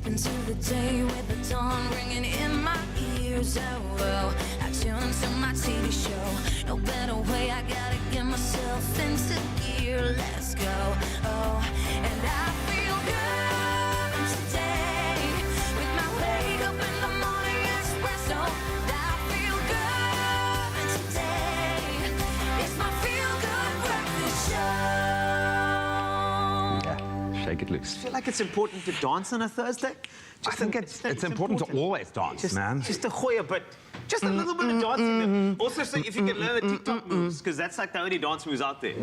into the day with the dawn ringing in my ears. Oh, I tune into my TV show. No better way, I gotta get myself into gear. Let's go. Oh, and I feel good today with my wake up in the morning espresso. I feel good today. It's my feel good breakfast show. Yeah, shake it loose. I feel like it's important to dance on a Thursday. I think it's important to always dance, man. Just a hoya, but just a little bit of dancing. Also, so if you can learn the TikTok moves, because that's like the only dance moves out there.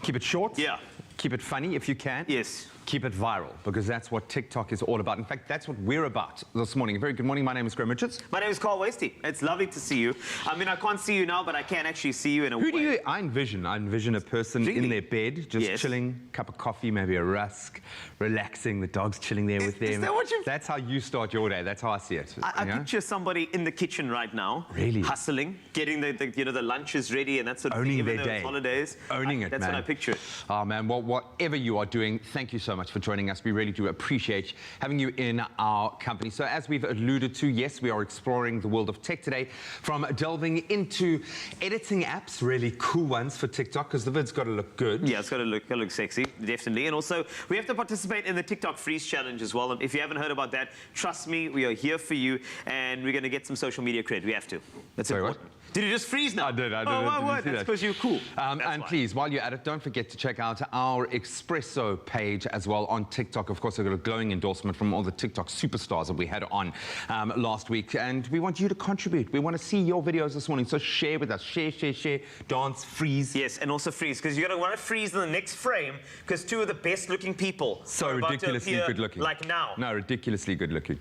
Keep it short. Yeah. Keep it funny if you can. Yes. Keep it viral, because that's what TikTok is all about. In fact, that's what we're about this morning. Very good morning. My name is Graham Richards. My name is Carl Wasty. It's lovely to see you. I mean, I can't see you now, but I can actually see you in a way. Who do you, I envision a person Really? in their bed, just chilling, cup of coffee, maybe a rusk, relaxing, the dog's chilling there with them. Is that what you... That's how you start your day. That's how I see it. I picture somebody in the kitchen right now. Really? Hustling, getting the lunches ready and that sort of thing. Owning Even their though it's day. holidays. Owning it, That's man. what I picture it. Oh, man, well, whatever you are doing, thank you so much for joining us. We really do appreciate having you in our company. So as we've alluded to, yes, we are exploring the world of tech today, from delving into editing apps, really cool ones for TikTok, because the vid's got to look good. Yeah, it's got to look sexy, definitely. And also, we have to participate in the TikTok Freeze Challenge as well. And if you haven't heard about that, trust me, we are here for you, and we're going to get some social media credit. We have to. That's important. What? Did you just freeze now? I did. Oh, Did that's because you're cool. And please, while you're at it, don't forget to check out our Expresso page as well on TikTok. Of course, I've got a glowing endorsement from all the TikTok superstars that we had on last week. And we want you to contribute. We want to see your videos this morning. So share with us. Share, dance, freeze. Yes, and also freeze, because you're going to want to freeze in the next frame, because two of the best-looking people So are about ridiculously to appear good-looking. like now. No, ridiculously good-looking.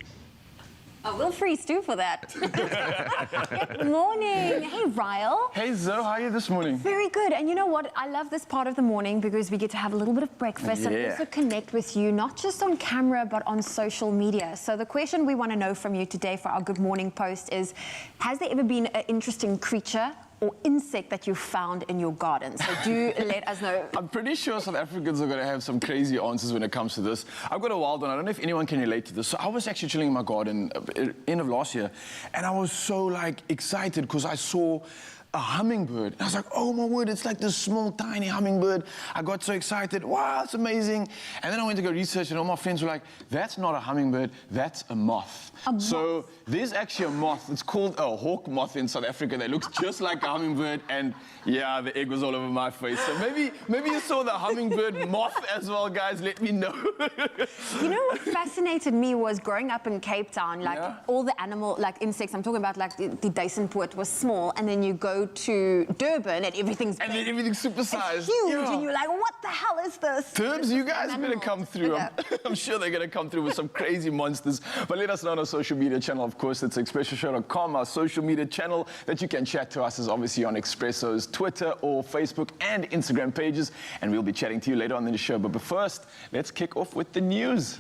Oh, we'll freeze too for that. Good morning. Hey, Ryle. Hey, Zoe, how are you this morning? Very good. And you know what? I love this part of the morning because we get to have a little bit of breakfast and also connect with you, not just on camera, but on social media. So the question we want to know from you today for our Good Morning post is, has there ever been an interesting creature or insect that you found in your garden? So do let us know. I'm pretty sure South Africans are going to have some crazy answers when it comes to this. I've got a wild one. I don't know if anyone can relate to this. So I was actually chilling in my garden end of last year, and I was so excited because I saw a hummingbird. I was like, oh my word, it's like this small, tiny hummingbird. I got so excited. Wow, it's amazing. And then I went to go research, and all my friends were like, that's not a hummingbird, that's a moth. So there's actually a moth. It's called a hawk moth in South Africa that looks just like a hummingbird, and yeah, the egg was all over my face. So maybe you saw the hummingbird moth as well, guys. Let me know. You know what fascinated me was growing up in Cape Town, all the animal, insects, I'm talking about the Duisendpoort was small, and then you go to Durban and everything's big. And then everything's supersized. It's huge, and you're like, what the hell is this? Turbs, you guys better come through. I'm sure they're going to come through with some crazy monsters. But let us know on our social media channel. Of course, it's expressoshow.com. Our social media channel that you can chat to us is obviously on Expresso's Twitter or Facebook and Instagram pages. And we'll be chatting to you later on in the show. But first, let's kick off with the news.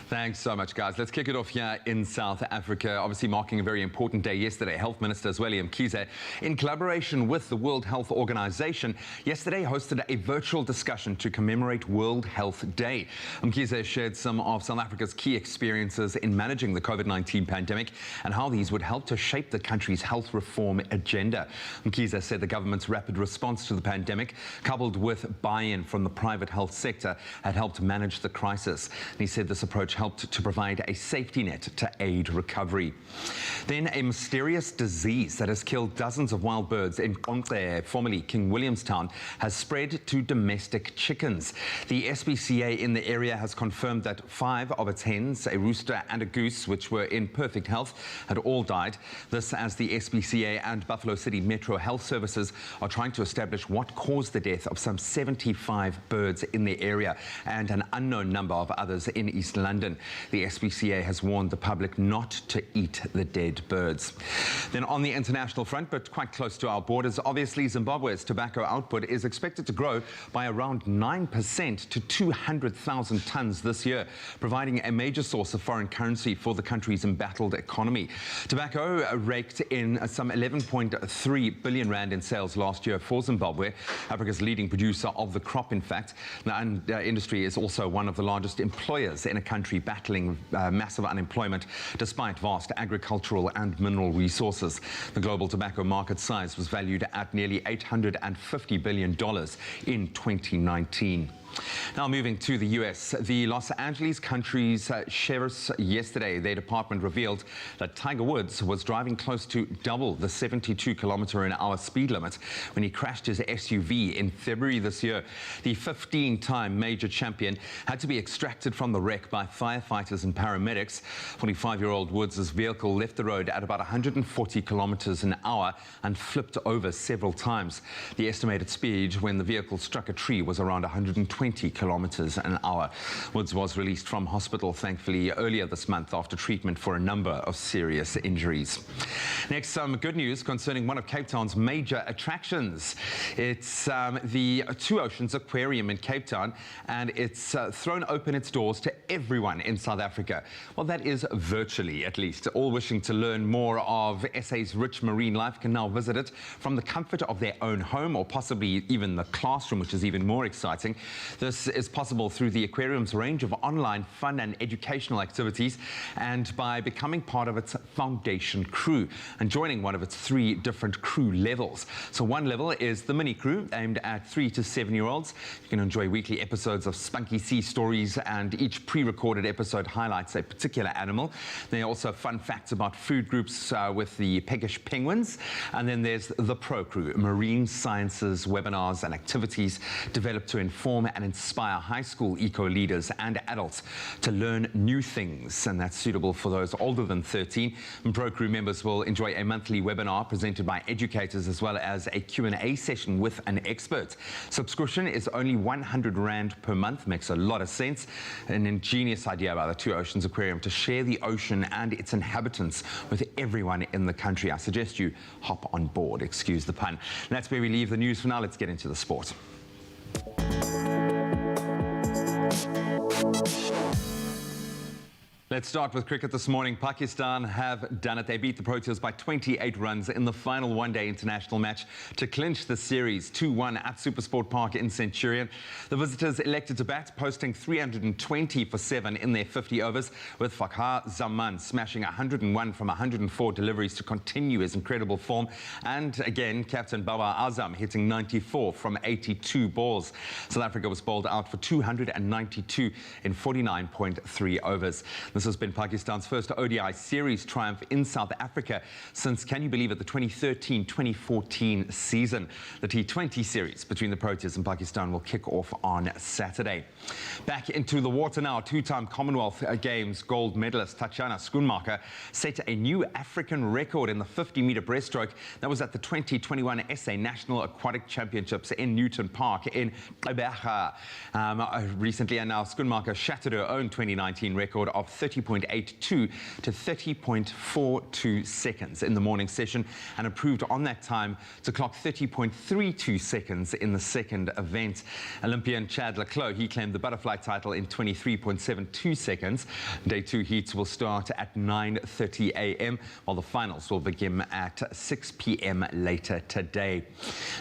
Thanks so much, guys. Let's kick it off here in South Africa. Obviously marking a very important day yesterday. Health Minister Zweli Mkhize, in collaboration with the World Health Organization, yesterday hosted a virtual discussion to commemorate World Health Day. Mkhize shared some of South Africa's key experiences in managing the COVID-19 pandemic and how these would help to shape the country's health reform agenda. Mkhize said the government's rapid response to the pandemic, coupled with buy-in from the private health sector, had helped manage the crisis. And he said this approach helped to provide a safety net to aid recovery. Then a mysterious disease that has killed dozens of wild birds in Qonce, formerly King Williamstown, has spread to domestic chickens. The SPCA in the area has confirmed that 5 of its hens, a rooster and a goose, which were in perfect health, had all died. This as the SPCA and Buffalo City Metro Health Services are trying to establish what caused the death of some 75 birds in the area and an unknown number of others in East London. London. The SPCA has warned the public not to eat the dead birds. Then on the international front, but quite close to our borders, obviously Zimbabwe's tobacco output is expected to grow by around 9% to 200,000 tons this year, providing a major source of foreign currency for the country's embattled economy. Tobacco raked in some 11.3 billion rand in sales last year for Zimbabwe, Africa's leading producer of the crop, in fact. And industry is also one of the largest employers in a country battling massive unemployment despite vast agricultural and mineral resources. The global tobacco market size was valued at nearly $850 billion in 2019. Now moving to the U.S., the Los Angeles County's sheriffs yesterday, their department revealed that Tiger Woods was driving close to double the 72-kilometer-an-hour speed limit when he crashed his SUV in February this year. The 15-time major champion had to be extracted from the wreck by firefighters and paramedics. 45-year-old Woods' vehicle left the road at about 140 kilometers an hour and flipped over several times. The estimated speed when the vehicle struck a tree was around 120 kilometers an hour. Woods was released from hospital, thankfully, earlier this month after treatment for a number of serious injuries. Next, some good news concerning one of Cape Town's major attractions. It's the Two Oceans Aquarium in Cape Town, and it's thrown open its doors to everyone in South Africa. Well, that is virtually, at least. All wishing to learn more of SA's rich marine life can now visit it from the comfort of their own home, or possibly even the classroom, which is even more exciting. This is possible through the aquarium's range of online fun and educational activities and by becoming part of its foundation crew and joining one of its 3 different crew levels. So one level is the mini crew, aimed at 3 to 7-year-olds. You can enjoy weekly episodes of spunky sea stories, and each pre-recorded episode highlights a particular animal. There are also fun facts about food groups with the peckish penguins. And then there's the pro crew, marine sciences, webinars and activities developed to inform and inspire high school eco-leaders and adults to learn new things, and that's suitable for those older than 13. And Pro Crew members will enjoy a monthly webinar presented by educators, as well as a Q&A session with an expert. Subscription is only 100 Rand per month. Makes a lot of sense. An ingenious idea by the Two Oceans Aquarium to share the ocean and its inhabitants with everyone in the country. I suggest you hop on board, excuse the pun. And that's where we leave the news for now. Let's get into the sport. Let's start with cricket this morning. Pakistan have done it. They beat the Proteas by 28 runs in the final one-day international match to clinch the series 2-1 at Supersport Park in Centurion. The visitors elected to bat, posting 320 for 7 in their 50 overs, with Fakhar Zaman smashing 101 from 104 deliveries to continue his incredible form. And again, captain Babar Azam hitting 94 from 82 balls. South Africa was bowled out for 292 in 49.3 overs. This has been Pakistan's first ODI series triumph in South Africa since, can you believe it, the 2013-2014 season. The T20 series between the Proteas and Pakistan will kick off on Saturday. Back into the water now. 2-time Commonwealth Games gold medalist Tatjana Schoenmaker set a new African record in the 50-meter breaststroke. That was at the 2021 SA National Aquatic Championships in Newton Park in Gqeberha recently, and now Schoenmaker shattered her own 2019 record of 30.82 to 30.42 seconds in the morning session, and improved on that time to clock 30.32 seconds in the second event. Olympian Chad Leclos, he claimed the butterfly title in 23.72 seconds. Day 2 heats will start at 9:30 a.m. while the finals will begin at 6 p.m. later today.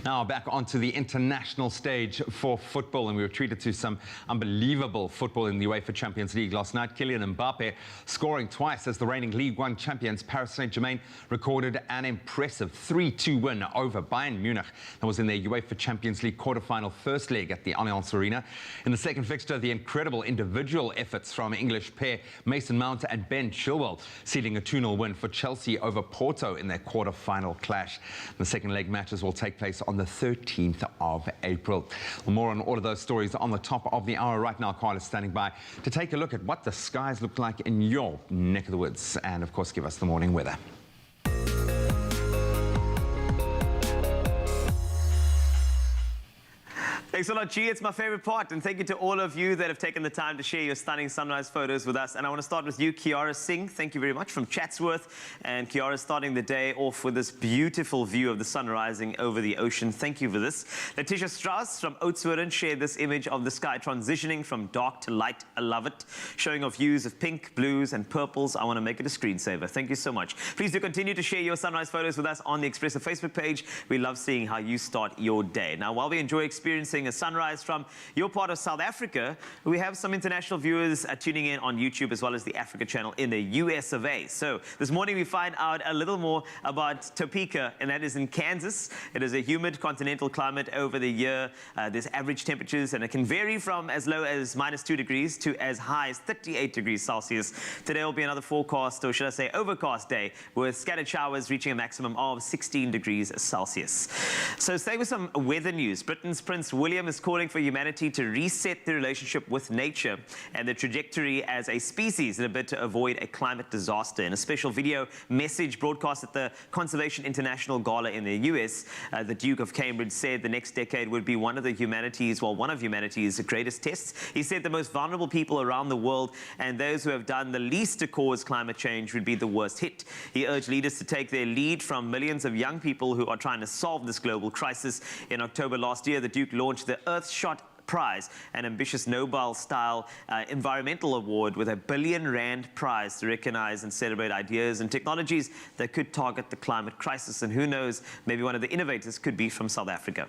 Now back onto the international stage for football, and we were treated to some unbelievable football in the UEFA Champions League last night. Kylian Mbappe scoring twice as the reigning League One champions Paris Saint-Germain recorded an impressive 3-2 win over Bayern Munich. That was in their UEFA Champions League quarter-final first leg at the Allianz Arena. In the second fixture, the incredible individual efforts from English pair Mason Mount and Ben Chilwell sealing a 2-0 win for Chelsea over Porto in their quarter-final clash. The second leg matches will take place on the 13th of April. Well, more on all of those stories on the top of the hour. Right now, Carl is standing by to take a look at what the skies look like in your neck of the woods and, of course, give us the morning weather. Thanks a lot, G. It's my favorite part. And thank you to all of you that have taken the time to share your stunning sunrise photos with us. And I want to start with you, Kiara Singh. Thank you very much from Chatsworth. And Kiara starting the day off with this beautiful view of the sun rising over the ocean. Thank you for this. Letitia Strauss from Oudtshoorn shared this image of the sky transitioning from dark to light. I love it. Showing off hues of pink, blues, and purples. I want to make it a screensaver. Thank you so much. Please do continue to share your sunrise photos with us on the Expresso Facebook page. We love seeing how you start your day. Now, while we enjoy experiencing a sunrise from your part of South Africa, we have some international viewers tuning in on YouTube as well as the Africa channel in the US of A. So this morning we find out a little more about Topeka, and that is in Kansas. It is a humid continental climate over the year. There's average temperatures, and it can vary from as low as -2 degrees to as high as 38 degrees Celsius. Today will be another forecast, or should I say overcast day, with scattered showers reaching a maximum of 16 degrees Celsius. So staying with some weather news, Britain's Prince William is calling for humanity to reset their relationship with nature and the trajectory as a species in a bid to avoid a climate disaster. In a special video message broadcast at the Conservation International Gala in the US, the Duke of Cambridge said the next decade would be one of humanity's greatest tests. He said the most vulnerable people around the world and those who have done the least to cause climate change would be the worst hit. He urged leaders to take their lead from millions of young people who are trying to solve this global crisis. In October last year, the Duke launched the Earthshot Prize, an ambitious Nobel-style environmental award with a R1 billion prize to recognize and celebrate ideas and technologies that could target the climate crisis. And who knows, maybe one of the innovators could be from South Africa.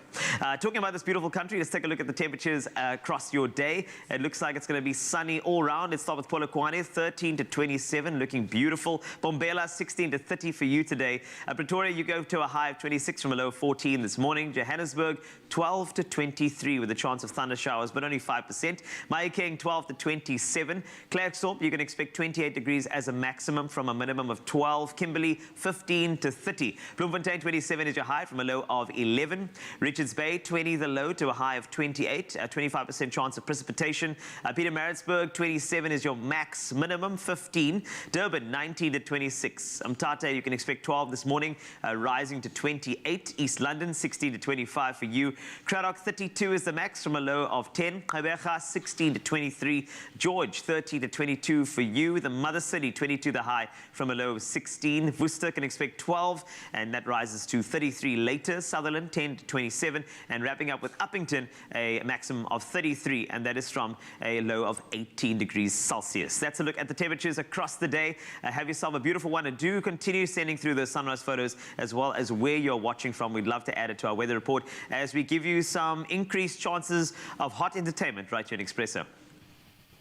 Talking about this beautiful country, let's take a look at the temperatures across your day. It looks like it's going to be sunny all round. Let's start with Polokwane, 13 to 27, looking beautiful. Bombela, 16 to 30 for you today. Pretoria, you go to a high of 26 from a low of 14 this morning. Johannesburg, 12 to 23 with a chance of thunder showers, but only 5%. Mahikeng, 12 to 27. Klerksdorp, you can expect 28 degrees as a maximum from a minimum of 12. Kimberley, 15 to 30. Bloemfontein, 27 is your high from a low of 11. Richards Bay, 20 the low to a high of 28. 25% chance of precipitation. Pietermaritzburg, 27 is your max, minimum 15. Durban, 19 to 26. Umtata, you can expect 12 this morning, rising to 28. East London, 16 to 25 for you. Cradock, 32 is the max from a low of 10. Gqeberha, 16 to 23. George, 13 to 22 for you. The Mother City, 22 the high from a low of 16. Worcester can expect 12, and that rises to 33 later. Sutherland, 10 to 27. And wrapping up with Uppington, a maximum of 33, and that is from a low of 18 degrees Celsius. That's a look at the temperatures across the day. Have yourself a beautiful one, and do continue sending through those sunrise photos as well as where you're watching from. We'd love to add it to our weather report as we give you some increased chances of hot entertainment right here in Expresso.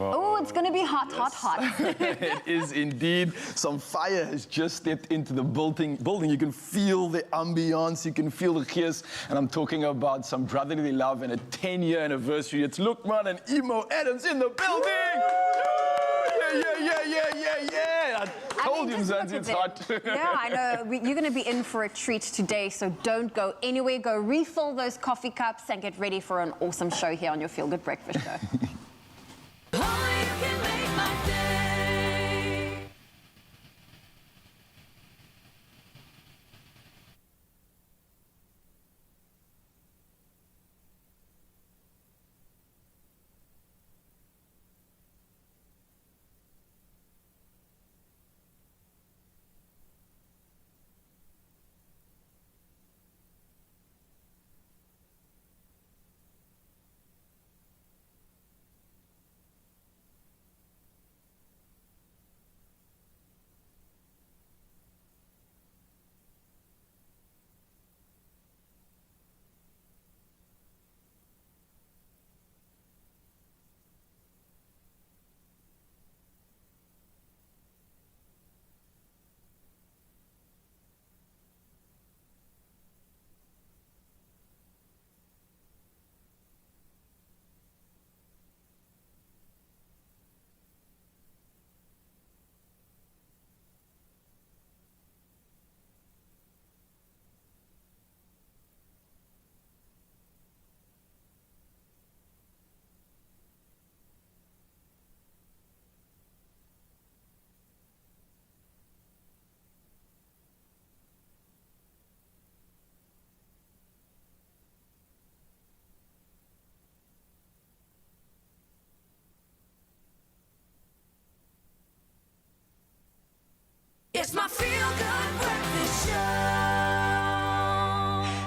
Oh, it's going to be hot, hot, hot. It is indeed. Some fire has just stepped into the building. You can feel the ambiance, you can feel the gears. And I'm talking about some brotherly love and a 10-year anniversary. It's Lookman and Emo Adams in the building. Yeah. I told you, Zanzi, it's hot. Yeah, I know. You're going to be in for a treat today, so don't go anywhere. Go refill those coffee cups and get ready for an awesome show here on your Feel Good Breakfast Show. Only you can make my day.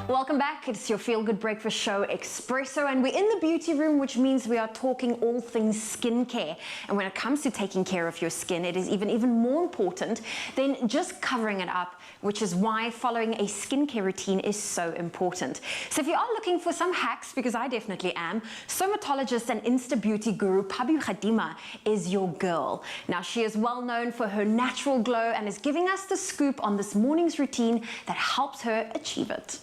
Welcome back. It's your Feel Good Breakfast show, Expresso, and we're in the beauty room, which means we are talking all things skincare. And when it comes to taking care of your skin, it is even more important than just covering it up, which is why following a skincare routine is so important. So if you are looking for some hacks, because I definitely am, somatologist and Insta beauty guru Pabi Khadima is your girl. Now, she is well known for her natural glow and is giving us the scoop on this morning's routine that helps her achieve it.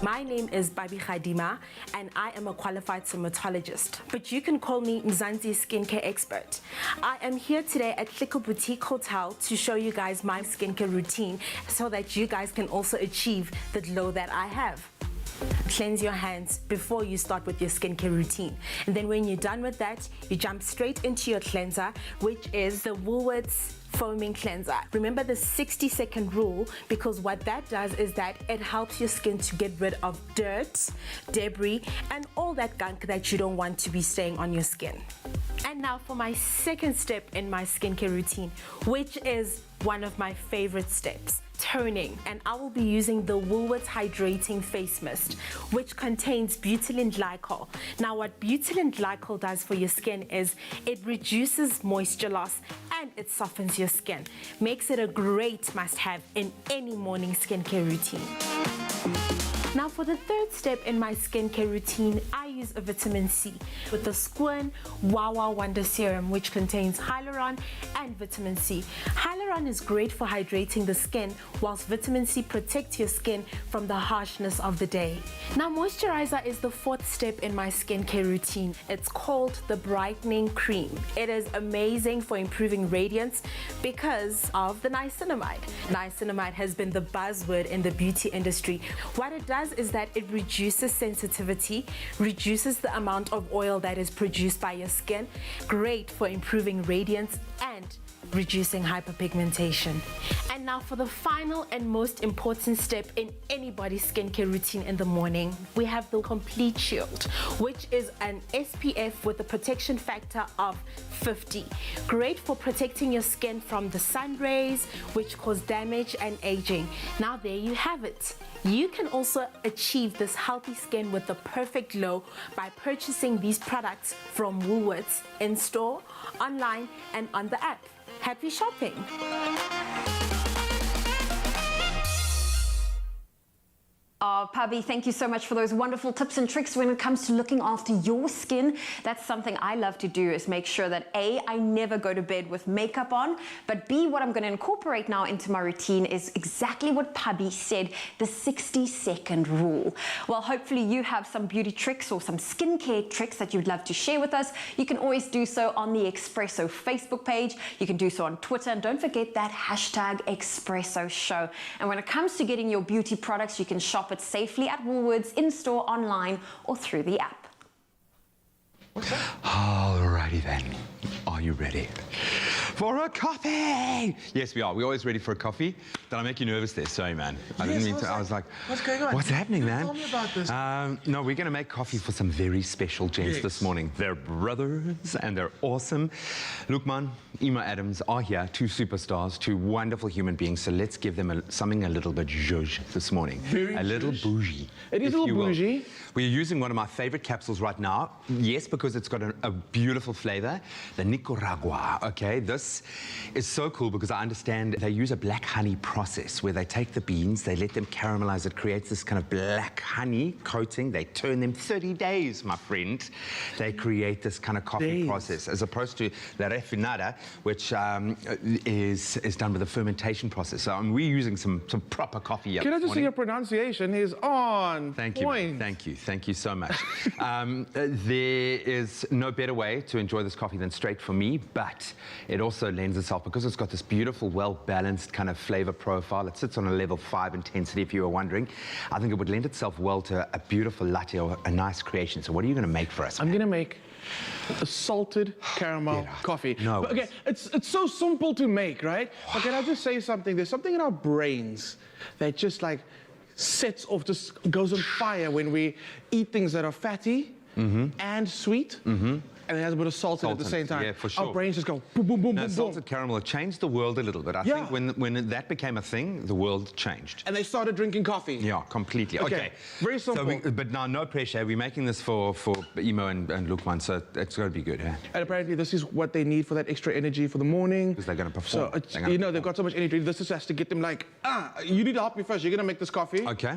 My name is Babi Khadima and I am a qualified somatologist, but you can call me Mzansi skincare expert. I am here today at Tliko Boutique Hotel to show you guys my skincare routine so that you guys can also achieve the glow that I have. Cleanse your hands before you start with your skincare routine. And then when you're done with that, you jump straight into your cleanser, which is the Woolworths foaming cleanser. Remember the 60-second rule, because what that does is that it helps your skin to get rid of dirt, debris, and all that gunk that you don't want to be staying on your skin. And now for my second step in my skincare routine, which is one of my favorite steps, toning. And I will be using the Woolworths Hydrating Face Mist, which contains butylene glycol. Now what butylene glycol does for your skin is it reduces moisture loss and it softens your skin. Makes it a great must-have in any morning skincare routine. Now for the third step in my skincare routine, I use a vitamin C with the Squin Wawa Wonder Serum, which contains hyaluron and vitamin C. Hyaluron is great for hydrating the skin, whilst vitamin C protects your skin from the harshness of the day. Now moisturizer is the fourth step in my skincare routine. It's called the Brightening Cream. It is amazing for improving radiance because of the niacinamide. Niacinamide has been the buzzword in the beauty industry. What it does is that it reduces sensitivity, reduces the amount of oil that is produced by your skin, great for improving radiance and reducing hyperpigmentation. And now for the final and most important step in anybody's skincare routine in the morning, we have the Complete Shield, which is an SPF with a protection factor of 50. Great for protecting your skin from the sun rays, which cause damage and aging. Now there you have it. You can also achieve this healthy skin with the perfect glow by purchasing these products from Woolworths in store, online, and on the app. Happy shopping! Pabi, thank you so much for those wonderful tips and tricks when it comes to looking after your skin. That's something I love to do, is make sure that A, I never go to bed with makeup on, but B, what I'm going to incorporate now into my routine is exactly what Pabi said, the 60-second rule. Well, hopefully you have some beauty tricks or some skincare tricks that you'd love to share with us. You can always do so on the Expresso Facebook page. You can do so on Twitter, and don't forget that hashtag Expresso Show. And when it comes to getting your beauty products, you can shop it safely at Woolworths, in-store, online, or through the app. Alrighty then. Are you ready for a coffee? Yes, we are. We're always ready for a coffee. Did I make you nervous there? Sorry, man. I didn't mean to. I was like, what's going on? What's happening, man? Tell me about this. No, we're going to make coffee for some very special gents this morning. They're brothers and they're awesome. Lukman, Ima Adams are here, two superstars, two wonderful human beings. So let's give them something a little bit zhuzh this morning. Very little bougie. It is a little bougie. We're using one of my favorite capsules right now. Yes, because it's got a beautiful flavor, the Nicaragua. Okay, this is so cool because I understand they use a black honey process where they take the beans, they let them caramelize. It creates this kind of black honey coating. They turn them 30 days, my friend. They create this kind of coffee process, as opposed to the refinada, which is done with a fermentation process. So we're using some proper coffee here. Can I just say your pronunciation is on Thank you, point. man. Thank you. Thank you so much. There is no better way to enjoy this coffee than straight for me, but it also lends itself, because it's got this beautiful, well-balanced kind of flavor profile. It sits on a level 5 intensity, if you were wondering. I think it would lend itself well to a beautiful latte or a nice creation. So what are you going to make for us, man? I'm going to make a salted caramel coffee. No. But, okay, it's so simple to make, right? But can I just say something? There's something in our brains that just like sets off, just goes on fire when we eat things that are fatty and sweet and it has a bit of salt in it at the same time. Yeah, for sure. Our brains just go boom, boom, boom, No, boom, boom. salted caramel, it changed the world a little bit. I Yeah. think when that became a thing, the world changed. And they started drinking coffee. Yeah, completely. Okay, very simple. But now, no pressure. We're making this for Emo and Lukman, so it's got to be good. Yeah? And apparently this is what they need for that extra energy for the morning. Because they're going to So, perform. it's, you know, they've got so much energy. This just has to get them like, you need to help me first. You're going to make this coffee. Okay.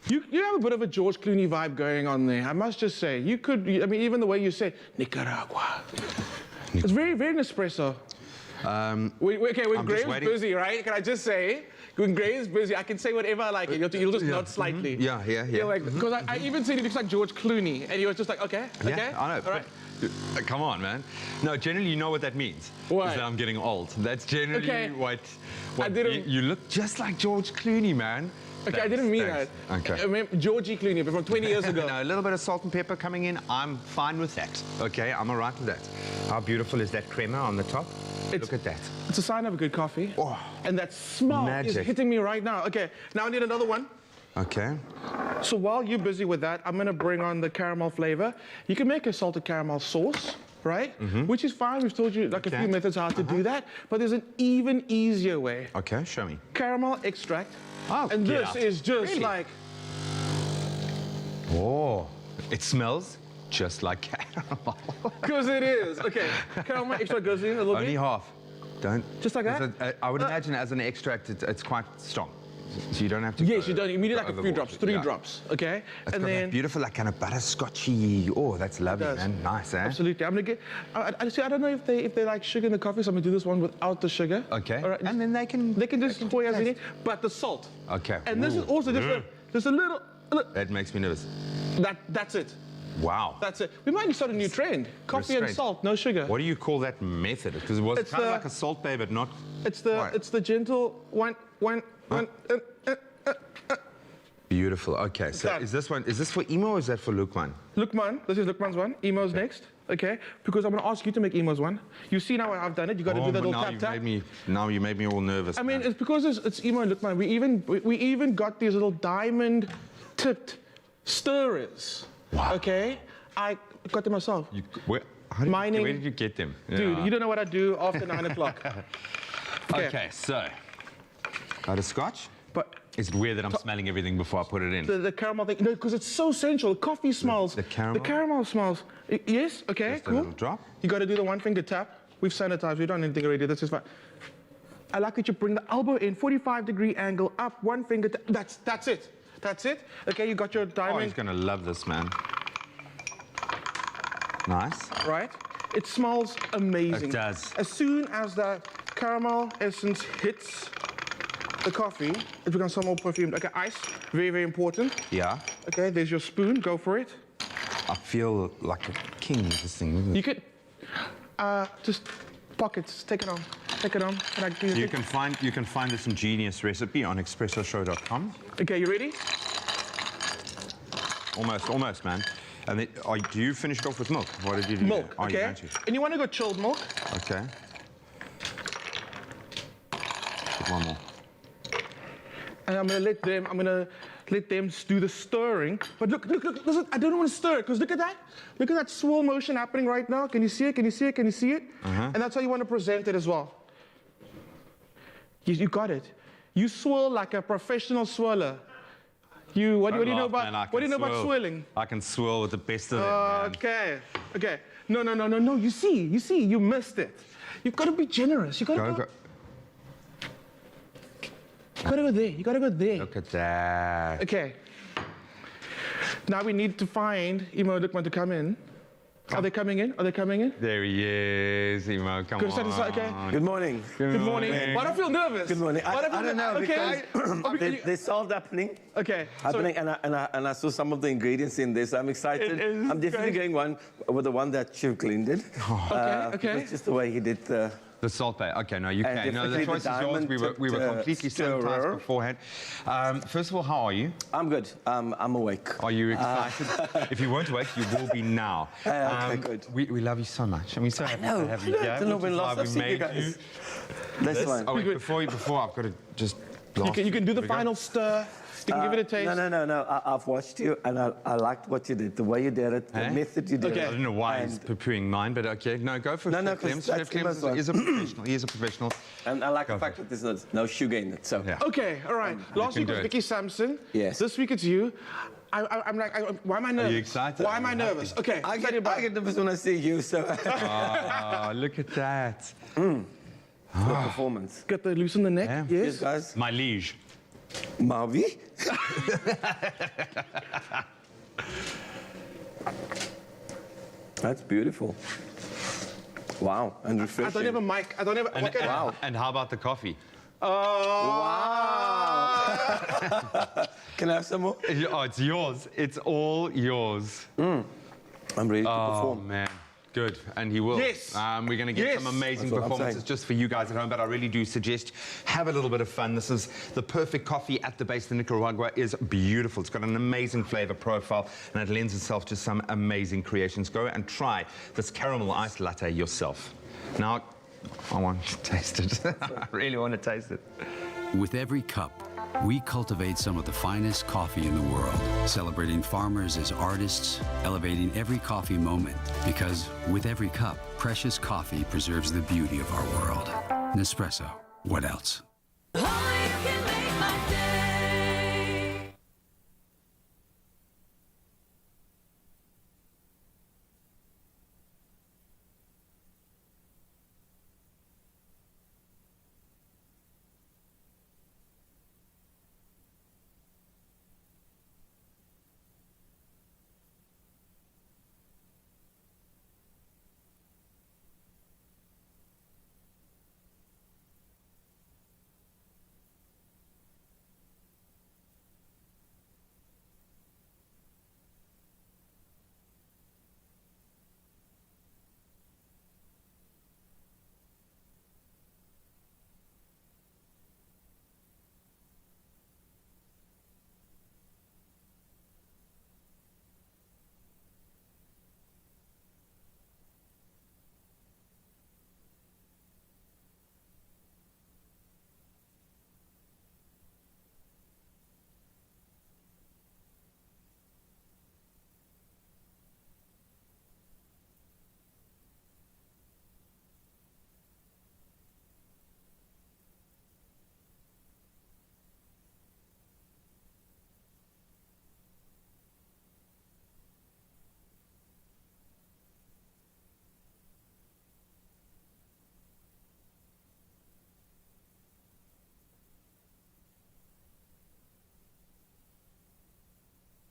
You have a bit of a George Clooney vibe going on there. I must just say, you could, I mean, even the way you say Nicaragua. It's very, very Nespresso. When I'm Graham's just waiting. busy, right? Can I just say, when Graham's busy, I can say whatever I like. You'll just nod slightly. Yeah. You're like, because I even said he looks like George Clooney, and he was just like, okay. Yeah, I know. All right. But, come on, man. No, generally, you know what that means. What? Is that I'm getting old. That's generally what I didn't- you look just like George Clooney, man. Okay, I didn't mean Thanks. that. Okay. I mean, Georgie Clooney, but from 20 years ago. No, a little bit of salt and pepper coming in. I'm fine with that. Okay, I'm all right with that. How beautiful is that crema on the top? Look at that. It's a sign of a good coffee. Oh, And that smell is magic. hitting me right now. Okay, now I need another one. Okay. So while you're busy with that, I'm gonna bring on the caramel flavor. You can make a salted caramel sauce, right? Which is fine. We've told you like a few Okay. methods how to do that, but there's an even easier way. Okay, show me. Caramel extract. Oh, and get this out. is just Really? like, Oh, it smells just like caramel. because it is. Okay, caramel extract goes in a little Only bit. half. Don't. Just like that? I would imagine as an extract, it's quite strong. So you don't have to. Yes, go- you don't. You need go like a few overboard. drops, 3 Yeah. drops, okay? It's and got then that beautiful, like kind of butterscotchy. Oh, that's lovely, does. man. Nice, eh? Absolutely. I'm gonna get. I don't know if they like sugar in the coffee, so I'm gonna do this one without the sugar. Okay. All right. And then they can just pour as in it, but the salt. Okay. And this is also just a little. That makes me nervous. That's it. Wow. That's it. We might start a new trend: coffee and Restraint. salt, no sugar. What do you call that method? Because it was It's kind of the- like a salt bay, but not. It's the Right. gentle one. Beautiful. Okay. So Done. is this for Emo or is that for Lukman? Lukman, this is Lukman's one. Emo's next. Okay, because I'm gonna ask you to make Emo's one. You see now I've done it. You got to do that but little now tap you tap. you made me all nervous. I mean, man. it's because it's Emo and Lukman. We even got these little diamond-tipped stirrers. Wow. Okay, I got them myself. Where Mining- did you get them? Dude, Yeah. you don't know what I do after 9 o'clock. Okay, so butterscotch. But Is it weird that I'm smelling everything before I put it in? the caramel thing, no, because it's so sensual. The coffee smells. the caramel? The caramel smells. Yes. Okay. Just a cool. little drop. You got to do the one finger tap. We've sanitized. We don't need anything already. This is fine. I like that you bring the elbow in, 45-degree angle, up, one finger. That's it. That's it. Okay, you got your Oh, he's diamond, gonna love this, man. Nice. right? It smells amazing. It does. As soon as the caramel essence hits the coffee, it becomes some more perfumed. Okay, ice, very, very important. Yeah. Okay, there's your spoon. Go for it. I feel like a king with this thing. Isn't it? You could just pockets. Take it on. Take it on. And I give you You can find this ingenious recipe on expressoshow.com. Okay, you ready? Almost, man. And then, do you finish it off with milk? What did you do? Milk. Oh, you're Okay. going to. And you want to go chilled milk? Okay. Put one more. And I'm gonna let them do the stirring. But look, listen, I don't want to stir it, because look at that. Look at that swirl motion happening right now. Can you see it? Can you see it? Can you see it? And that's how you want to present it as well. You got it. You swirl like a professional swirler. What do you know about swirling? I can swirl with the best of them, man. Okay. Okay. No. You see, you missed it. You've got to be generous. You got to Go, go. go. You got to go there. You got to go there. Look at that. Okay. Now we need to find Emo and Lukman to come in. Are they coming in? Are they coming in? There he is, Emo. Come Good, on. satisfied, okay. Good morning. Good morning. Why do I feel nervous? Good morning. Why do I don't know okay. because there's salt happening. Okay. Happening, and I saw some of the ingredients in this. I'm excited. It is I'm definitely great. going one with the one that Chief Clean did. Okay. It's just the way he did the. The salt bay. Okay, no, you And can. No, the definitely choice the is yours. We were diamond-tipped, completely sanitized stirrer. beforehand. First of all, how are you? I'm good. I'm awake. Are you excited? If you weren't awake, you will be now. Okay, good. We love you so much. And we're so happy to have you here. I don't know which when is why last we I've seen you made guys. This one. Oh, wait, before I've got to just You can do the final stir. You can give it a taste. No. I've watched you, and I liked what you did, the way you did it, the method you did Okay. it. I don't know why he's poo-pooing mine, but okay. No, go for No, Chef Clems. 'cause Chef that's Clems my is a professional. He is a professional. And I like Go the fact for that there's no sugar in it, so. Yeah. Okay, all right. Last can week do was it. Vicky Sampson. Yes. This week it's you. I'm like, why am I nervous? excited? Why am I Are you nervous? Okay, I tell you about get nervous when I see you, so. Oh, look at that. Good performance. Get the loose in the neck. Yeah. Yes, Yes. guys. My liege. Mavi? That's beautiful. Wow, and I refreshing. don't have a mic. I don't have. And, What can Wow. and how about the coffee? Wow. Can I have some more? Oh, it's yours. It's all yours. I'm ready to Oh, perform. man. Good, and he will. Yes. We're going to get Yes. some amazing That's what I'm performances saying. just for you guys at home, but I really do suggest have a little bit of fun. This is the perfect coffee at the base. The Nicaragua is beautiful. It's got an amazing flavor profile, and it lends itself to some amazing creations. Go and try this caramel iced latte yourself. Now, I want to taste it. I really want to taste it. With every cup, we cultivate some of the finest coffee in the world, celebrating farmers as artists, elevating every coffee moment. Because with every cup, precious coffee preserves the beauty of our world. Nespresso, what else? Oh, you can make my day.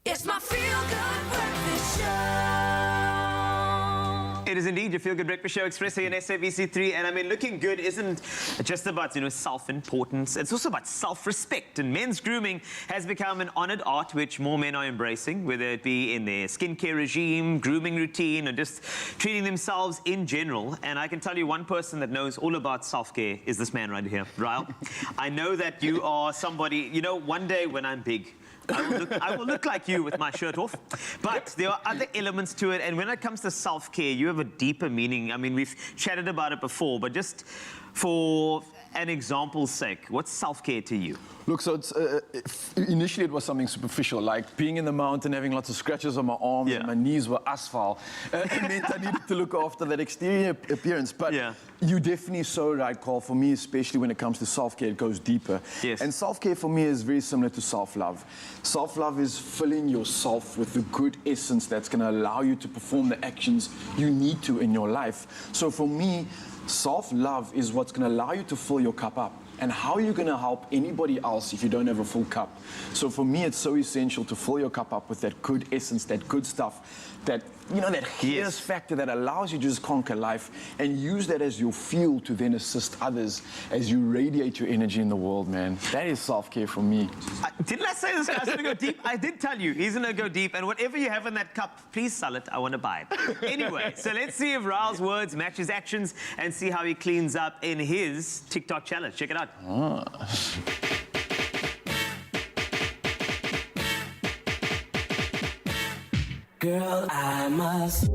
It's my feel-good breakfast show. It is indeed your feel-good breakfast show, Expresso and SABC3. And I mean, looking good isn't just about, self-importance. It's also about self-respect. And men's grooming has become an honored art which more men are embracing, whether it be in their skincare regime, grooming routine, or just treating themselves in general. And I can tell you one person that knows all about self-care is this man right here, Ryle. I know that you are somebody, one day when I'm big, I will look like you with my shirt off. But there are other elements to it. And when it comes to self-care, you have a deeper meaning. I mean, we've chatted about it before, but just for an example's sake, what's self-care to you? Look, so it's, initially it was something superficial, like being in the mountain, having lots of scratches on my arms, Yeah. and my knees were asphalt. It meant I needed to look after that exterior appearance. But Yeah. you're definitely so right, Carl. For me, especially when it comes to self-care, it goes deeper. Yes. And self-care for me is very similar to self-love. Self-love is filling yourself with the good essence that's going to allow you to perform the actions you need to in your life. So for me, self-love is what's going to allow you to fill your cup up. And how are you going to help anybody else if you don't have a full cup? So for me, it's so essential to fill your cup up with that good essence, that good stuff, that, that Yes. factor that allows you to just conquer life, and use that as your fuel to then assist others as you radiate your energy in the world, man. That is self-care for me. Didn't I say this guy's going to go deep? I did tell you, he's going to go deep. And whatever you have in that cup, please sell it. I want to buy it. Anyway, so let's see if Ryle's words match his actions and see how he cleans up in his TikTok challenge. Check it out. Girl, I must.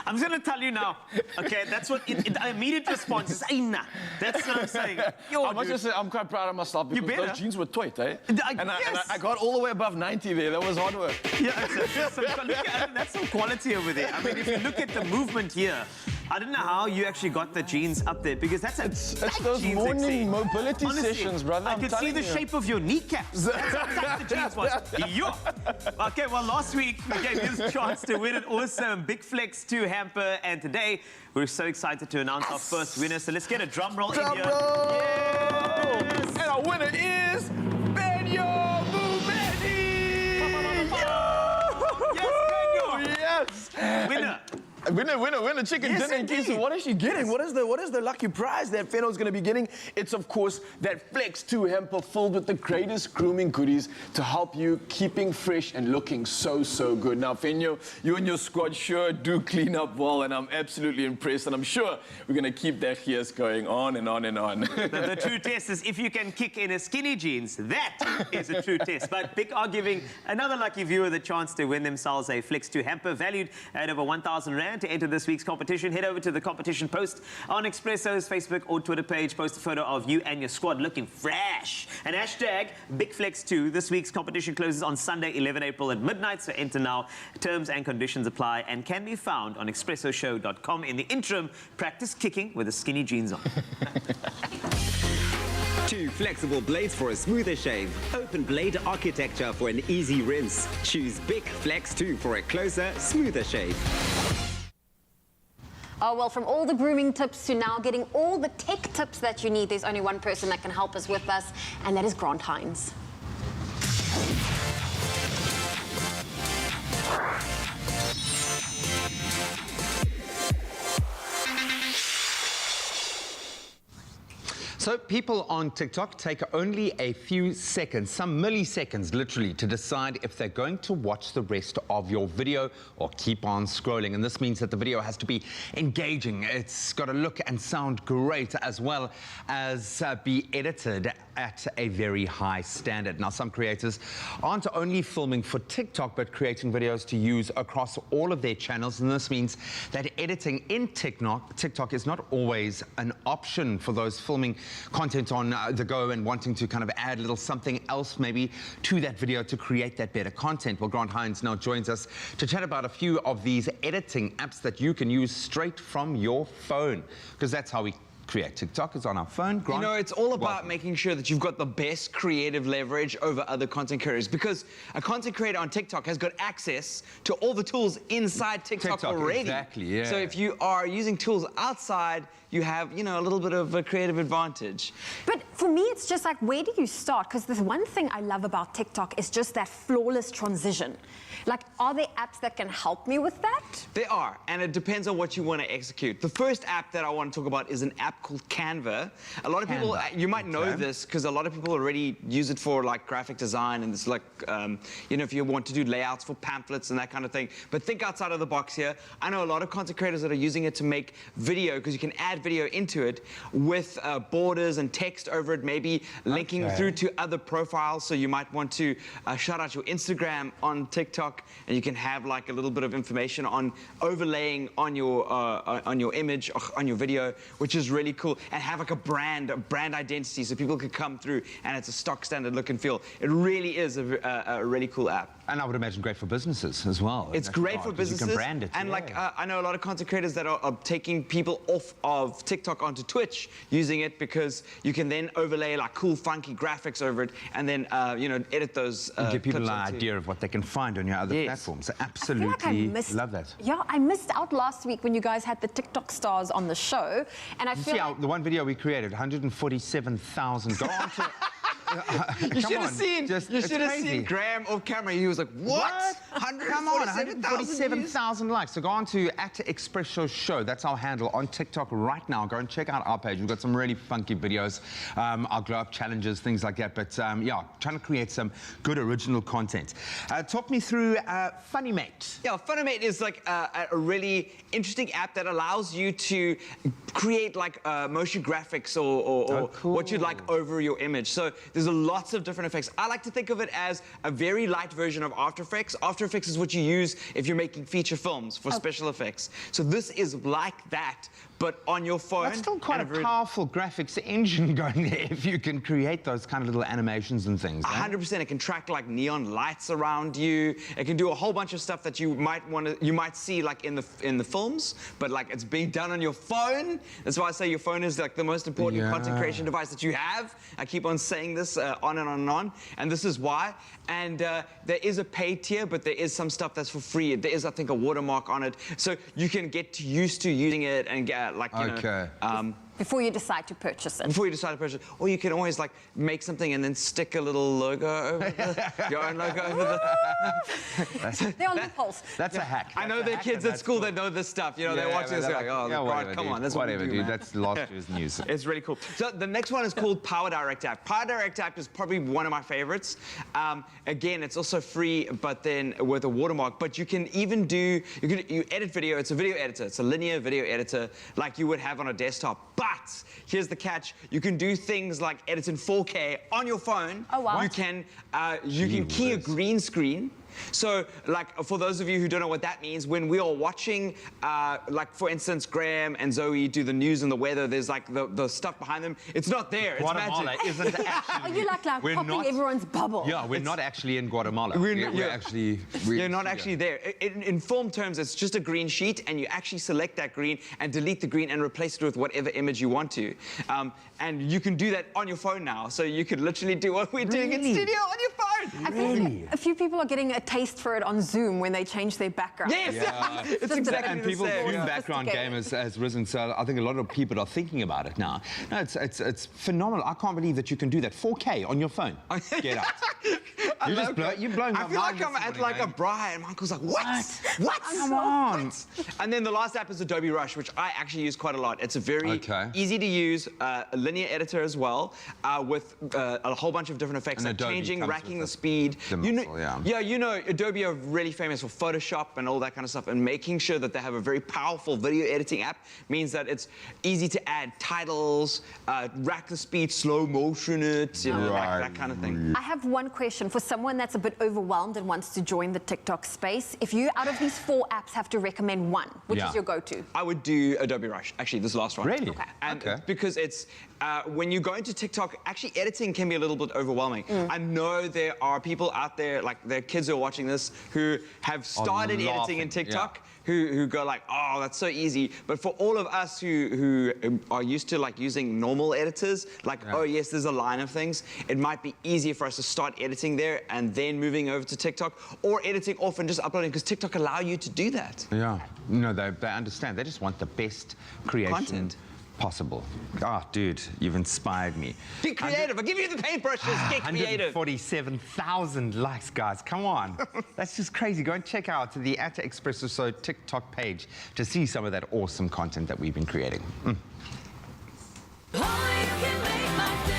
I'm just going to tell you now. Okay, that's what immediate response is. Nah. That's what I'm saying. Yo, I must just say, I'm quite proud of myself because those jeans were tight, eh? Yes. And I got all the way above 90 there. That was hard work. Yeah, that's some quality over there. I mean, if you look at the movement here, I don't know how you actually got the jeans up there because that's it's those morning mobility sessions, brother. I can see the shape of your kneecaps. That's how tight the jeans was. Yo. Okay, well, last week we gave you this chance to win an awesome Big Flex 2 hamper, and today we're so excited to announce our first winner. So let's get a drum roll in here. Yes. And our winner is Benyo Mumeni. Yes, Benyo. Winner. Winner, chicken Yes, dinner. indeed. So what is she getting? What is the lucky prize that Fenno's going to be getting? It's, of course, that Flex 2 hamper filled with the greatest grooming goodies to help you keeping fresh and looking so, so good. Now, Fenno, you and your squad sure do clean up well, and I'm absolutely impressed, and I'm sure we're going to keep that here going on and on and on. The true test is if you can kick in a skinny jeans. That is a true test. But Big are giving another lucky viewer the chance to win themselves a Flex 2 hamper valued at over 1,000 Rand. To enter this week's competition, head over to the competition post on Expresso's Facebook or Twitter page. Post a photo of you and your squad looking fresh. And hashtag BigFlex2. This week's competition closes on Sunday, 11 April at midnight, so enter now. Terms and conditions apply and can be found on expressoshow.com. In the interim, practice kicking with the skinny jeans on. 2 flexible blades for a smoother shave. Open blade architecture for an easy rinse. Choose Big Flex 2 for a closer, smoother shave. Oh, well, from all the grooming tips to now getting all the tech tips that you need, there's only one person that can help us with us, and that is Grant Hines. So people on TikTok take only a few seconds, some milliseconds literally, to decide if they're going to watch the rest of your video or keep on scrolling. And this means that the video has to be engaging. It's got to look and sound great, as well as be edited at a very high standard. Now, some creators aren't only filming for TikTok, but creating videos to use across all of their channels. And this means that editing in TikTok is not always an option for those filming content on the go and wanting to kind of add a little something else maybe to that video to create that better content. Well, Grant Hines now joins us to chat about a few of these editing apps that you can use straight from your phone, because that's how we create TikTok. Is on our phone. Grant, you know, it's all about making sure that you've got the best creative leverage over other content creators, because a content creator on TikTok has got access to all the tools inside TikTok already. Exactly, yeah. So if you are using tools outside, you have, you know, a little bit of a creative advantage. But for me, it's just like, where do you start? Because there's one thing I love about TikTok is just that flawless transition. Like, are there apps that can help me with that? There are, and it depends on what you want to execute. The first app that I want to talk about is an app called Canva. A lot of people, you might know this, because a lot of people already use it for like graphic design, and it's like, you know, if you want to do layouts for pamphlets and that kind of thing. But think outside of the box here. I know a lot of content creators that are using it to make video, because you can add video into it with borders and text over it, maybe linking through to other profiles. So you might want to shout out your Instagram on TikTok, and you can have like a little bit of information on overlaying on your image, on your video, which is really cool, and have like a brand identity, so people can come through and it's a stock standard look and feel. It really is a really cool app. And I would imagine great for businesses as well. It's great for businesses. You can brand it. And like, I know a lot of content creators that are taking people off of TikTok onto Twitch using it, because you can then overlay like cool, funky graphics over it, and then, you know, edit those give people an idea of what they can find on your other platforms. Absolutely love that. Yeah, I missed out last week when you guys had the TikTok stars on the show, and I feel like the one video we created, 147,000. Go on to you should have seen. You should have seen Graham off camera. He was like, "What? Come on, 147,000 likes." So go on to @Expresso Show. That's our handle on TikTok right now. Go and check out our page. We've got some really funky videos, our glow up challenges, things like that. But yeah, trying to create some good original content. Talk me through Funnymate. Yeah, Funnymate is like a really interesting app that allows you to create like motion graphics or what you'd like over your image. So there's There's lots of different effects. I like to think of it as a very light version of After Effects. After Effects is what you use if you're making feature films for special effects. So this is like that, but on your phone. That's still quite a powerful graphics engine going there if you can create those kind of little animations and things. 100%. It can track like neon lights around you. It can do a whole bunch of stuff that you might see like in the films, but like it's being done on your phone. That's why I say your phone is like the most important content creation device that you have. I keep on saying this on and on and on, and this is why. And there is a paid tier, but there is some stuff that's for free. There is, I think, a watermark on it, so you can get used to using it and get like you know. Before you decide to purchase it. Before you decide to purchase it. Or you can always like make something and then stick a little logo over your own logo over the... They're on loopholes. That's a hack. I know there are kids at school that know this stuff. You know, they're watching this like, oh, God, come on. That's whatever, what we do, dude. man. That's last year's news. It's really cool. So the next one is called Power Direct App. Power Direct App is probably one of my favorites. Again, it's also free, but then with a watermark. But you can even do, you edit video. It's a video editor. It's a linear video editor like you would have on a desktop. But here's the catch. You can do things like edit in 4K on your phone. Oh, wow. You can key a green screen. So, like, for those of you who don't know what that means, when we are watching, like, for instance, Graham and Zoe do the news and the weather, there's, like, the stuff behind them. It's not there. It's Guatemala magic. isn't actually... Are you like popping everyone's bubble? Yeah, we're not actually in Guatemala. You're not actually there. In film terms, it's just a green sheet, and you actually select that green and delete the green and replace it with whatever image you want to. And you can do that on your phone now. So you could literally do what we're doing in studio on your phone. I think a few people are getting a taste for it on Zoom when they change their background. Yes, it's exactly and the people's same. Zoom background game has risen, so I think a lot of people are thinking about it now. No, it's phenomenal. I can't believe that you can do that. 4K on your phone. Get out. You're blowing my mind. I feel like I'm at like a braai, and my uncle's like, what? What? Come on. What? And then the last app is Adobe Rush, which I actually use quite a lot. It's a very easy to use linear editor as well, with a whole bunch of different effects, like changing, racking the speed. You know, Adobe are really famous for Photoshop and all that kind of stuff, and making sure that they have a very powerful video editing app means that it's easy to add titles, rack the speed, slow motion it, you know, that kind of thing. I have one question for someone that's a bit overwhelmed and wants to join the TikTok space. If you, out of these 4 apps, have to recommend one, which is your go-to? I would do Adobe Rush, actually, this last one. Really? Okay. And because it's, when you go into TikTok, actually editing can be a little bit overwhelming. I know there are people out there, like there are kids who are watching this, who have started editing in TikTok, who go like, oh, that's so easy. But for all of us who are used to like using normal editors, like, oh yes, there's a line of things, it might be easier for us to start editing there and then moving over to TikTok, or editing off and just uploading, because TikTok allow you to do that. Yeah, no, they understand. They just want the best creation content possible. Ah, dude, you've inspired me. Get creative. I'll give you the paintbrushes. Get creative. 147,000 likes, guys. Come on. That's just crazy. Go and check out the @Expresso TikTok page to see some of that awesome content that we've been creating. Oh, you can make my day.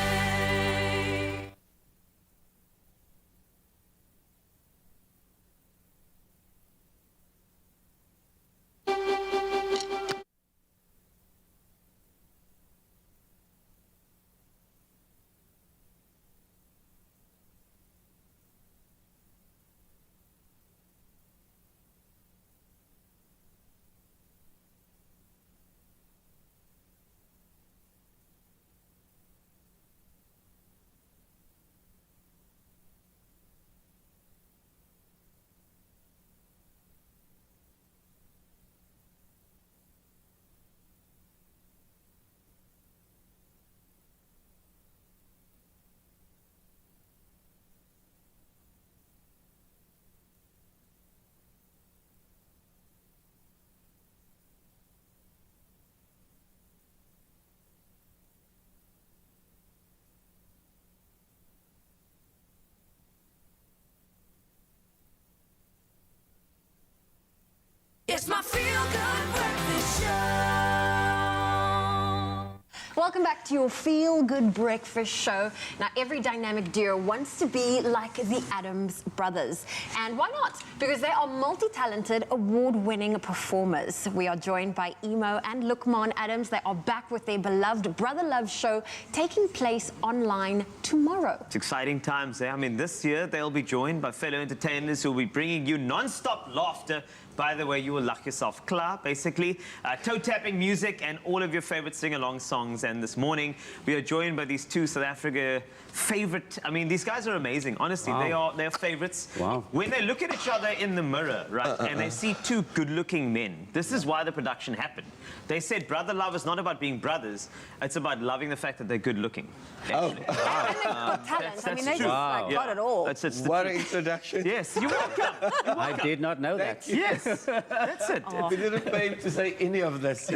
Welcome back to your feel-good breakfast show. Now, every dynamic duo wants to be like the Addams brothers. And why not? Because they are multi-talented, award-winning performers. We are joined by Emo and Lukman Addams. They are back with their beloved Brother Love show taking place online tomorrow. It's exciting times there. I mean, this year they'll be joined by fellow entertainers who will be bringing you non-stop laughter. By the way, you will luck yourself klar, basically. Toe-tapping music and all of your favorite sing-along songs. And this morning, we are joined by these two South Africa favorite... I mean, these guys are amazing. Honestly, they're favorites. Wow. When they look at each other in the mirror, right, and they see two good-looking men, this is why the production happened. They said brother love is not about being brothers. It's about loving the fact that they're good-looking. And they've got talent. I mean, they just got it all. That's What an introduction. Yes, you're welcome. I did not know that. Yes, that's it. We didn't pay him to say any of this.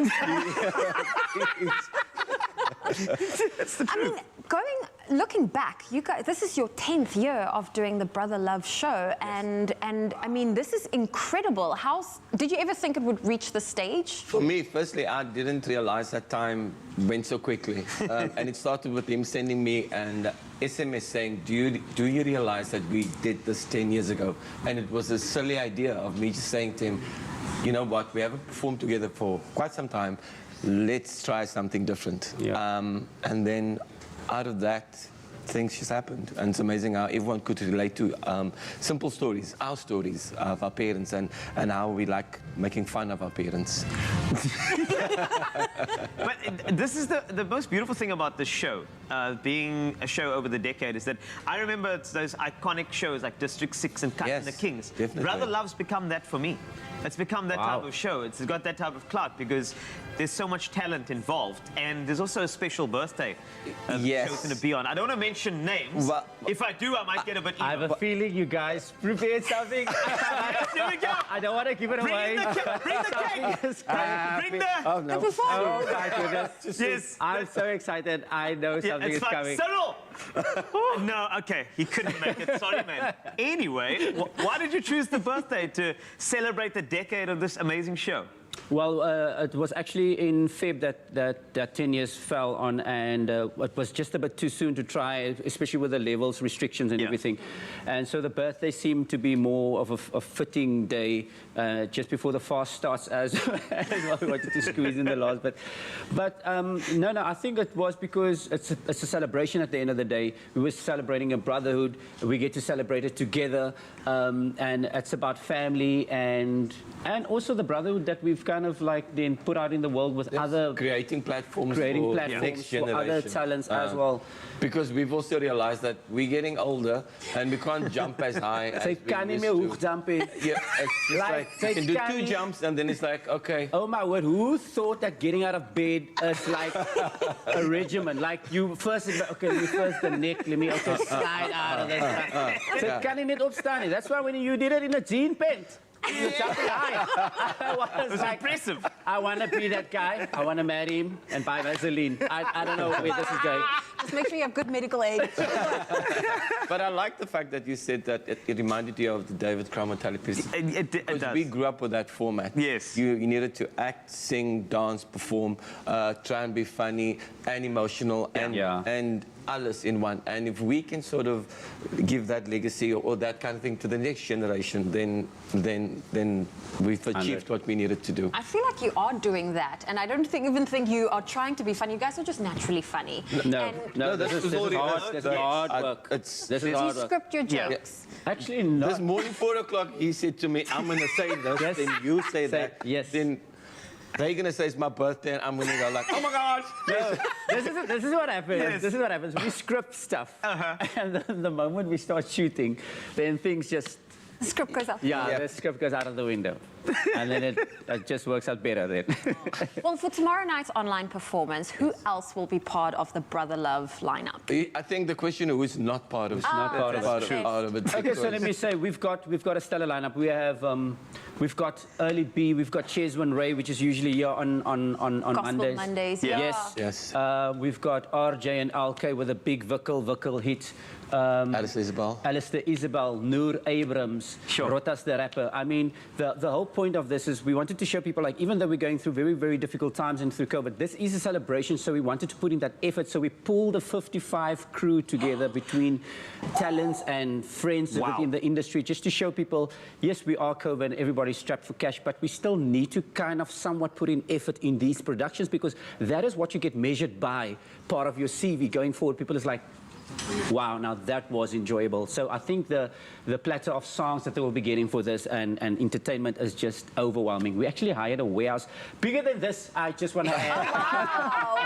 I mean, looking back, you guys, this is your 10th year of doing the Brother Love show, and I mean, this is incredible. Did you ever think it would reach the stage? For me, firstly, I didn't realize that time went so quickly. And it started with him sending me an SMS saying, do you realize that we did this 10 years ago? And it was a silly idea of me just saying to him, you know what, we haven't performed together for quite some time. Let's try something different. Yeah. And then out of that, things just happened. And it's amazing how everyone could relate to simple stories, our stories of our parents, and how we like making fun of our parents. But this is the most beautiful thing about this show, being a show over the decade, is that I remember those iconic shows like District 6 and Cut and the Kings. Definitely. Brother Love's become that for me. It's become that type of show. It's got that type of clout because there's so much talent involved. And there's also a special birthday the show's going to be on. I don't want to mention names. Well, if I do, I might get a bit I have a feeling you guys prepared something. Yes, here we go. I don't want to give it away. Bring the cake. Bring the... Oh, no. Oh my goodness. Yes. I'm so excited. I know something is coming. Cyril! No, okay, he couldn't make it. Sorry, man. Anyway, why did you choose the birthday to celebrate the decade of this amazing show? Well, it was actually in Feb that 10 years fell on, and it was just a bit too soon to try, especially with the levels, restrictions and everything. And so the birthday seemed to be more of a fitting day just before the fast starts as well. We wanted to squeeze in the last bit. But no, I think it was because it's a celebration at the end of the day. We were celebrating a brotherhood. We get to celebrate it together, and it's about family and also the brotherhood that we've kind of like then put out in the world with other creating platforms next generation. for other talents as well. Because we've also realized that we're getting older and we can't jump as high as we used to. Yeah, it's just like you can do 2 jumps and then it's like, okay. Oh my word, who thought that getting out of bed is like a regimen? Like you first, the neck, let me slide out of that. So can you not opstaan? That's why when you did it in a jean pant. You're jumping high. It was like, impressive. I want to be that guy. I want to marry him and buy Vaseline. I don't know where this is going. Just make sure you have good medical aid. But I like the fact that you said that it reminded you of the David Cromer television. It does. We grew up with that format. Yes. You needed to act, sing, dance, perform, try and be funny and emotional and alles in one. And if we can sort of give that legacy or that kind of thing to the next generation, then we've achieved what we needed to do. I feel like you are doing that, and I don't even think you are trying to be funny. You guys are just naturally funny. No, this is hard. This is hard work. This is hard work. Script your jokes. Actually, no. This morning, 4 o'clock, he said to me, I'm going to say this, then you say that. Yes. Then they're going to say it's my birthday, and I'm going to go like, oh my gosh. No, this is what happens. Yes. This is what happens. We script stuff. And then the moment we start shooting, then things just... The script goes out. The script goes out of the window. And then it just works out better then. Well, for tomorrow night's online performance, who else will be part of the Brother Love lineup? I think the question who is not part of it. Okay, so let me say, we've got a stellar lineup. We have we've got Early B, we've got Cheswin Ray, which is usually here on Mondays. Yes. We've got RJ and LK with a big vocal hit. Alistair Isabel, Noor Abrams, Rotas the rapper. I mean, the whole point of this is we wanted to show people, like, even though we're going through very, very difficult times and through COVID, this is a celebration, so we wanted to put in that effort. So we pulled a 55 crew together between talents and friends within the industry, just to show people, yes, we are COVID, everybody's strapped for cash, but we still need to kind of somewhat put in effort in these productions, because that is what you get measured by, part of your CV going forward. People is like, wow, now that was enjoyable. So I think the platter of songs that they will be getting for this and entertainment is just overwhelming. We actually hired a warehouse bigger than this. I just want to add.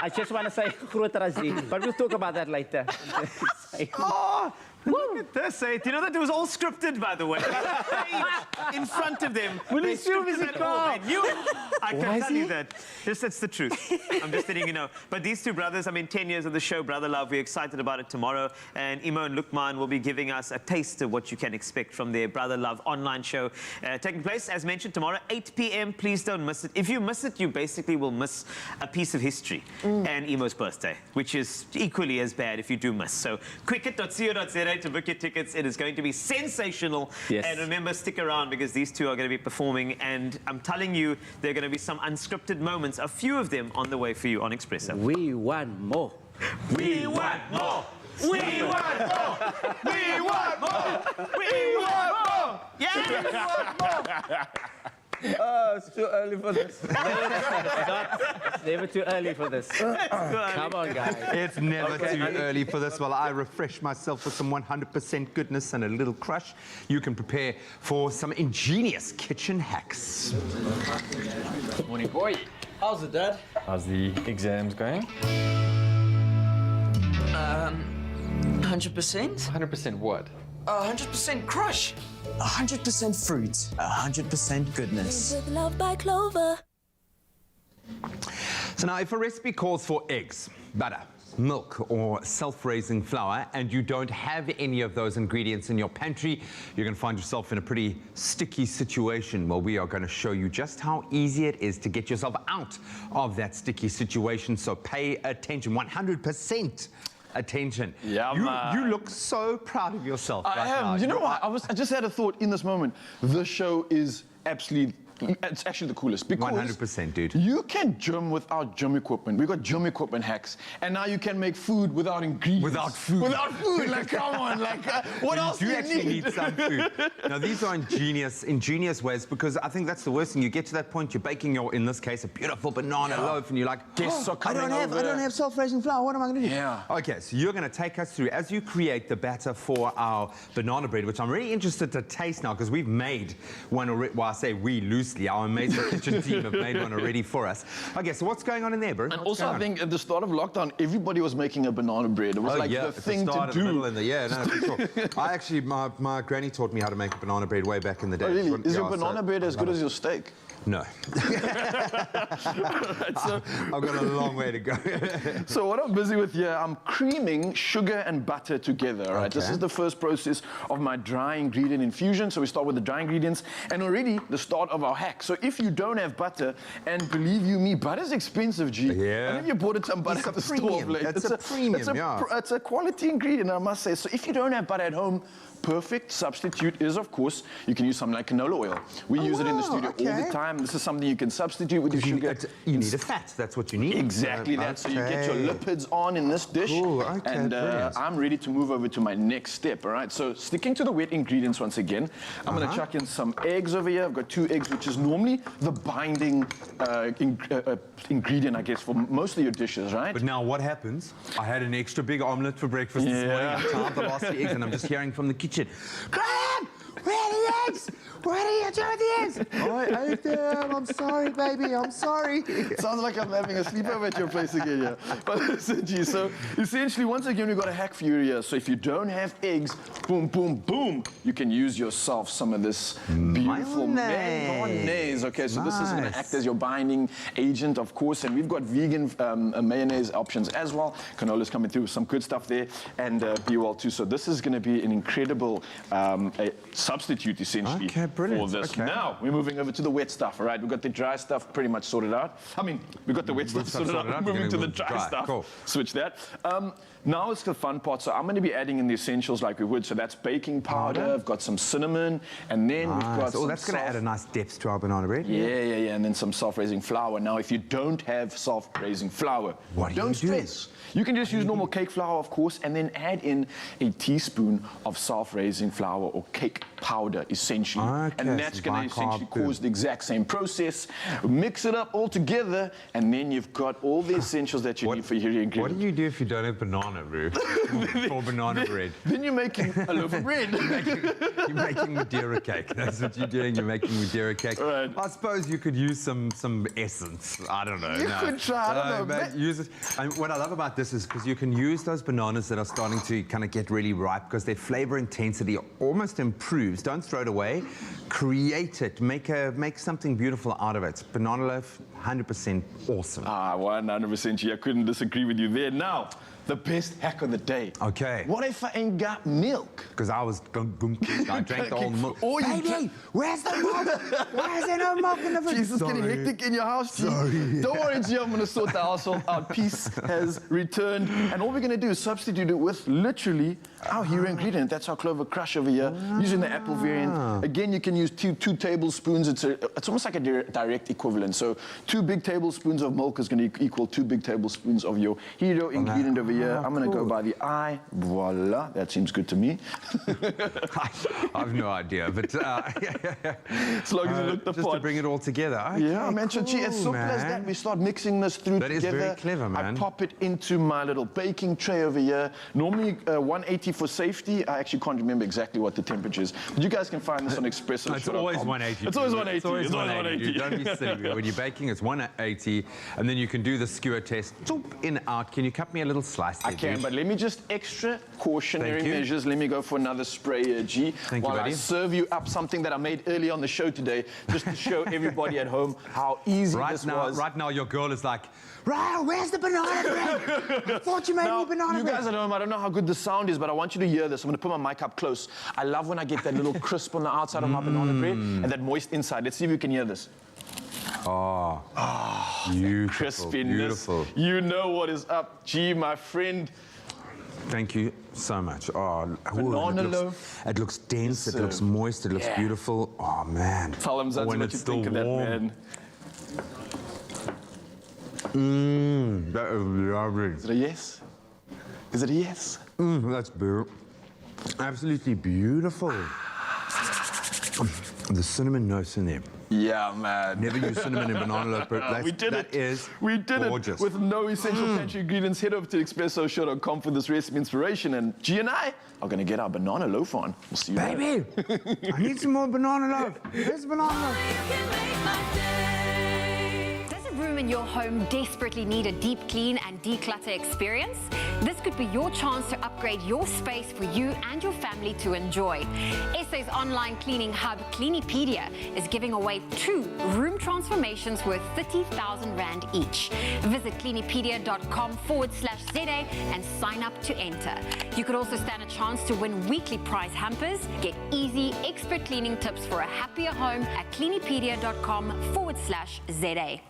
I just want to say, but we'll talk about that later. Oh, look at this. Do you know that it was all scripted, by the way? In front of them. They scripted it all. They knew it. I can tell you that. Just, it's the truth. I'm just letting you know. But these two brothers, I mean, 10 years of the show, Brother Love, we're excited about it tomorrow. And Imo and Lukman will be giving us a taste of what you can expect from their Brother Love online show taking place, as mentioned, tomorrow, 8 p.m. Please don't miss it. If you miss it, you basically will miss a piece of history and Imo's birthday, which is equally as bad if you do miss. So cricket.co.za to book your tickets. It is going to be sensational. Yes. And remember, stick around, because these two are going to be performing, and I'm telling you, there are going to be some unscripted moments, a few of them on the way for you on Expresso. We want more. We want more. We want more. We want more. We want more. Yeah. We want more. Oh, it's too early for this. It's never too early for this. Come on, guys. It's never too early for this. While I refresh myself with some 100% goodness and a little crush, you can prepare for some ingenious kitchen hacks. Morning, boy. How's it, Dad? How's the exams going? 100%? 100% what? 100% crush. 100% fruit. 100% goodness. With Love by Clover. So now, if a recipe calls for eggs, butter, milk, or self-raising flour, and you don't have any of those ingredients in your pantry, you're going to find yourself in a pretty sticky situation. Well, we are going to show you just how easy it is to get yourself out of that sticky situation. So pay attention, 100%. Attention. Yeah, you look so proud of yourself. I am. Now. You know what? I just had a thought in this moment. The show is absolutely... It's actually the coolest, because 100%, dude. You can gym without gym equipment. We've got gym equipment hacks, and now you can make food without ingredients. Without food. Without food. Like, come on. Like, what else do you actually need some food. Now, these are ingenious ways, because I think that's the worst thing. You get to that point, you're baking your, in this case, a beautiful banana loaf, and you're like, guests are coming I don't have self-raising flour. What am I going to do? Yeah. Okay, so you're going to take us through as you create the batter for our banana bread, which I'm really interested to taste now, because we've made one already. Well, I say we loosely. Our amazing kitchen team have made one already for us. Okay, so what's going on in there, bro? And also, I think at the start of lockdown, everybody was making a banana bread. It was like the thing to do. I actually, my granny taught me how to make a banana bread way back in the day. Oh, really? Is your banana bread as good as your steak? No. I've got a long way to go. So what I'm busy with here, I'm creaming sugar and butter together, right? This is the first process of my dry ingredient infusion. So we start with the dry ingredients, and already the start of our hack. So if you don't have butter, and believe you me, butter's expensive, G. Yeah. I know you bought some butter at the store. That's a premium, it's a quality ingredient, I must say. So if you don't have butter at home, perfect substitute is, of course, you can use something like canola oil. We use it in the studio all the time. This is something you can substitute with your sugar. You need a fat. That's what you need. Exactly that. So you get your lipids on in this dish. Cool. Okay, and I'm ready to move over to my next step, all right? So sticking to the wet ingredients once again, I'm going to chuck in some eggs over here. I've got 2 eggs, which is normally the binding ingredient, I guess, for most of your dishes, right? But now what happens? I had an extra big omelette for breakfast this morning. I carved the last 3 eggs, and I'm just hearing from the kitchen, Graham, where are the eggs? What are you doing with the eggs? I ate them. I'm sorry, baby. I'm sorry. Sounds like I'm having a sleepover at your place again, yeah. But listen, G, so essentially, once again, we've got a hack for you here. So if you don't have eggs, boom, boom, boom, you can use yourself some of this beautiful mayonnaise. mayonnaise. Okay, so this is going to act as your binding agent, of course. And we've got vegan mayonnaise options as well. Canola's coming through with some good stuff there, and be well too. So this is going to be an incredible a substitute, essentially, for this. Now, we're moving over to the wet stuff, all right? We've got the dry stuff pretty much sorted out. I mean, we've got the wet stuff sorted out. We're moving to the dry stuff. Cool. Switch that. Now it's the fun part. So I'm going to be adding in the essentials like we would. So that's baking powder. I've got some cinnamon, and then we've got some that's going to add a nice depth to our banana bread. Yeah, and then some self-raising flour. Now, if you don't have self-raising flour, don't stress. You can just use normal cake flour, of course, and then add in a teaspoon of self-raising flour or cake powder, essentially. And that's going to essentially cause the exact same process. Mix it up all together, and then you've got all the essentials that you need for your ingredients. What do you do if you don't have banana, bro? For banana bread? Then you're making a loaf of bread. You're making Madeira cake. That's what you're doing. You're making Madeira cake. Right. I suppose you could use some essence. I don't know. You could try. I don't know. Use it. And what I love about this is because you can use those bananas that are starting to kind of get really ripe because their flavor intensity almost improves. Don't throw it away. Create it. Make something beautiful out of it. Banana loaf, 100% awesome. 100%. I couldn't disagree with you there. Now, the best hack of the day. Okay. What if I ain't got milk? Because I drank the whole milk. Baby, where's the milk? Why is there no milk in the fridge? Jesus, getting hectic in your house, G. Don't worry, G, I'm going to sort the household out. Peace has returned. And all we're going to do is substitute it with literally our hero ingredient. That's our clover crush over here, using the apple variant. Again, you can use two tablespoons. It's almost like a direct equivalent. So 2 big tablespoons of milk is going to equal 2 big tablespoons of your hero ingredient over here. I'm going to go by the eye. Voila. That seems good to me. I've no idea, but as long as you look the just part. to bring it all together. Yeah, man. So, gee, as simple as that, we start mixing this through together. That is very clever, man. I pop it into my little baking tray over here. Normally 180 for safety. I actually can't remember exactly what the temperature is, but you guys can find this on Expresso. It's always 180. It's always 180. It's always 180. Don't be silly. When you're baking, it's 180, and then you can do the skewer test. In, out. Can you cut me a little slice? I can, but let me just extra cautionary measures. Let me go for another spray here, G. Thank you, while buddy. I serve you up something that I made early on the show today, just to show everybody at home how easy this was. Right now, your girl is like, Ryle, where's the banana bread? I thought you made me banana bread. You guys at home, I don't know how good the sound is, but I want you to hear this. I'm going to put my mic up close. I love when I get that little crisp on the outside of my banana bread and that moist inside. Let's see if you can hear this. Oh, beautiful, crispiness. Beautiful. You know what is up, G, my friend. Thank you so much. Banana loaf. It looks dense, it looks moist, it looks beautiful. Oh, man. Tell them what you think of that, man. That is lovely. Is it a yes? Is it a yes? That's beautiful. Absolutely beautiful. The cinnamon notes in there. Yeah, man. Never use cinnamon in banana loaf, but we did that it. is we did gorgeous. it with no essential pantry ingredients. Head over to expressoshow.com for this recipe inspiration, and G and I are going to get our banana loaf on. We'll see you Baby, I need some more banana loaf. Where's the banana loaf? Does a room in your home desperately need a deep clean and declutter experience? This could be your chance to upgrade your space for you and your family to enjoy. SA's online cleaning hub, Cleanipedia, is giving away 2 room transformations worth 30,000 Rand each. Visit cleanipedia.com/ZA and sign up to enter. You could also stand a chance to win weekly prize hampers. Get easy, expert cleaning tips for a happier home at cleanipedia.com/ZA.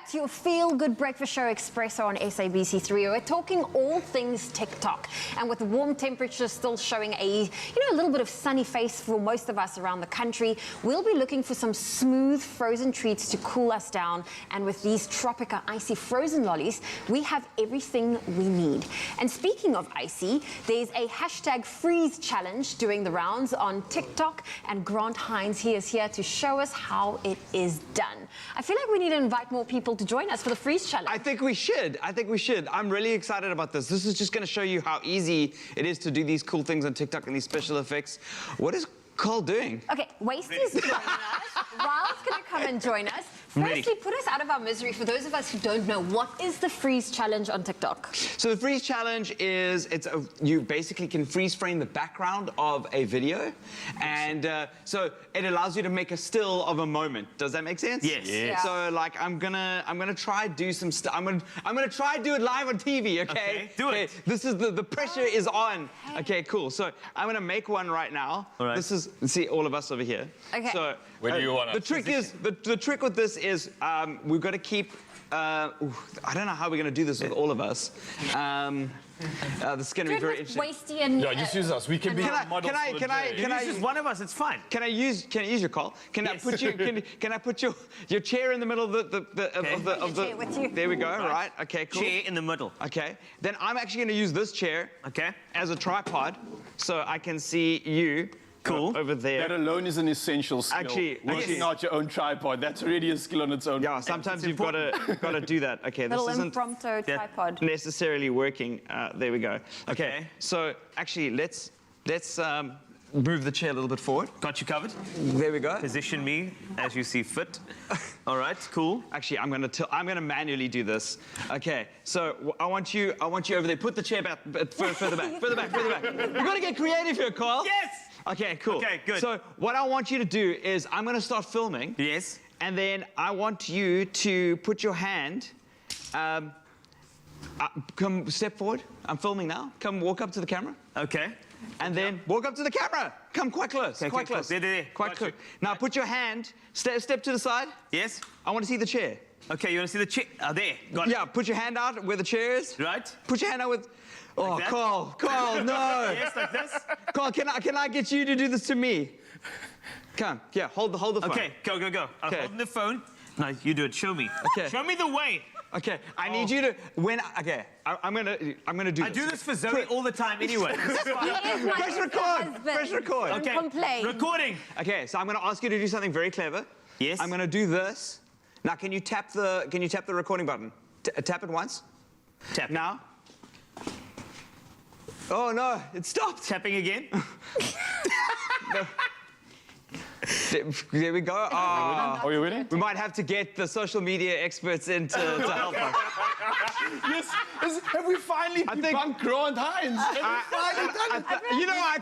to your feel-good breakfast show, Expresso on SABC3. We're talking all things TikTok. And with the warm temperatures still showing a little bit of sunny face for most of us around the country, we'll be looking for some smooth frozen treats to cool us down. And with these Tropica icy frozen lollies, we have everything we need. And speaking of icy, there's a hashtag freeze challenge doing the rounds on TikTok, and Grant Hines, he is here to show us how it is done. I feel like we need to invite more people to join us for the freeze challenge. I think we should. I'm really excited about this. This is just going to show you how easy it is to do these cool things on TikTok and these special effects. What is Cole doing? Okay, Wasty's joining us. Raul's going to come and join us. Firstly, put us out of our misery. For those of us who don't know, what is the freeze challenge on TikTok? So the freeze challenge is, you basically can freeze frame the background of a video, and so it allows you to make a still of a moment. Does that make sense? Yes. Yeah. So like I'm gonna try do some stuff. I'm gonna try do it live on TV. Okay. Do it. This is the pressure is on. Okay. Cool. So I'm gonna make one right now. All right. This is see all of us over here. Okay. So Where do you want the us? trick is the trick with this is we've got to keep. I don't know how we're going to do this with all of us. This is going to be very interesting. Wasty and Yeah, just use us. We can be models Can I It's just one of us, it's fine. Can I use your call? Can Yes. I put you? Can I put your chair in the middle of the chair with you. There we go. Right. Okay. Cool. Chair in the middle. Okay. Then I'm actually going to use this chair. Okay. As a tripod, so I can see you. Cool. Over there. That alone is an essential skill. Actually, working out your own tripod, that's already a skill on its own. Yeah, sometimes you've got to do that. Okay, this little isn't impromptu tripod. necessarily working. There we go. Okay. So actually, let's move the chair a little bit forward. Got you covered. There we go. Position me as you see fit. All right, cool. Actually, I'm gonna manually do this. Okay. So I want you over there. Put the chair back further back. Further back. We've got to get creative here, Carl. Yes! Okay, cool. Okay, good. So what I want you to do is I'm going to start filming. Yes. And then I want you to put your hand, come step forward. I'm filming now. Come walk up to the camera. Okay. And then walk up to the camera. Come quite close. Okay, Quite okay, close. there. Quite Got close. you. Now put your hand, step to the side. Yes. I want to see the chair. Okay, you want to see the chair? Oh, there. Got it. Yeah, put your hand out where the chair is. Right. Put your hand out with... Oh, that? Carl, no. Yes, like this. Carl, can I get you to do this to me? Come, yeah, hold the phone. Okay, go. I'm Okay. holding the phone. No, you do it. Show me. Okay. Show me the way. Okay, I need you to I'm gonna do this. I do this for Zoe all the time anyway. Press record. Press record. Okay. Complain. Recording. Okay, so I'm gonna ask you to do something very clever. Yes. I'm gonna do this. Now, can you tap the recording button? Tap it once. Tap. Now. Oh no, it stopped. Tapping again. There we go. Are you winning? We might have to get the social media experts in to help us. Yes. Have we finally debunked Grant Hines?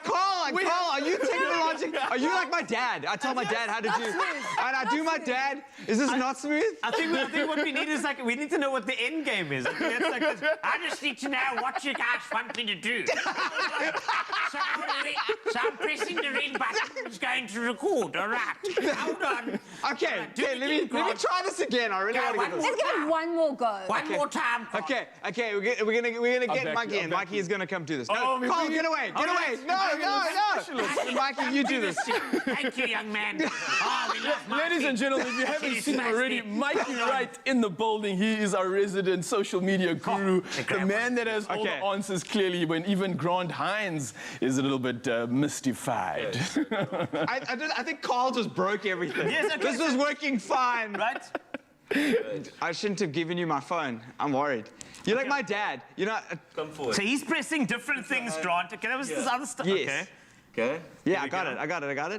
Carl, are you technological? Are you like my dad? I tell my dad how to do, and I do my dad. Is this not smooth? I think what we need is we need to know what the end game is. I just need to know what you guys want me to do. So I'm pressing the red button. It's going to record. All right. Hold on. Okay. Let me try this again. I really want to get this. Let's give it one more go. One more time. Carl. Okay. We're gonna get Mikey in. Mikey is gonna come do this. No, Carl, get away. No. Mikey, you do this. Thank you, young man. Oh, we love Mikey. Ladies and gentlemen, if you haven't seen him already, Mikey Wright in the building. He is our resident social media guru. The man that has all the answers clearly when even Grant Hines is a little bit mystified. I think Carl just broke everything. Yes, okay. This was working fine. Right? I shouldn't have given you my phone. I'm worried. You're like my dad. You're not. Come forward. So he's pressing different things, Grant. Okay, that was this other stuff. Yes. Okay. Yeah, I got it.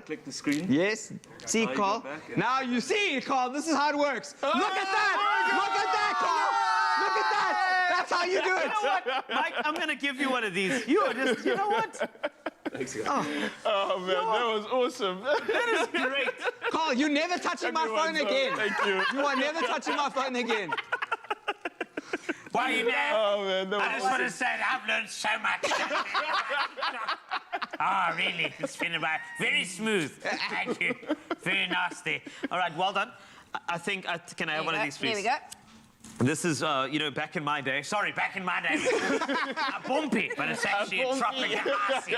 Click the screen. Yes. See, Carl. Now you see, Carl. This is how it works. Look at that. Look at that, Carl. Look at that. That's how you do it. You know what, Mike? I'm gonna give you one of these. You know what? Thanks, guys. Oh man, that was awesome. That is great. Carl, you're never touching my phone again. Thank you. You are never touching my phone again. Well, you know, oh, man, I just want to say that I've learned so much. Oh, really? It's been very smooth. Thank you. Very nasty. All right, well done. I think, can I have one of these, please? Here we go. This is, back in my day. Sorry, back in my day. A bumpy, but it's actually a tropical icy.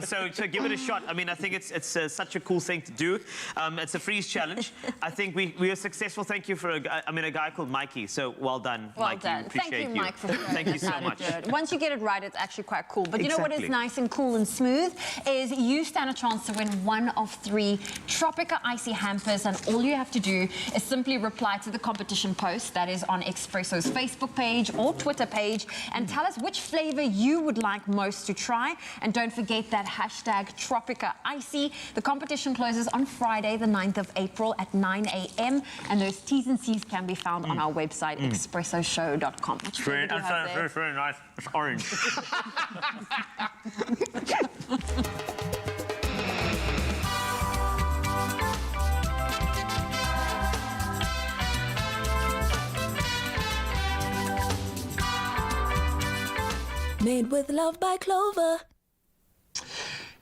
So give it a shot. I mean, I think it's such a cool thing to do. It's a freeze challenge. I think we were successful. Thank you for a guy called Mikey. So well done, well Mikey. Done. Thank you, Mike, for Thank you so much. Once you get it right, it's actually quite cool. But you know what is Exactly. nice and cool and smooth is you stand a chance to win one of 3 Tropica Icy hampers, and all you have to do is simply reply to the competition post that is on Expresso's Facebook page or Twitter page and tell us which flavor you would like most to try. And don't forget that hashtag Tropica Icy. The competition closes on Friday, the 9th of April at 9 a.m. And those T's and C's can be found on our website, expressoshow.com. Which flavor do you have there? Very nice. It's orange. Made with love by Clover.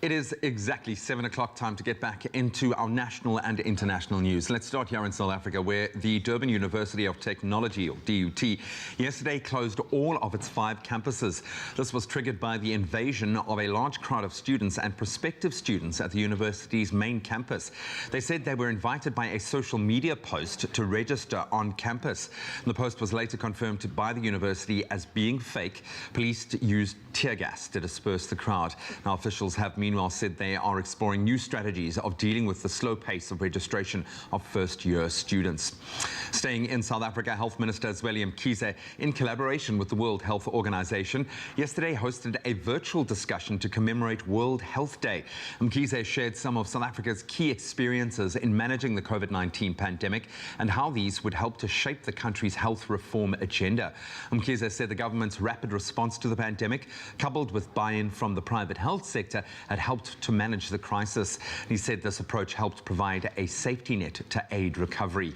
It is exactly 7 o'clock, time to get back into our national and international news. Let's start here in South Africa, where the Durban University of Technology, or DUT, yesterday closed all of its 5 campuses. This was triggered by the invasion of a large crowd of students and prospective students at the university's main campus. They said they were invited by a social media post to register on campus. The post was later confirmed by the university as being fake. Police used tear gas to disperse the crowd. Now, officials have meanwhile said they are exploring new strategies of dealing with the slow pace of registration of first-year students. Staying in South Africa, Health Minister Zweli Mkhize, in collaboration with the World Health Organization, yesterday hosted a virtual discussion to commemorate World Health Day. Mkhize shared some of South Africa's key experiences in managing the COVID-19 pandemic and how these would help to shape the country's health reform agenda. Mkhize said the government's rapid response to the pandemic, coupled with buy-in from the private health sector, had helped to manage the crisis. He said this approach helped provide a safety net to aid recovery.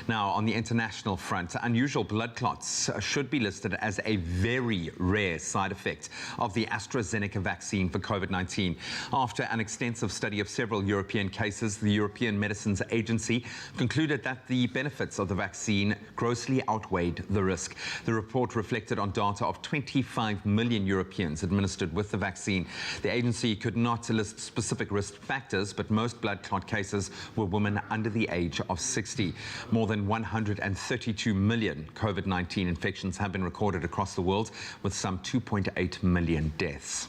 Now, on the international front, unusual blood clots should be listed as a very rare side effect of the AstraZeneca vaccine for COVID-19. After an extensive study of several European cases, the European Medicines Agency concluded that the benefits of the vaccine grossly outweighed the risk. The report reflected on data of 25 million Europeans administered with the vaccine. The agency could not list specific risk factors, but most blood clot cases were women under the age of 60. More than 132 million COVID-19 infections have been recorded across the world, with some 2.8 million deaths.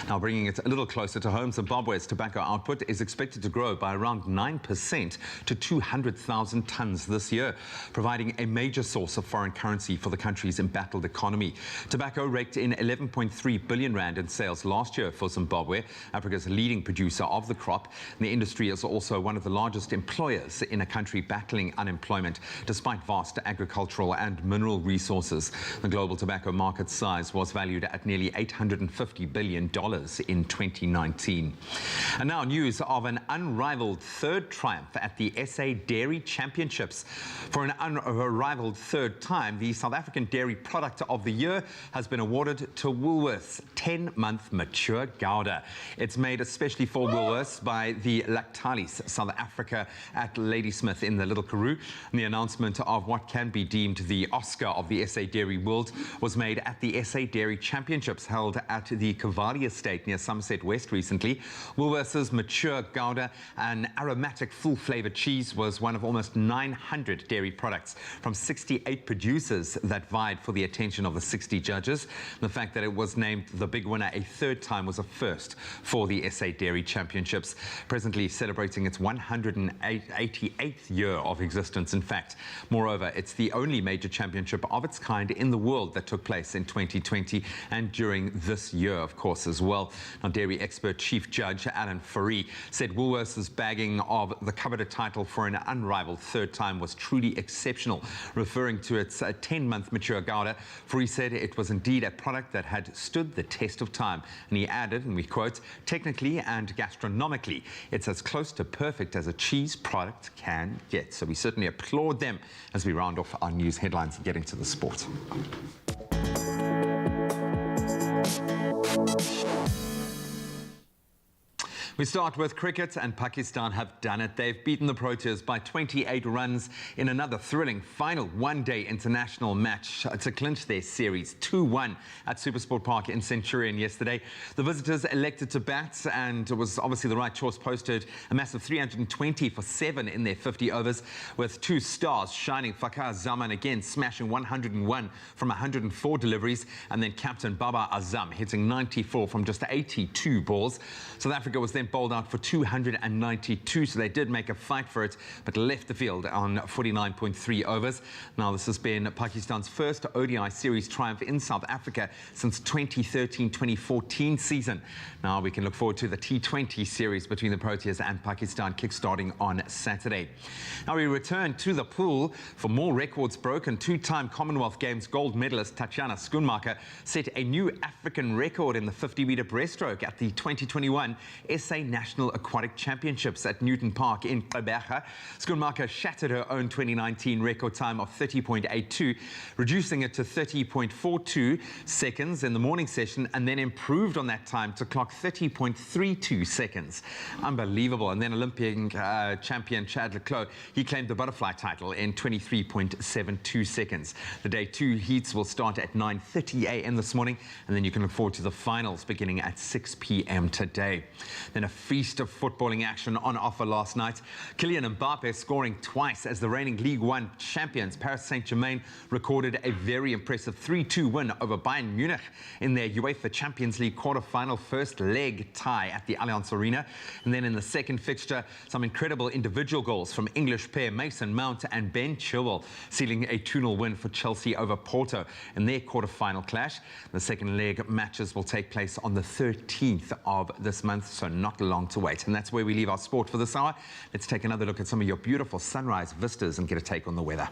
Now, bringing it a little closer to home, Zimbabwe's tobacco output is expected to grow by around 9% to 200,000 tons this year, providing a major source of foreign currency for the country's embattled economy. Tobacco raked in 11.3 billion rand in sales last year for Zimbabwe, Africa's leading producer of the crop. The industry is also one of the largest employers in a country battling unemployment, despite vast agricultural and mineral resources. The global tobacco market size was valued at nearly $850 billion in 2019. And now news of an unrivaled third triumph at the SA Dairy Championships. For an unrivaled third time, the South African Dairy Product of the Year has been awarded to Woolworths 10-month mature Gouda. It's made especially for Woolworths by the Lactalis South Africa at Ladysmith in the Little Karoo. And the announcement of what can be deemed the Oscar of the SA Dairy world was made at the SA Dairy Championships held at the Cavalli Estate near Somerset West recently. Woolworths' mature Gouda, an aromatic full-flavoured cheese, was one of almost 900 dairy products from 68 producers that vied for the attention of the 60 judges. The fact that it was named the big winner a third time was a first for the SA Dairy Championships, presently celebrating its 188th year of existence, in fact. Moreover, it's the only major championship of its kind in the world that took place in 2020 and during this year, of course, as well. Now, dairy expert Chief Judge Alan Fourie said Woolworths' bagging of the coveted title for an unrivaled third time was truly exceptional. Referring to its 10-month mature Gouda, Fourie said it was indeed a product that had stood the test of time. And he added, and we quote, "Technically and gastronomically, it's as close to perfect as a cheese product can get." So we certainly applaud them as we round off our news headlines and get into the sport. We start with cricket, and Pakistan have done it. They've beaten the Proteas by 28 runs in another thrilling final one-day international match to clinch their series 2-1 at Supersport Park in Centurion yesterday. The visitors elected to bat, and it was obviously the right choice. Posted a massive 320 for 7 in their 50 overs, with 2 stars shining. Fakhar Zaman again smashing 101 from 104 deliveries, and then captain Baba Azam hitting 94 from just 82 balls. South Africa was then bowled out for 292, so they did make a fight for it, but left the field on 49.3 overs. Now, this has been Pakistan's first ODI series triumph in South Africa since 2013-2014 season. Now, we can look forward to the T20 series between the Proteas and Pakistan kick-starting on Saturday. Now, we return to the pool for more records broken. Two-time Commonwealth Games gold medalist Tatiana Schoenmaker set a new African record in the 50-meter breaststroke at the 2021 SA National Aquatic Championships at Newton Park in Gqeberha. Schoenmaker shattered her own 2019 record time of 30.82, reducing it to 30.42 seconds in the morning session, and then improved on that time to clock 30.32 seconds. Unbelievable. And then Olympian champion Chad Leclos, he claimed the butterfly title in 23.72 seconds. The day 2 heats will start at 9:30 a.m. this morning, and then you can look forward to the finals beginning at 6 p.m. today. Then a feast of footballing action on offer last night. Kylian Mbappe scoring twice as the reigning League One champions Paris Saint-Germain recorded a very impressive 3-2 win over Bayern Munich in their UEFA Champions League quarter-final first leg tie at the Allianz Arena. And then in the second fixture, some incredible individual goals from English pair Mason Mount and Ben Chilwell, sealing a 2-0 win for Chelsea over Porto in their quarter-final clash. The second leg matches will take place on the 13th of this month, so not long to wait. And that's where we leave our sport for this hour. Let's take another look at some of your beautiful sunrise vistas and get a take on the weather.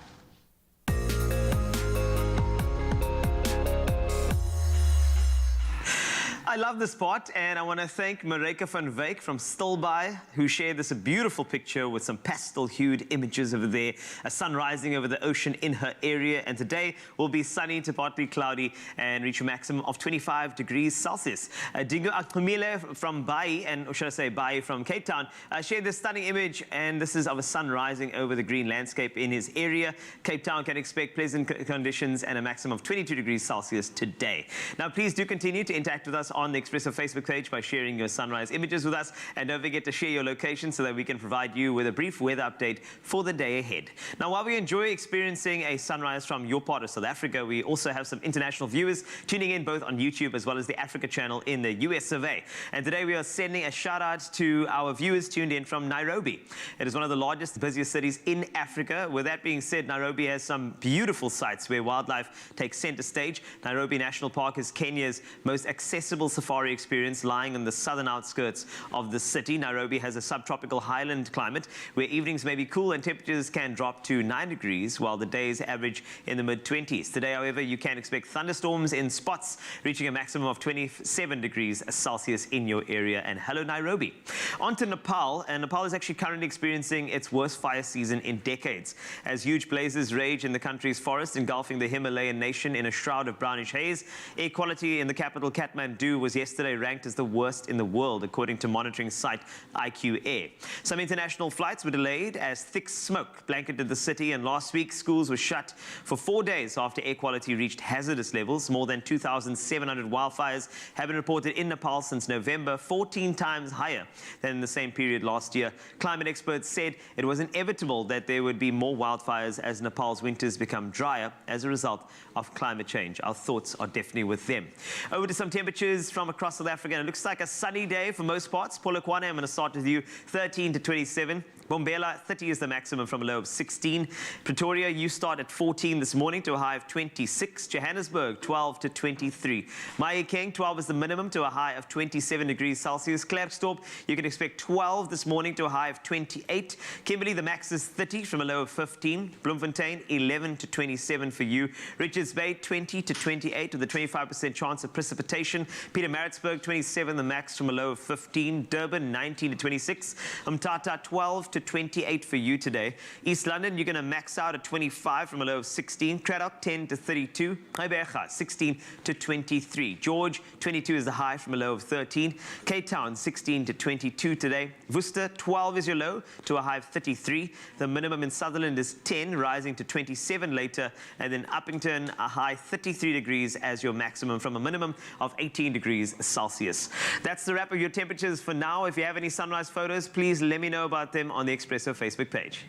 I love this spot, and I want to thank Marika van Wyk from Stilbaai, who shared this beautiful picture with some pastel-hued images over there, a sun rising over the ocean in her area. And today will be sunny to partly cloudy and reach a maximum of 25 degrees Celsius. Dingo Akumile from Bai, or should I say Bai from Cape Town, shared this stunning image, and this is of a sun rising over the green landscape in his area. Cape Town can expect pleasant conditions and a maximum of 22 degrees Celsius today. Now, please do continue to interact with us on the Expresso Facebook page by sharing your sunrise images with us, and don't forget to share your location so that we can provide you with a brief weather update for the day ahead. Now, while we enjoy experiencing a sunrise from your part of South Africa, we also have some international viewers tuning in both on YouTube as well as the Africa channel in the US of A. And today we are sending a shout out to our viewers tuned in from Nairobi. It is one of the largest, busiest cities in Africa. With that being said, Nairobi has some beautiful sites where wildlife takes center stage. Nairobi National Park is Kenya's most accessible safari experience, lying on the southern outskirts of the city. Nairobi has a subtropical highland climate where evenings may be cool and temperatures can drop to 9 degrees while the days average in the mid-20s. Today, however, you can expect thunderstorms in spots reaching a maximum of 27 degrees Celsius in your area. And hello, Nairobi. On to Nepal, and Nepal is actually currently experiencing its worst fire season in decades as huge blazes rage in the country's forest, engulfing the Himalayan nation in a shroud of brownish haze. Air quality in the capital, Kathmandu, was yesterday ranked as the worst in the world, according to monitoring site IQ Air. Some international flights were delayed as thick smoke blanketed the city, and last week schools were shut for 4 days after air quality reached hazardous levels. More than 2,700 wildfires have been reported in Nepal since November, 14 times higher than in the same period last year. Climate experts said it was inevitable that there would be more wildfires as Nepal's winters become drier as a result of climate change. Our thoughts are definitely with them. Over to some temperatures from across South Africa. And it looks like a sunny day for most parts. Polokwane, I'm going to start with you, 13 to 27. Bombela, 30 is the maximum from a low of 16. Pretoria, you start at 14 this morning to a high of 26. Johannesburg, 12 to 23. Mahikeng, 12 is the minimum to a high of 27 degrees Celsius. Klerksdorp, you can expect 12 this morning to a high of 28. Kimberley, the max is 30 from a low of 15. Bloemfontein, 11 to 27 for you. Richards Bay, 20 to 28 with a 25% chance of precipitation. Pietermaritzburg, 27, the max from a low of 15. Durban, 19 to 26. Umtata, 12 to to 28 for you today. East London, you're going to max out at 25 from a low of 16. Craddock, 10 to 32. Gqeberha, 16 to 23. George, 22 is the high from a low of 13. Cape Town, 16 to 22 today. Worcester, 12 is your low to a high of 33. The minimum in Sutherland is 10, rising to 27 later. And then Uppington, a high 33 degrees as your maximum from a minimum of 18 degrees Celsius. That's the wrap of your temperatures for now. If you have any sunrise photos, please let me know about them on the Expresso Facebook page.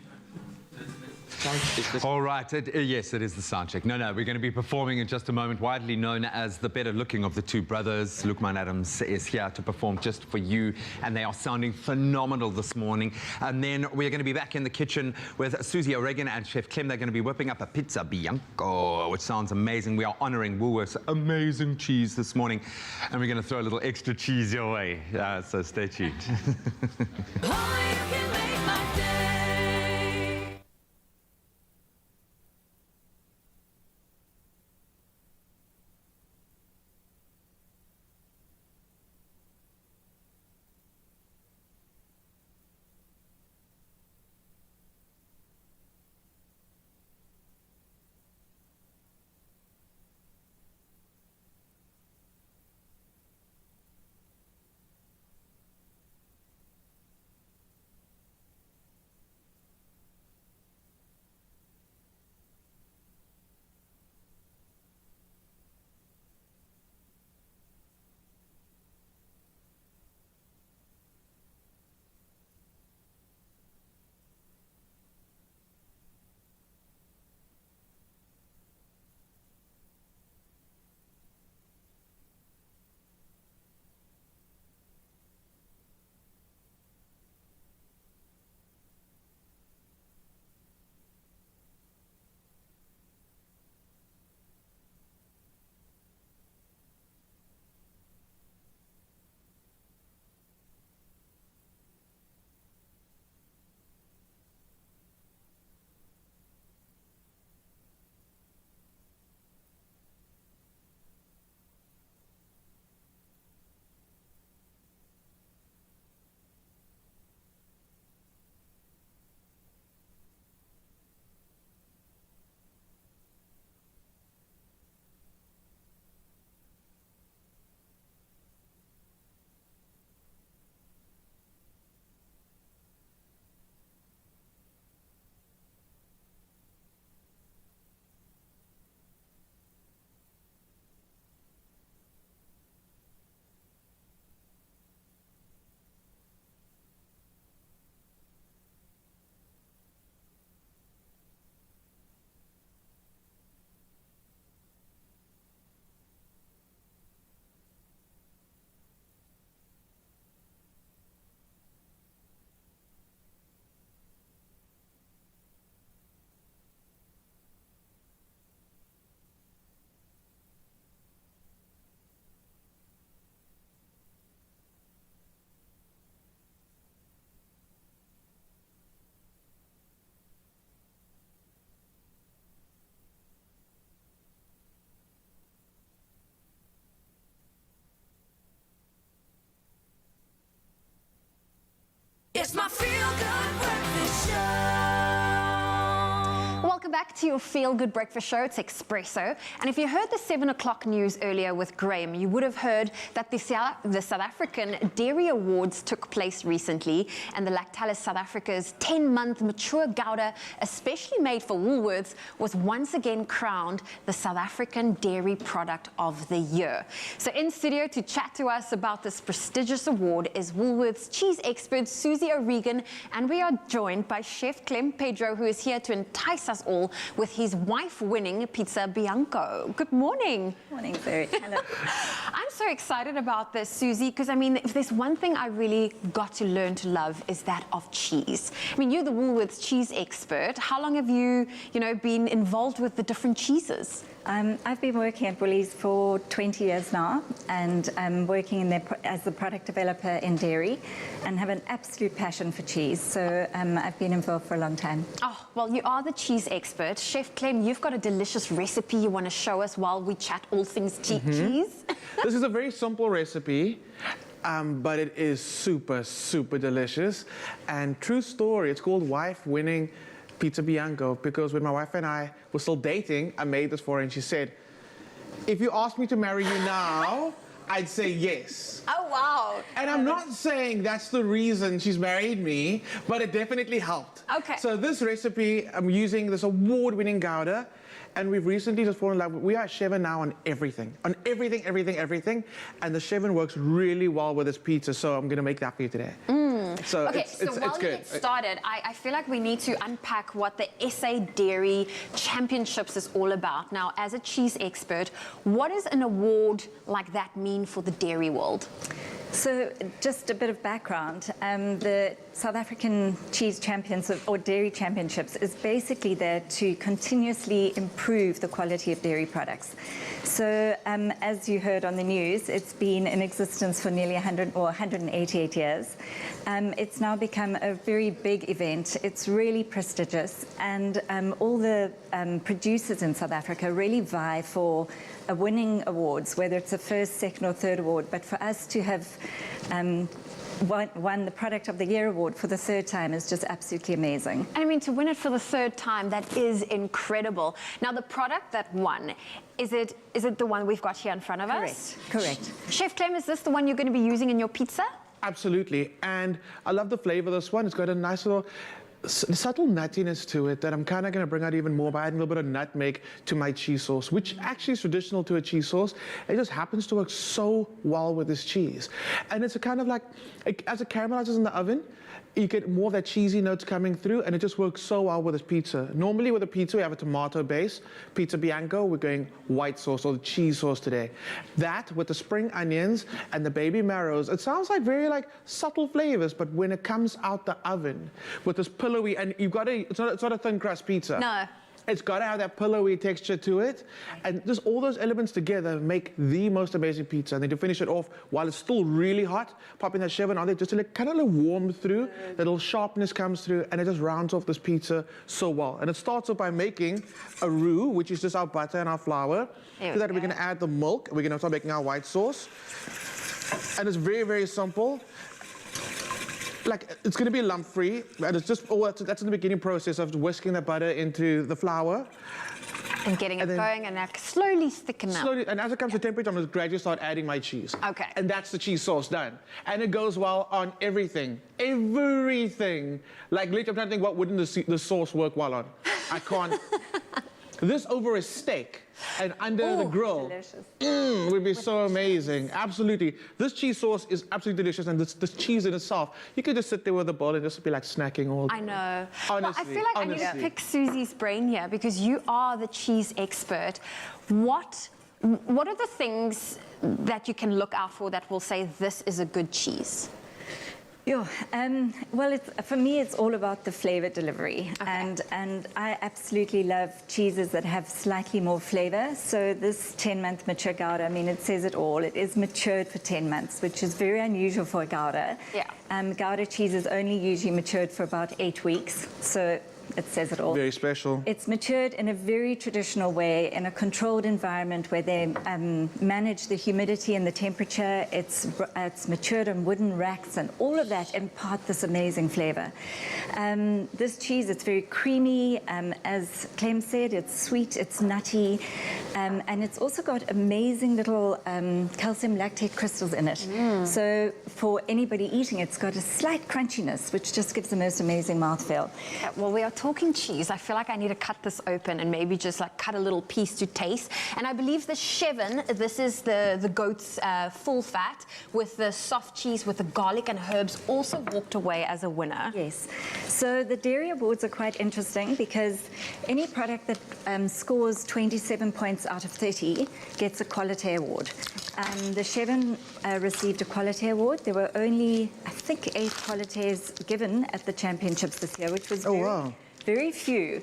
All right, yes, it is the sound check. No, we're going to be performing in just a moment, widely known as the better looking of the two brothers. Lukman Adams is here to perform just for you, and they are sounding phenomenal this morning. And then we're going to be back in the kitchen with Susie O'Regan and Chef Clem. They're going to be whipping up a pizza bianco, which sounds amazing. We are honoring Woolworth's amazing cheese this morning, and we're going to throw a little extra cheese your way. So stay tuned. It's my feel-good breakfast show. Welcome back to your Feel Good Breakfast Show. It's Expresso. And if you heard the 7 o'clock news earlier with Graham, you would have heard that the South African Dairy Awards took place recently, and the Lactalis South Africa's 10-month mature Gouda, especially made for Woolworths, was once again crowned the South African Dairy Product of the Year. So in studio to chat to us about this prestigious award is Woolworths cheese expert Susie O'Regan, and we are joined by Chef Clem Pedro, who is here to entice us all with his wife-winning pizza bianco. Good morning. Morning, Zoe. Hello. I'm so excited about this, Susie, because I mean, if there's one thing I really got to learn to love is that of cheese. I mean, you're the Woolworths cheese expert. How long have you been involved with the different cheeses? I've been working at Woolies for 20 years now, and I'm working in there as the product developer in dairy, and have an absolute passion for cheese. So I've been involved for a long time. Oh, well, you are the cheese expert. Chef Clem, you've got a delicious recipe you want to show us while we chat all things cheese? This is a very simple recipe. but it is super, super delicious. And true story, it's called Wife Winning Pizza Bianco, because when my wife and I were still dating, I made this for her and she said, if you asked me to marry you now, I'd say yes. Oh, wow. And I'm not saying that's the reason she's married me, but it definitely helped. Okay. So this recipe, I'm using this award-winning Gouda, and we've recently just fallen in love. We are Chevin now on everything. On everything. And the Chevin works really well with this pizza, so I'm gonna make that for you today. So Okay, it's while you good. get started, I feel like we need to unpack what the SA Dairy Championships is all about. Now, as a cheese expert, what does an award like that mean for the dairy world? So just a bit of background. The South African Cheese Champions or Dairy Championships is basically there to continuously improve the quality of dairy products. So as you heard on the news, it's been in existence for nearly 188 years. It's now become a very big event. It's really prestigious, and all the producers in South Africa really vie for winning awards, whether it's a first, second or third award. But for us to have won the Product of the Year award for the third time is just absolutely amazing. I mean, to win it for the third time, that is incredible. Now, the product that won, is it the one we've got here in front of us? Correct. Chef Clem, is this the one you're going to be using in your pizza? Absolutely, and I love the flavor of this one. It's got a nice little subtle nuttiness to it that I'm kind of going to bring out even more by adding a little bit of nutmeg to my cheese sauce, which actually is traditional to a cheese sauce. It just happens to work so well with this cheese. And it's a kind of like, as it caramelizes in the oven, you get more of that cheesy notes coming through, and it just works so well with this pizza. Normally with a pizza, we have a tomato base. Pizza Bianco, we're going white sauce or the cheese sauce today. That with the spring onions and the baby marrows, it sounds like very like subtle flavors, but when it comes out the oven with this pillowy, and you've got it's not a thin crust pizza. No. It's got to have that pillowy texture to it. And just all those elements together make the most amazing pizza. And then to finish it off, while it's still really hot, popping that Chevin on there just to kind of warm through, that little sharpness comes through, and it just rounds off this pizza so well. And it starts off by making a roux, which is just our butter and our flour. To that, we're going to add the milk. We're going to start making our white sauce. And it's very, very simple. Like, it's going to be lump-free, and it's just, that's in the beginning process of whisking the butter into the flour. And getting it going, and that slowly thicken up. Slowly, and as it comes to temperature, I'm going to gradually start adding my cheese. Okay. And that's the cheese sauce done. And it goes well on everything. Everything. Like, literally, I'm trying to think, what wouldn't the sauce work well on? I can't. This over a steak and under the grill would be so amazing. Absolutely. This cheese sauce is absolutely delicious, and this cheese in itself, you could just sit there with a bowl and just be like snacking all day. I know. Honestly, well, I feel like I need to pick Susie's brain here, because you are the cheese expert. What are the things that you can look out for that will say this is a good cheese? Yeah, well, for me, it's all about the flavor delivery. Okay. And I absolutely love cheeses that have slightly more flavor. So this 10-month mature Gouda, I mean, it says it all. It is matured for 10 months, which is very unusual for a Gouda. Yeah. Gouda cheese is only usually matured for about 8 weeks. So it says it all. Very special. It's matured in a very traditional way, in a controlled environment where they manage the humidity and the temperature. It's matured on wooden racks, and all of that impart this amazing flavor. This cheese, it's very creamy. As Clem said, it's sweet, it's nutty, and it's also got amazing little calcium lactate crystals in it. So for anybody eating, it's got a slight crunchiness, which just gives the most amazing mouthfeel. Well, we are talking cheese. I feel like I need to cut this open and maybe just like cut a little piece to taste. And I believe the Chevin, this is the goat's full fat with the soft cheese with the garlic and herbs, also walked away as a winner. Yes. So the dairy awards are quite interesting, because any product that scores 27 points out of 30 gets a quality award. The Chevin received a quality award. There were only, I think, 8 qualities given at the championships this year, which was very few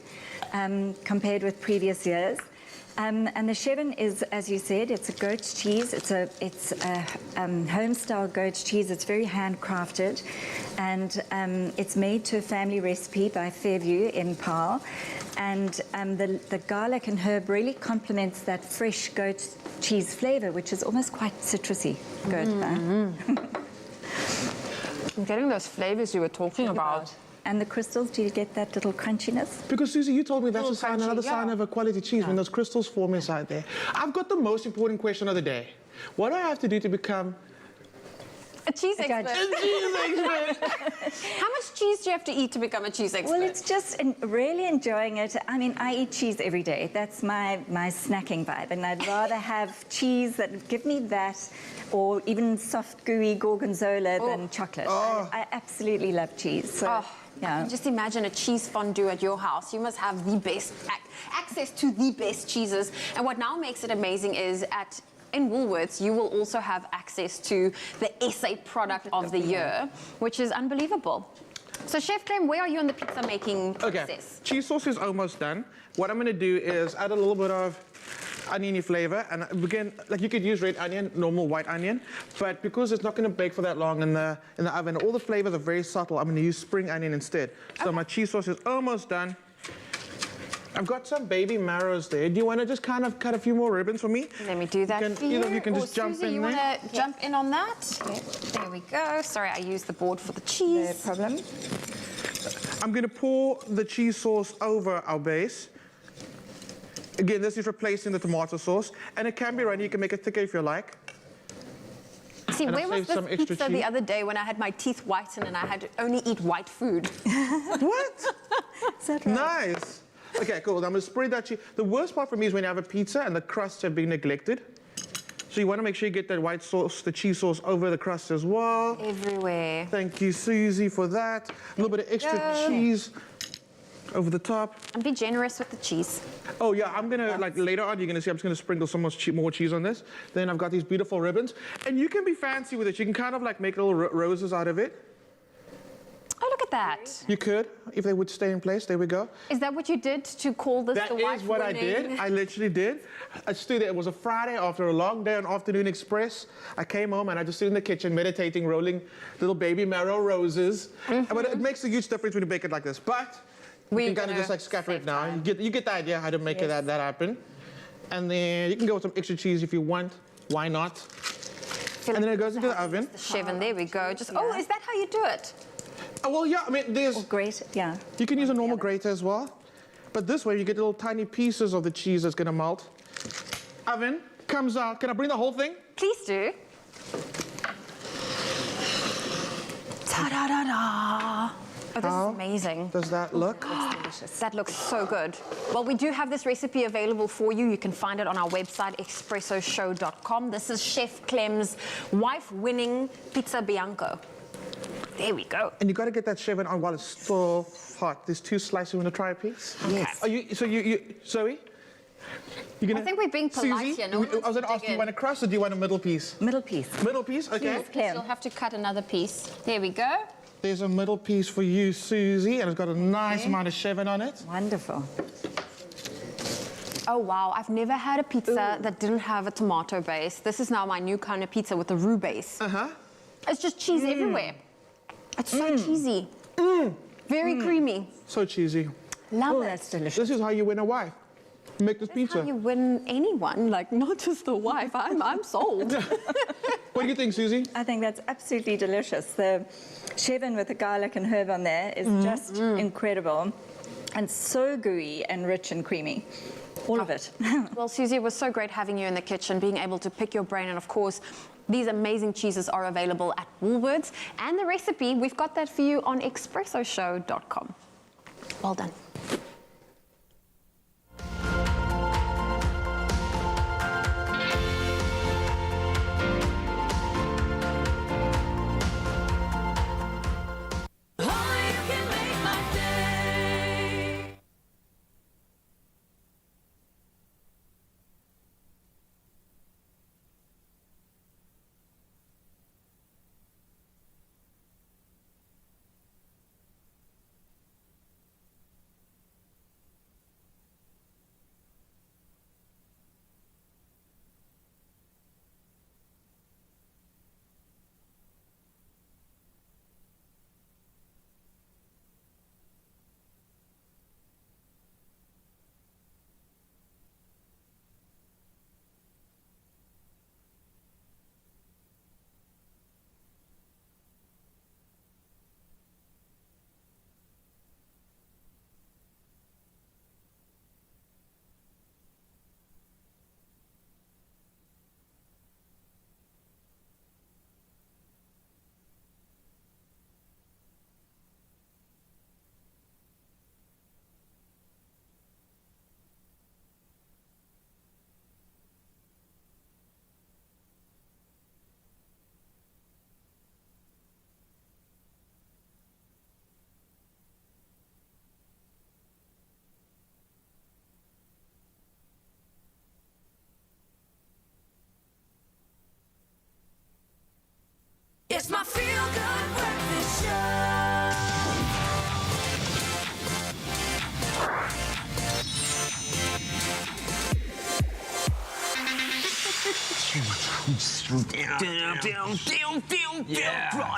compared with previous years. And the Chevin is, as you said, it's a goat's cheese. It's a home-style goat's cheese. It's very handcrafted, and it's made to a family recipe by Fairview in Paarl. And the garlic and herb really complements that fresh goat cheese flavor, which is almost quite citrusy. Goat. I'm getting those flavors you were talking about. And the crystals, do you get that little crunchiness? Because Susie, you told me that's Little a sign, crunchy, another sign yeah. of a quality cheese when those crystals form inside there. I've got the most important question of the day. What do I have to do to become a cheese expert? A cheese expert. How much cheese do you have to eat to become a cheese expert? Well, it's just really enjoying it. I mean, I eat cheese every day. That's my snacking vibe. And I'd rather have cheese that give me that or even soft, gooey gorgonzola than chocolate. I absolutely love cheese. So, yeah. Just imagine a cheese fondue at your house. You must have the best access to the best cheeses. And what now makes it amazing is in Woolworths, you will also have access to the SA product of the year, which is unbelievable. So, Chef Clem, where are you on the pizza making process? Okay, cheese sauce is almost done. What I'm going to do is add a little bit of oniony flavor, and again, like you could use red onion, normal white onion, but because it's not going to bake for that long in the oven, all the flavors are very subtle. I'm going to use spring onion instead. So my cheese sauce is almost done. I've got some baby marrows there. Do you want to just kind of cut a few more ribbons for me? Let me do that for you. Either of you can just jump Susie, in you there. want to jump in on that? Okay. There we go. Sorry, I used the board for the cheese. No problem. I'm going to pour the cheese sauce over our base. Again, this is replacing the tomato sauce, and it can be runny. You can make it thicker if you like. See, And where I've was saved this some extra pizza the cheese. other day when I had my teeth whitened and I had to only eat white food? What? Is that right? Nice. Okay, cool. I'm going to spread that cheese. The worst part for me is when you have a pizza and the crusts have been neglected. So you want to make sure you get that white sauce, the cheese sauce over the crust as well. Everywhere. Thank you, Susie, for that. A little bit of extra cheese over the top. And be generous with the cheese. Oh yeah, I'm gonna, like later on, you're gonna see I'm just gonna sprinkle some more cheese on this. Then I've got these beautiful ribbons. And you can be fancy with it. You can kind of like make little roses out of it. Oh, look at that. You could, if they would stay in place. There we go. Is that what you did to call this That the is what I did. winning? I literally did. I stood there. It was a Friday after a long day on Afternoon Express. I came home and I just stood in the kitchen meditating, rolling little baby marrow roses. But it makes a huge difference when you bake it like this. But you can kind of just like scatter it now. You get the idea how to make that happen. And then you can go with some extra cheese if you want. Why not? And then it goes into the oven. The chef, and there we go. Just oh, is that how you do it? Oh, well, yeah. I mean, there's grate. Yeah. You can use a normal grater as well, but this way you get little tiny pieces of the cheese that's gonna melt. Oven comes out. Can I bring the whole thing? Please do. Ta-da-da-da. Oh, this is amazing. Does that look? That looks so good. Well, we do have this recipe available for you. You can find it on our website, expressoshow.com. This is Chef Clem's wife-winning Pizza Bianco. There we go. And you got to get that chevron on while it's still hot. There's 2 slices. You want to try a piece? Yes. Are you, so you, Zoe? You gonna, I think we're being polite Susie, here. No one I was wants going to to ask, dig do you in. want a crust or do you want a middle piece? Middle piece. Middle piece, okay. You'll have to cut another piece. There we go. There's a middle piece for you, Susie, and it's got a nice amount of chevron on it. Wonderful. Oh, wow. I've never had a pizza that didn't have a tomato base. This is now my new kind of pizza with a roux base. Uh-huh. It's just cheese everywhere. It's so cheesy. Very creamy. So cheesy. Love it. That's delicious. This is how you win a wife. You make this pizza. How you win anyone, like not just the wife. I'm sold. What do you think, Susie? I think that's absolutely delicious. The chevron with the garlic and herb on there is just incredible and so gooey and rich and creamy. All of it. Well, Susie, it was so great having you in the kitchen, being able to pick your brain. And of course, these amazing cheeses are available at Woolworths. And the recipe, we've got that for you on expressoshow.com. Well done.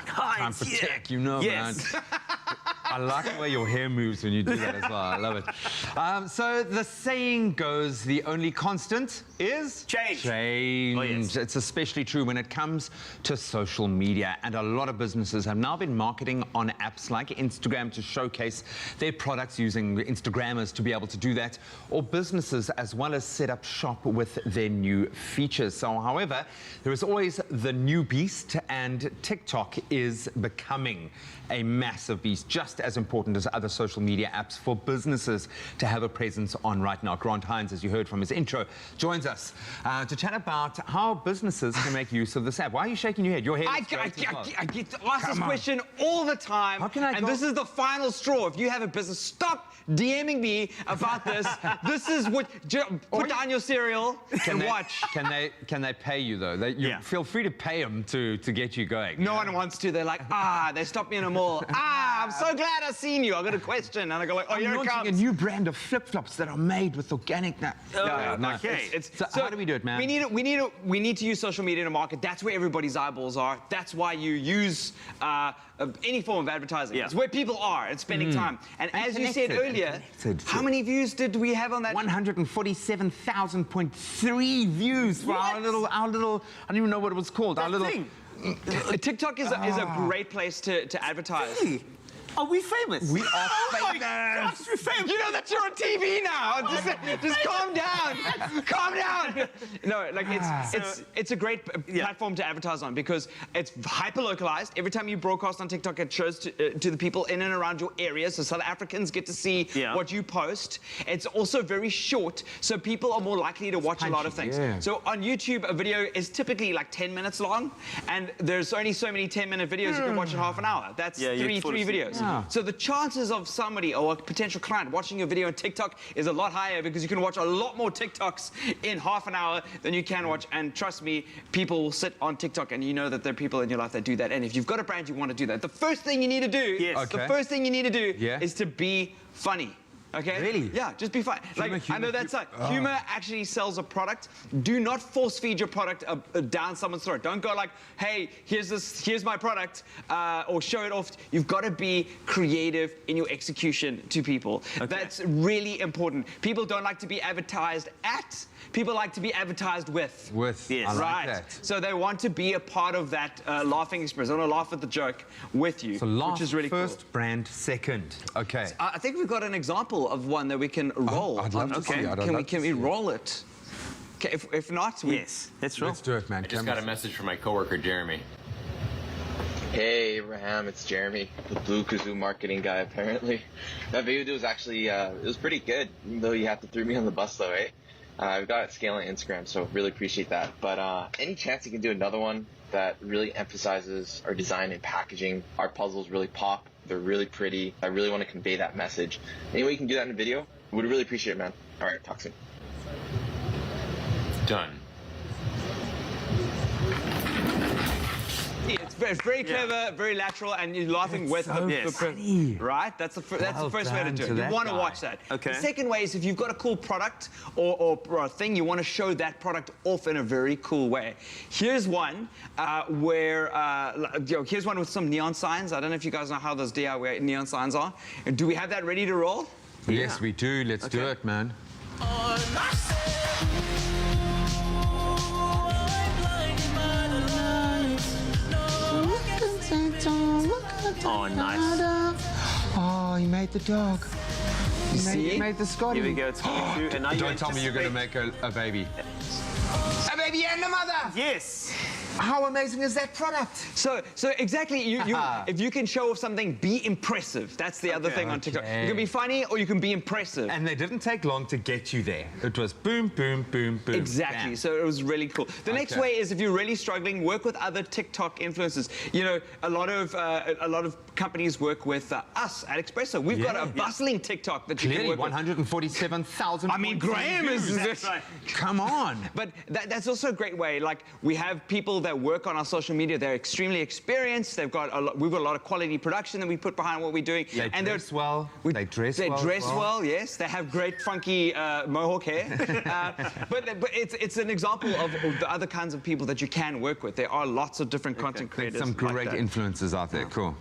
Time for tech, you know, Yes. man. I like the way your hair moves when you do that as well. I love it. So the saying goes, the only constant is change. Change. Oh, yes. It's especially true when it comes to social media. And a lot of businesses have now been marketing on apps like Instagram to showcase their products, using Instagrammers to be able to do that, or businesses as well as set up shop with their new features. So, however, there is always the new beast, and TikTok is becoming a massive beast, just as important as other social media apps for businesses to have a presence on right now. Grant Hines, as you heard from his intro, joins us to chat about how businesses can make use of this app. Why are you shaking your head? Your head I is straight as well. get asked this question all the time. How can I and go- this is the final straw. If you have a business, stop DMing me about this. This is what... Put down your cereal and watch. Can they pay you, though? Feel free to pay them to get you going. No one wants to. They're like, they stopped me in a mall. I'm so glad I've seen you. I've got a question. And I go like, oh, I'm here it launching comes. a new brand of flip-flops that are made with organic... No. Okay. So how do we do it, man? We need to use social media to market. That's where everybody's eyeballs are. That's why you use any form of advertising. It's where people are. It's spending time. And as you said earlier, how many views did we have on that? 147,000.3 views for our little... I don't even know what it was called. Our little... TikTok is a great place to advertise. Really? Are we famous? We are famous. My gosh, we're famous. You know that you're on TV now. Just calm down. Calm down. No, like it's a great platform to advertise on because it's hyper localized. Every time you broadcast on TikTok, it shows to the people in and around your area, so South Africans get to see what you post. It's also very short, so people are more likely to watch a lot of things. So on YouTube, a video is typically like 10 minutes long, and there's only so many 10-minute videos you can watch in half an hour. That's three videos. So the chances of somebody or a potential client watching your video on TikTok is a lot higher because you can watch a lot more TikToks in half an hour than you can watch. And trust me, people will sit on TikTok, and you know that there are people in your life that do that. And if you've got a brand, you want to do that. The first thing you need to do, the first thing you need to do is to be funny. Okay? Really? Yeah, just be fine. Like, I know that's like, humor actually sells a product. Do not force feed your product down someone's throat. Don't go like, hey, here's my product, or show it off. You've got to be creative in your execution to people. That's really important. People don't like to be advertised at. People like to be advertised with. Yes. I like that. So they want to be a part of that laughing experience. They want to laugh at the joke with you, So laugh which is really first, cool. brand second. Okay. I think we've got an example of one that we can roll. I'd love to see. Can we roll it? Okay, if not, let's roll. Let's do it, man. I just got a message from my coworker, Jeremy. Hey Abraham, it's Jeremy, the Blue Kazoo marketing guy apparently. That video was actually, it was pretty good, even though you have to throw me on the bus though, eh? I've got it scaling on Instagram, so really appreciate that. But any chance you can do another one that really emphasizes our design and packaging? Our puzzles really pop, they're really pretty. I really want to convey that message. Any way you can do that in a video, would really appreciate it, man. All right, talk soon. Done. It's very clever, very lateral, and you're laughing with the funny. right? That's the first way to do it. You want to watch that. Okay. The second way is if you've got a cool product or a thing, you want to show that product off in a very cool way. Here's one here's one with some neon signs. I don't know if you guys know how those DIY neon signs are. Do we have that ready to roll? Yes, we do. Let's do it, man. Oh, nice. Oh, he made the dog. See? He made the Scotty. Here we go. It's coming through. And now Don't tell me you're going to make a baby. A baby and a mother! Yes. How amazing is that product? So exactly, if you can show off something, be impressive. That's the other thing on TikTok. You can be funny or you can be impressive. And they didn't take long to get you there. It was boom, boom, boom, boom. Exactly. Bam. So it was really cool. The next way is if you're really struggling, work with other TikTok influencers. You know, a lot of companies work with us at Expresso. We've got a bustling TikTok that you can work with. 147,000. I mean, Graham is. That's right. Come on. But that's also a great way. Like, we have people that work on our social media, they're extremely experienced. We've got a lot of quality production that we put behind what we're doing. They dress well. They dress well, yes. They have great, funky mohawk hair. but it's an example of the other kinds of people that you can work with. There are lots of different content creators. Some great influencers out there. Cool.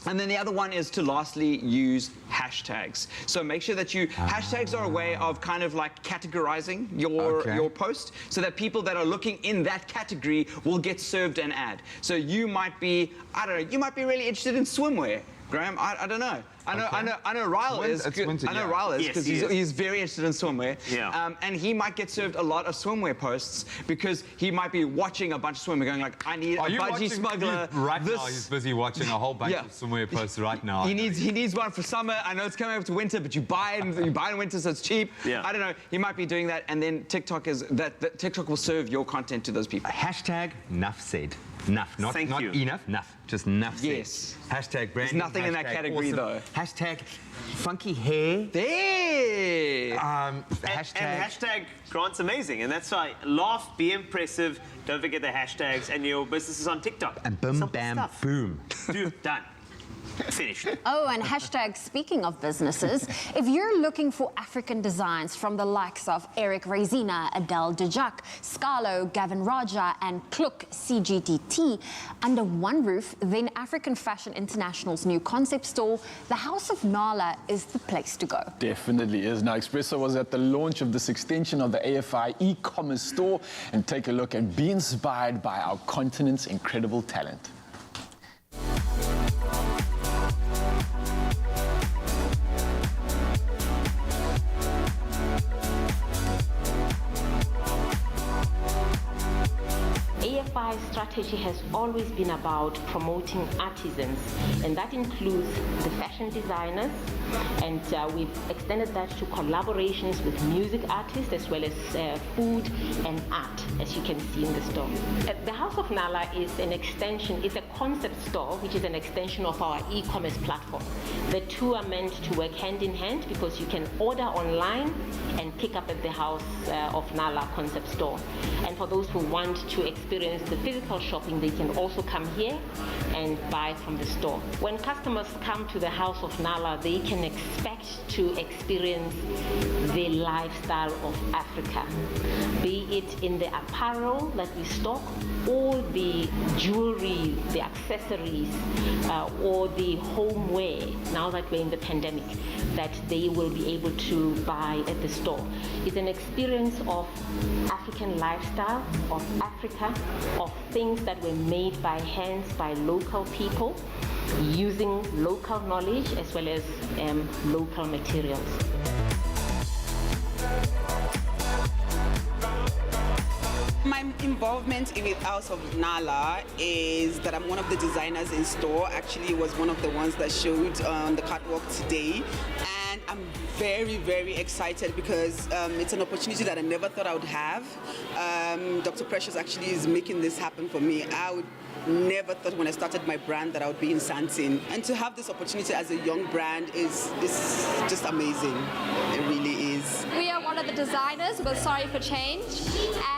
And then the other one is to lastly use hashtags. So make sure that hashtags are a way of kind of like categorizing your post so that people that are looking in that category will get served an ad. So you might be, I don't know, you might be really interested in swimwear. Graham, I don't know. I know Ryle is. I know Ryle is because he's very interested in swimwear. Yeah. And he might get served a lot of swimwear posts because he might be watching a bunch of swimwear, going like, I need a budgie smuggler. Right now, he's busy watching a whole bunch of swimwear posts right now. He needs one for summer. I know it's coming up to winter, but you buy it in winter, so it's cheap. Yeah. I don't know. He might be doing that, and then TikTok will serve your content to those people. Hashtag Nuff said. Nuff, not enough. Nuff, just Nuff said. Yes. Hashtag branding. There's nothing in that category though. Hashtag funky hair. There. Hashtag. And hashtag Grant's amazing, and that's why laugh, be impressive. Don't forget the hashtags, and your business is on TikTok. And boom, bam, boom. Dude, done. Finished. Oh, and hashtag speaking of businesses, if you're looking for African designs from the likes of Eric Rezina, Adele Dejak, Scarlo, Gavin Raja, and Kluk CGTT under one roof, then African Fashion International's new concept store, the House of Nala, is the place to go. Definitely is. Now, Expresso was at the launch of this extension of the AFI e-commerce store, and take a look and be inspired by our continent's incredible talent. AFI's strategy has always been about promoting artisans, and that includes the fashion designers, and we've extended that to collaborations with music artists as well as food and art, as you can see in the store. The House of Nala is an extension, it's a concept store which is an extension of our e-commerce platform. The two are meant to work hand in hand because you can order online and pick up at the House of Nala concept store. And for those who want to experience the physical shopping, they can also come here and buy from the store. When customers come to the House of Nala, they can expect to experience the lifestyle of Africa, be it in the apparel that we stock, or the jewelry, the accessories, or the homeware, now that we're in the pandemic, that they will be able to buy at the store. It's an experience of African lifestyle, of Africa, of things that were made by hands by local people, using local knowledge as well as local materials. My involvement with House of Nala is that I'm one of the designers in store. Actually, was one of the ones that showed on the catwalk today. And I'm very, very excited because it's an opportunity that I never thought I would have. Dr. Precious actually is making this happen for me. I would never thought when I started my brand that I would be in Sandton. And to have this opportunity as a young brand is just amazing. It really is. We are one of the designers with Sorry for Change,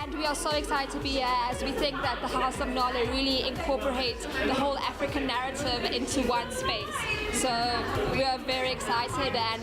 and we are so excited to be here as we think that the House of Nala really incorporates the whole African narrative into one space. So we are very excited, and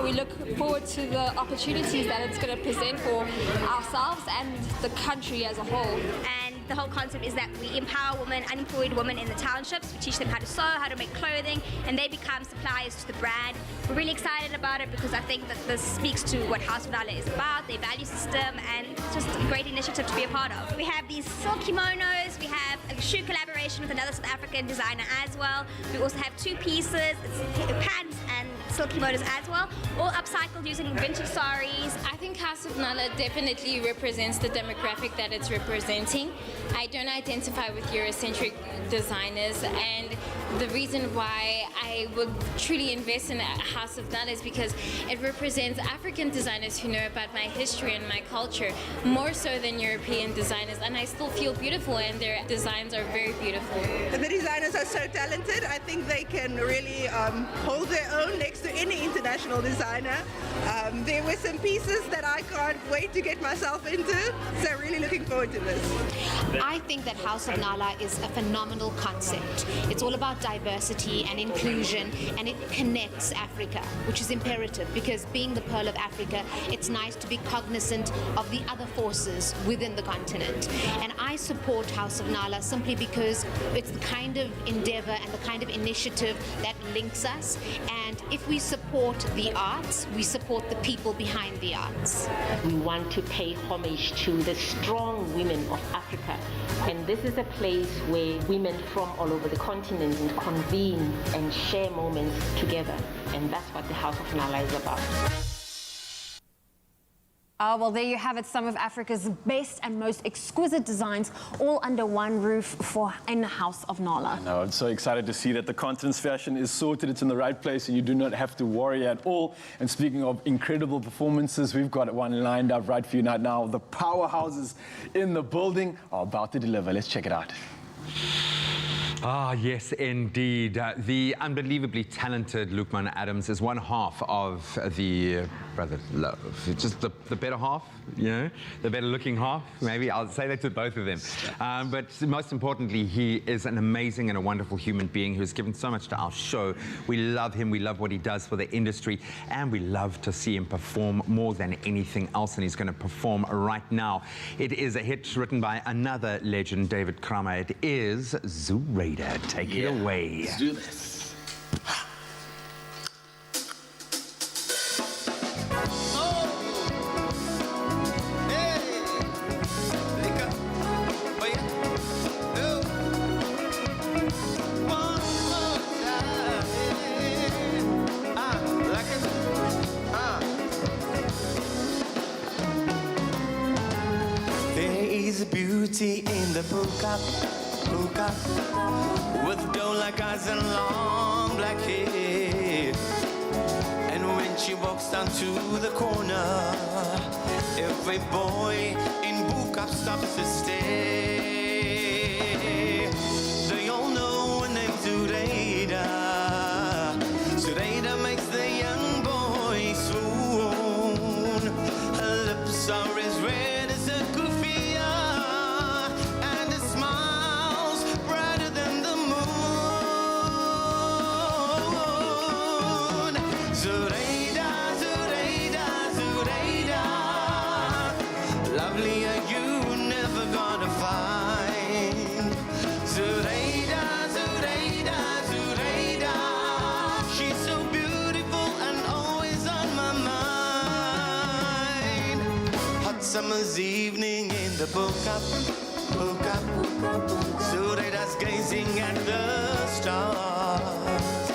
we look forward to the opportunities that it's going to present for ourselves and the country as a whole. And the whole concept is that we empower women, unemployed women in the townships. We teach them how to sew, how to make clothing, and they become suppliers to the brand. We're really excited about it because I think that this speaks to what House of Nala is about, their value system, and it's just a great initiative to be a part of. We have these silk kimonos, we have a shoe collaboration with another South African designer as well. We also have two pieces, it's pants and silk kimonos as well, all upcycled using vintage saris. I think House of Nala definitely represents the demographic that it's representing. I don't identify with Eurocentric designers, and the reason why I would truly invest in House of Nala is because it represents African designers who know about my history and my culture more so than European designers, and I still feel beautiful, and their designs are very beautiful. The designers are so talented. I think they can really hold their own next to any international designer. There were some pieces that I can't wait to get myself into, so really looking forward to this. I think that House of Nala is a phenomenal concept. It's all about diversity and inclusion, and it connects Africa, which is imperative because being the Pearl of Africa, it's nice to be cognizant of the other forces within the continent. And I support House of Nala simply because it's the kind of endeavor and the kind of initiative that links us. And if we support the arts, we support the people behind the arts. We want to pay homage to the strong women of Africa. And this is a place where women from all over the continent convene and share moments together. And that's what the House of Nala is about. Oh, well, there you have it, some of Africa's best and most exquisite designs all under one roof in the House of Nala. No, I'm so excited to see that the continent's fashion is sorted, it's in the right place, and you do not have to worry at all. And speaking of incredible performances, we've got one lined up right for you right now. The powerhouses in the building are about to deliver. Let's check it out. Ah, yes, indeed. The unbelievably talented Lukman Adams is one half of the Brother Love. It's just the better half, you know, the better looking half. Maybe I'll say that to both of them. But most importantly, he is an amazing and a wonderful human being who's given so much to our show. We love him. We love what he does for the industry. And we love to see him perform more than anything else. And he's going to perform right now. It is a hit written by another legend, David Kramer. It is Zooraider. Take it away. Let's do this. There is beauty in the hookah, with doe-like eyes and long black hair. And when she walks down to the corner, every boy in Buka stops to stare. They all know her name's Zooraider. Zooraider makes the young boy swoon. Her lips are as red as a kufiya, and her smile's brighter than the moon. Zooraider, Zooraider, Zooraider, lovelier you never gonna find. Zooraider, Zooraider, Zooraider, she's so beautiful and always on my mind. Hot summer's evening in the Buka, Zooraider's gazing at the stars.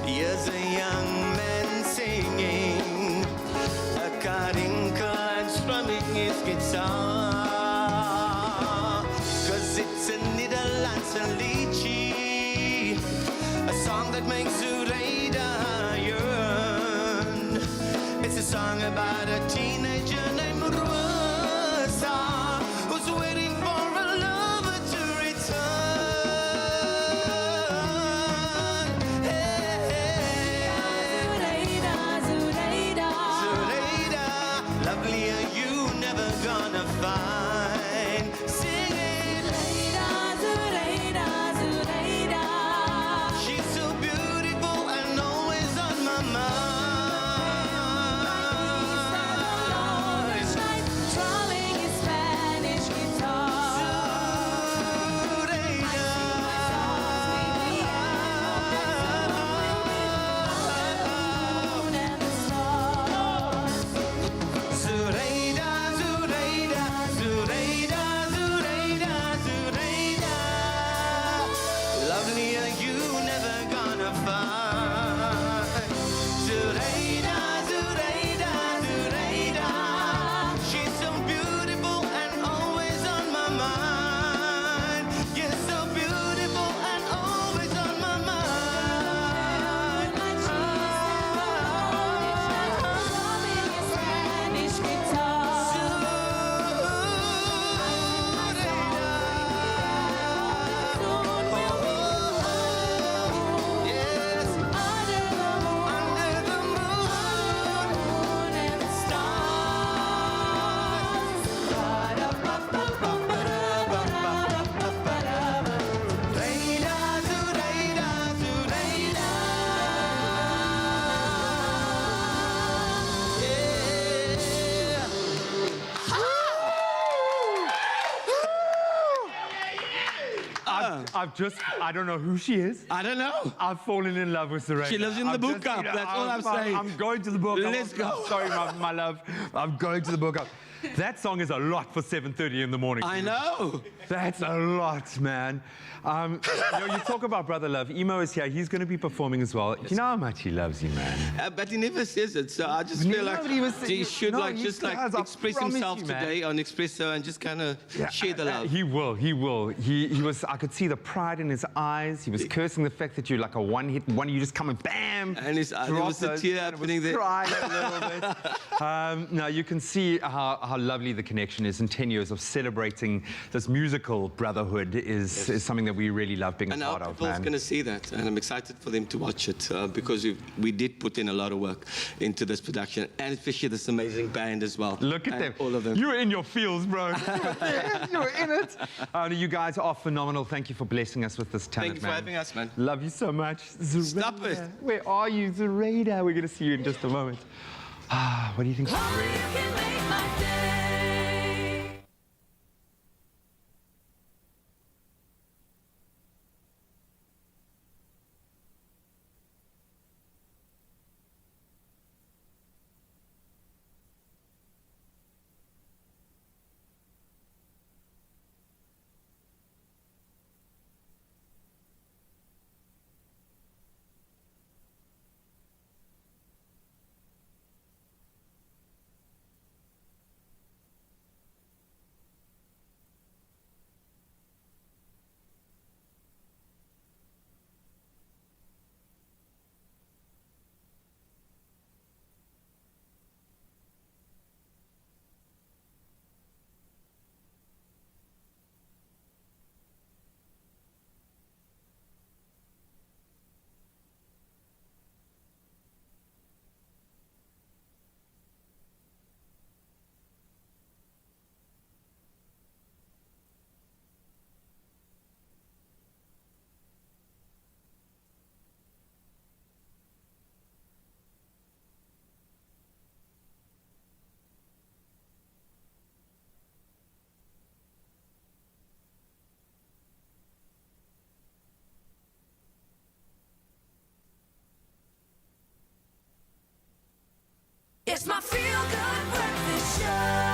Here's a young man singing a karinka and strumming his guitar. 'Cause it's a Nederlandse liedje, a song that makes Zooraider yearn. It's a song about a teenager named Rosa, who's waiting for a lover to return. Hey, hey. Zooraider, lovelier you never gonna find. Sing it. Zooraider, she's so beautiful I don't know who she is. I don't know. I've fallen in love with Serena. She lives in the book cup. That's all I'm saying. I'm going to the book cup. Let's go. I'm sorry, my love. I'm going to the book cup. That song is a lot for 7:30 in the morning. I know. That's a lot, man. You talk about brother love. Emo is here. He's going to be performing as well. You know how much he loves you, man. But he never says it, so I just feel like he should express himself today on Expresso and just kind of share the love. He will. He was. I could see the pride in his eyes. He was cursing the fact that you're like a one-hit wonder. You just come and bam. And there was a tear happening there. Crying a little bit. No, you can see how lovely the connection is, and 10 years of celebrating this musical brotherhood is something that we really love being a part of. And people's going to see that, and I'm excited for them to watch it because we did put in a lot of work into this production, and especially this amazing band as well. Look at them. All of them. You were in your fields, bro. You were in it. You guys are phenomenal. Thank you for blessing us with this talent, Thank you for having us, man. Love you so much. Stop it. Where are you, Zoraida? We're going to see you in just a moment. What do you think, Zoraida? It's my feel-good breakfast show.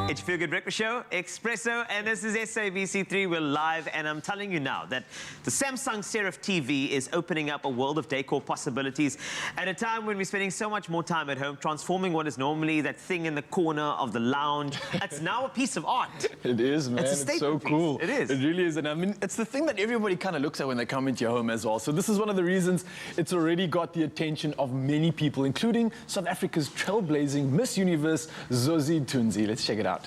It's Feel Good Breakfast Show, Expresso, and this is SABC3. We're live, and I'm telling you now that the Samsung Serif TV is opening up a world of decor possibilities at a time when we're spending so much more time at home, transforming what is normally that thing in the corner of the lounge. It's now a piece of art. It is, man. It's so cool. It is. It really is. And I mean, it's the thing that everybody kind of looks at when they come into your home as well. So this is one of the reasons it's already got the attention of many people, including South Africa's trailblazing Miss Universe, Zozi Tunzi. Let's check it out.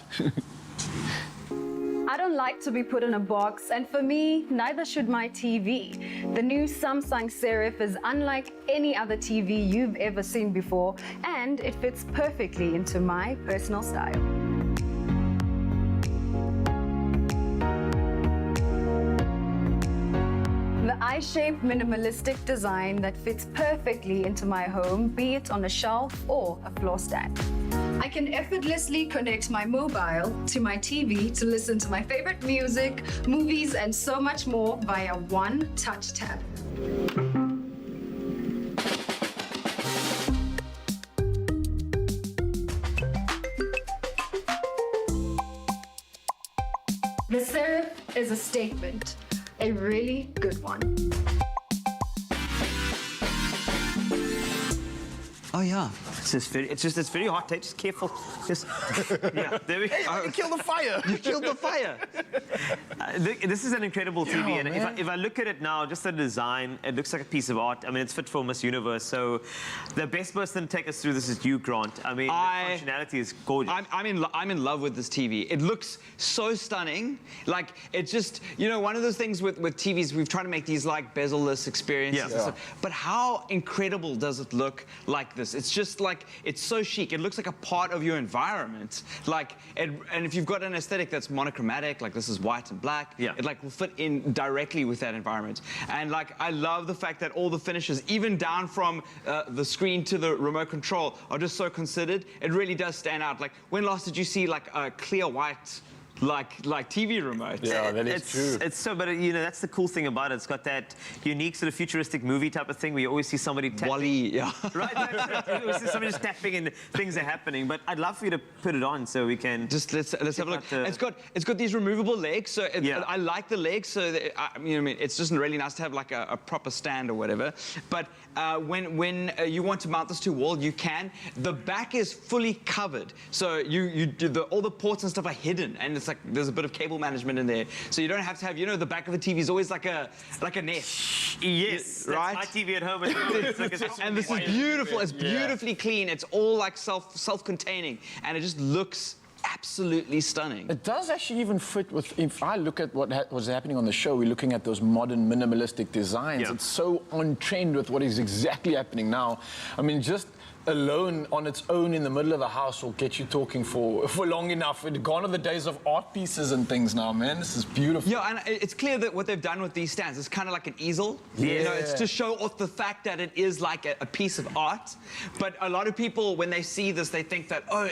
I don't like to be put in a box, and for me, neither should my TV. The new Samsung Serif is unlike any other TV you've ever seen before, and it fits perfectly into my personal style. The eye-shaped minimalistic design that fits perfectly into my home, be it on a shelf or a floor stand. I can effortlessly connect my mobile to my TV to listen to my favorite music, movies, and so much more via one touch tap. The Serif is a statement, a really good one. Oh yeah, it's very hot. Just careful. Just yeah. There we go. Hey, you killed the fire. You killed the fire. This is an incredible TV, and if I look at it now, just the design, it looks like a piece of art. I mean, it's fit for Miss Universe. So the best person to take us through this is you, Grant. I mean, the functionality is gorgeous. I'm in love with this TV. It looks so stunning. Like, it's just, you know, one of those things with TVs, we've tried to make these like bezel-less experiences and stuff. But how incredible does it look like this? It's just like, it's so chic. It looks like a part of your environment. Like, and if you've got an aesthetic that's monochromatic, like this is white and black, it like will fit in directly with that environment. And like, I love the fact that all the finishes, even down from the screen to the remote control, are just so considered. It really does stand out. Like, when last did you see like a clear white like TV remote. Yeah, that is true. It's so, but you know, that's the cool thing about it. It's got that unique sort of futuristic movie type of thing where you always see somebody tapping. Wally, yeah. Right, that's it. You always see somebody just tapping and things are happening. But I'd love for you to put it on so we can just let's have a look. It's got these removable legs, so Yeah. I like the legs. So that, I mean, it's just really nice to have like a proper stand or whatever. But when you want to mount this to a wall, you can. The back is fully covered, so all the ports and stuff are hidden, and it's like there's a bit of cable management in there, so you don't have to have, you know, the back of the TV is always like a nest. Yes, right. That's my TV at home. It's like and this is beautiful. It's beautifully clean. It's all like self-containing, and it just looks absolutely stunning. It does actually even fit with, if I look at what was happening on the show, we're looking at those modern minimalistic designs. Yeah. It's so on trend with what is exactly happening now. I mean, just alone on its own in the middle of the house will get you talking for long enough. It's gone are the days of art pieces and things now, man. This is beautiful. Yeah, and it's clear that what they've done with these stands is kind of like an easel. Yeah. You know, it's to show off the fact that it is like a piece of art. But a lot of people, when they see this, they think that, oh,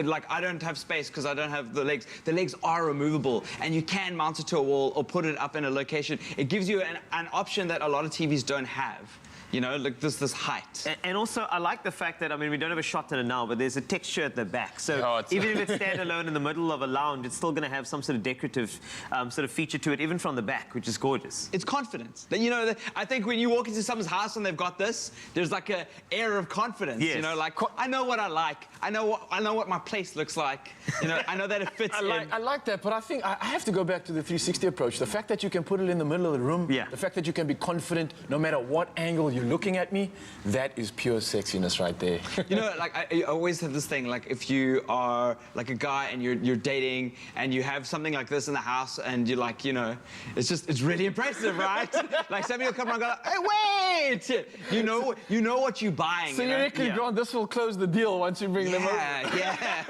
like I don't have space because I don't have the legs. The legs are removable, and you can mount it to a wall or put it up in a location. It gives you an option that a lot of TVs don't have. You know, like this height. And also, I like the fact that, I mean, we don't have a shot in it now, but there's a texture at the back. So even if it's standalone in the middle of a lounge, it's still going to have some sort of decorative sort of feature to it, even from the back, which is gorgeous. It's confidence. You know, I think when you walk into someone's house and they've got this, there's like an air of confidence. Yes. You know, like, I know what I like. I know what my place looks like. You know, I know that it fits in. I like that, but I think I have to go back to the 360 approach. The fact that you can put it in the middle of the room, the fact that you can be confident no matter what angle you're looking at me, that is pure sexiness right there. You know, like I always have this thing, like if you are like a guy and you're dating and you have something like this in the house and you're like, you know, it's really impressive, right? Like somebody will come around and go, hey, wait! You know what you're buying. So you reckon, Grant, this will close the deal once you bring them over? Yeah.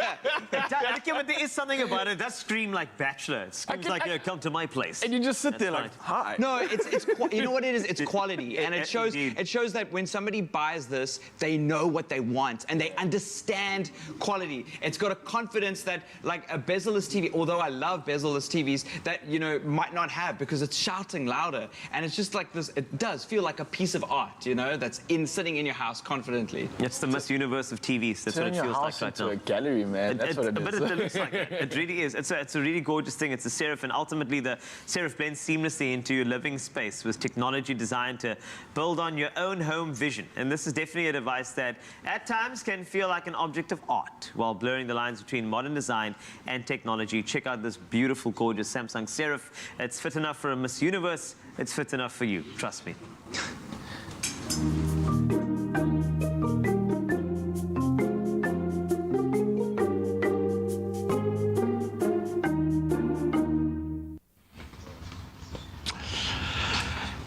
But there is something about it. That scream like Bachelor. It screams like, come to my place. And you just sit there like, hi. No, it's you know what it is? It's quality, and it shows that when somebody buys this, they know what they want and they understand quality. It's got a confidence that, like a bezel-less TV, although I love bezel-less TVs, that, you know, might not have because it's shouting louder. And it's just like this, it does feel like a piece of art, you know, that's sitting in your house confidently. It's the Miss Universe of TVs. That's what it feels like right now. Turn your house into a gallery, man. That's what it is. But it looks like it. It really is. It's a really gorgeous thing. It's a Serif, and ultimately the Serif blends seamlessly into your living space with technology designed to build on your own home vision. And this is definitely a device that at times can feel like an object of art while blurring the lines between modern design and technology. Check out this beautiful, gorgeous Samsung Serif. It's fit enough for a Miss Universe. It's fit enough for you. Trust me.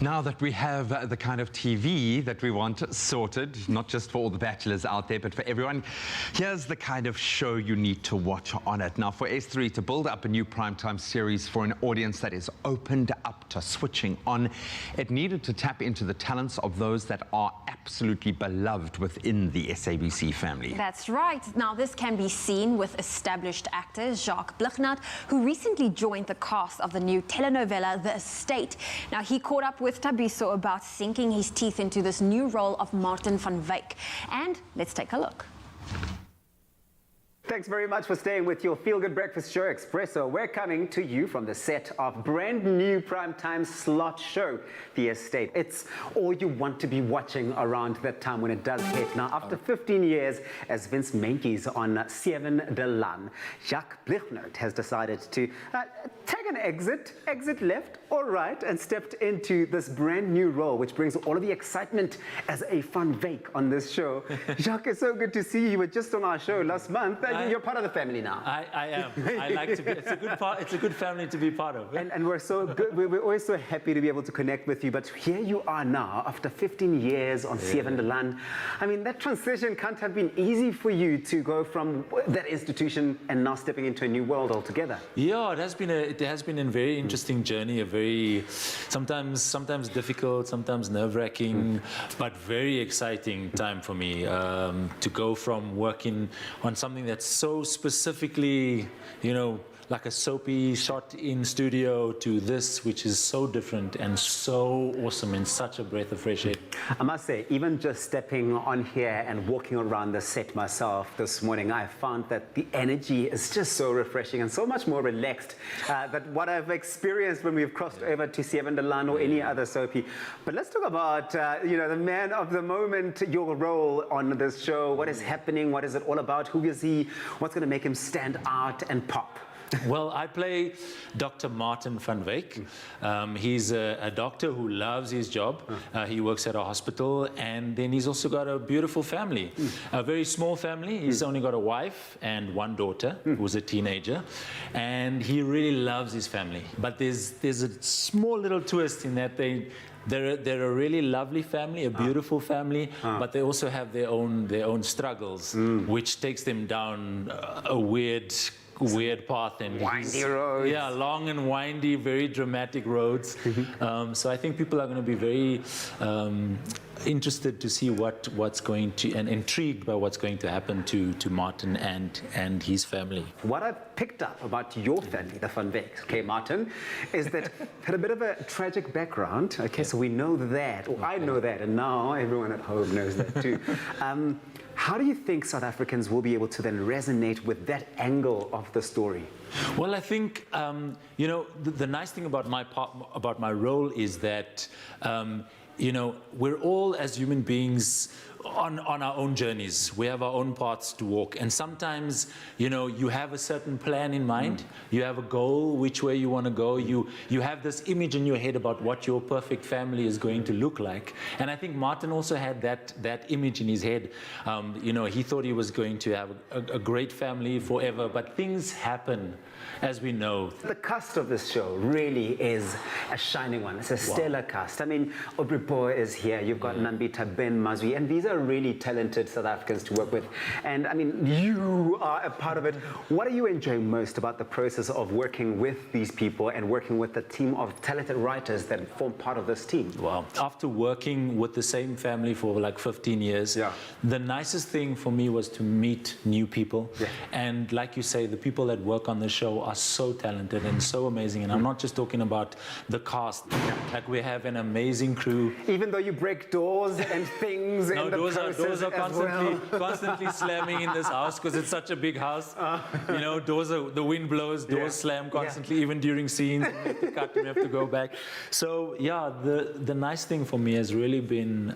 Now that we have the kind of TV that we want sorted, not just for all the bachelors out there, but for everyone, here's the kind of show you need to watch on it. Now, for S3 to build up a new primetime series for an audience that is opened up to switching on, it needed to tap into the talents of those that are absolutely beloved within the SABC family. That's right. Now, this can be seen with established actor Jacques Blichnaert, who recently joined the cast of the new telenovela The Estate. Now, he caught up with Tabiso about sinking his teeth into this new role of Martin van Wyk. And let's take a look. Thanks very much for staying with your feel-good breakfast show, Expresso. We're coming to you from the set of brand new primetime slot show, The Estate. It's all you want to be watching around that time when it does hit. Now, after 15 years as Vince Meintjes on Seven de Lan, Jacques Blichnaert has decided to take an exit left or right, and stepped into this brand new role, which brings all of the excitement as a Van Wyk on this show. Jacques, it's so good to see you. You were just on our show last month. You're part of the family now. I am. I like to be. It's a good part. It's a good family to be part of. And we're so good. We're always so happy to be able to connect with you. But here you are now, after 15 years on Seven de Lan. I mean, that transition can't have been easy for you to go from that institution and now stepping into a new world altogether. Yeah, it has been a very interesting journey. A very sometimes difficult, sometimes nerve-wracking, but very exciting time for me to go from working on something that's so specifically, you know, like a soapy shot in studio to this, which is so different and so awesome and such a breath of fresh air. I must say, even just stepping on here and walking around the set myself this morning, I found that the energy is just so refreshing and so much more relaxed than what I've experienced when we've crossed over to Seven de Lan or any other soapy. But let's talk about, the man of the moment, your role on this show. What is happening? What is it all about? Who is he? What's going to make him stand out and pop? Well, I play Dr. Martin van Wyk. He's a doctor who loves his job. He works at a hospital, and then he's also got a beautiful family, a very small family. He's only got a wife and one daughter who's a teenager, and he really loves his family. But there's a small little twist in that they're a really lovely family, a beautiful family, but they also have their own struggles, which takes them down a weird path and windy roads. Yeah, long and windy, very dramatic roads. So I think people are going to be very interested to see what's going to, and intrigued by what's going to happen to Martin and his family. What I've picked up about your family, the Van Wyks, okay, Martin, is that it had a bit of a tragic background. Okay, so we know that, or I know that, and now everyone at home knows that too. How do you think South Africans will be able to then resonate with that angle of the story? Well, I think the nice thing about my role is that we're all, as human beings, on our own journeys. We have our own paths to walk, and sometimes you have a certain plan in mind. You have a goal, which way you want to go. You have this image in your head about what your perfect family is going to look like, and I think Martin also had that image in his head. He thought he was going to have a great family forever, but things happen, as we know. The cast of this show really is a shining one. It's a stellar cast. I mean, Obripo is here. You've got Nambita Ben Mazwi, and these are really talented South Africans to work with. And I mean, you are a part of it. What are you enjoying most about the process of working with these people and working with the team of talented writers that form part of this team? Wow. After working with the same family for like 15 years, the nicest thing for me was to meet new people. And like you say, the people that work on the show are so talented and so amazing. And I'm not just talking about the cast. Like, we have an amazing crew. Even though you break doors and things in the doors are constantly slamming in this house because it's such a big house. The wind blows, doors slam constantly, even during scenes. We have to cut, we have to go back. So yeah, the nice thing for me has really been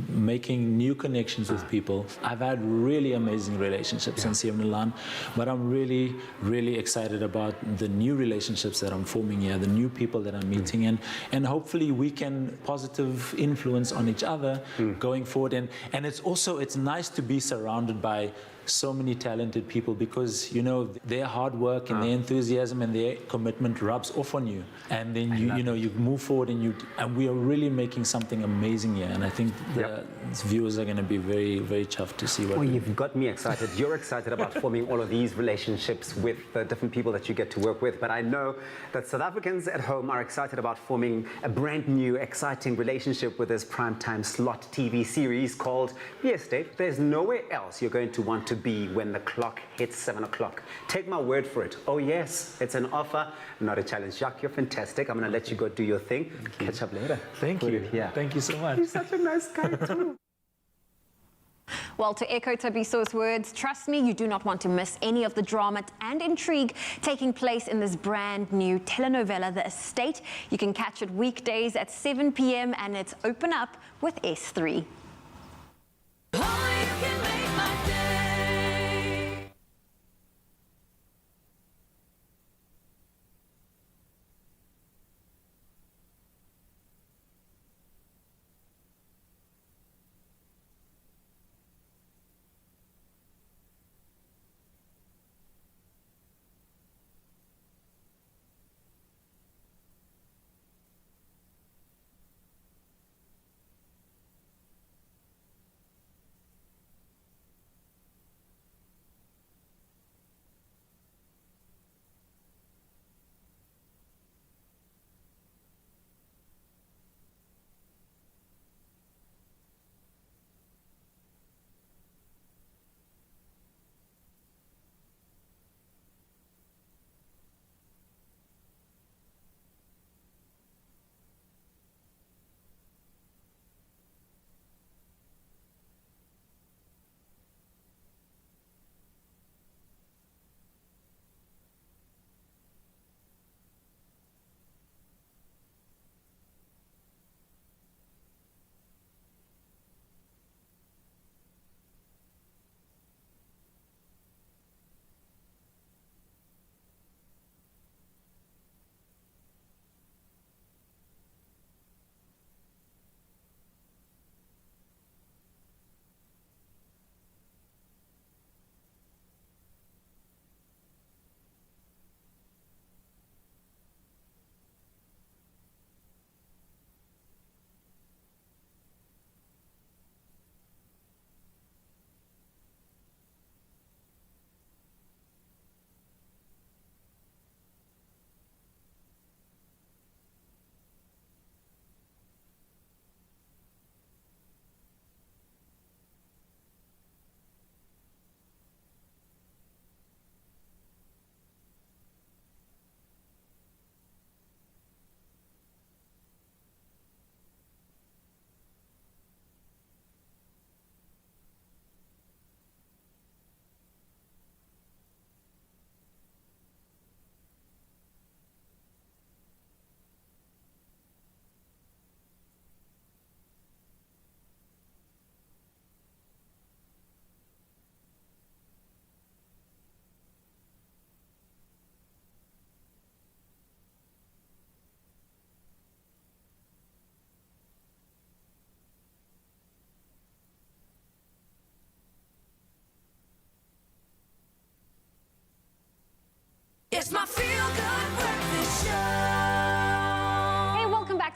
making new connections with people. I've had really amazing relationships in Seven de Lan, but I'm really, really excited about the new relationships that I'm forming here, the new people that I'm meeting, and hopefully we can positive influence on each other going forward. And it's nice to be surrounded by so many talented people, because their hard work and their enthusiasm and their commitment rubs off on you, and then you move forward, and we are really making something amazing here. And I think the viewers are going to be very, very chuffed to see what. You've got me excited. You're excited about forming all of these relationships with the different people that you get to work with, but I know that South Africans at home are excited about forming a brand new, exciting relationship with this primetime slot TV series called The Estate. There's nowhere else you're going to want to be when the clock hits 7 o'clock. Take my word for it. Oh yes, it's an offer, not a challenge. Jacques, you're fantastic. I'm going to let you go do your thing. Catch up later. Thank you. Thank you so much. You're such a nice guy too. Well, to echo Tabiso's words, trust me, you do not want to miss any of the drama and intrigue taking place in this brand new telenovela, The Estate. You can catch it weekdays at 7 p.m. and it's Open Up with S3.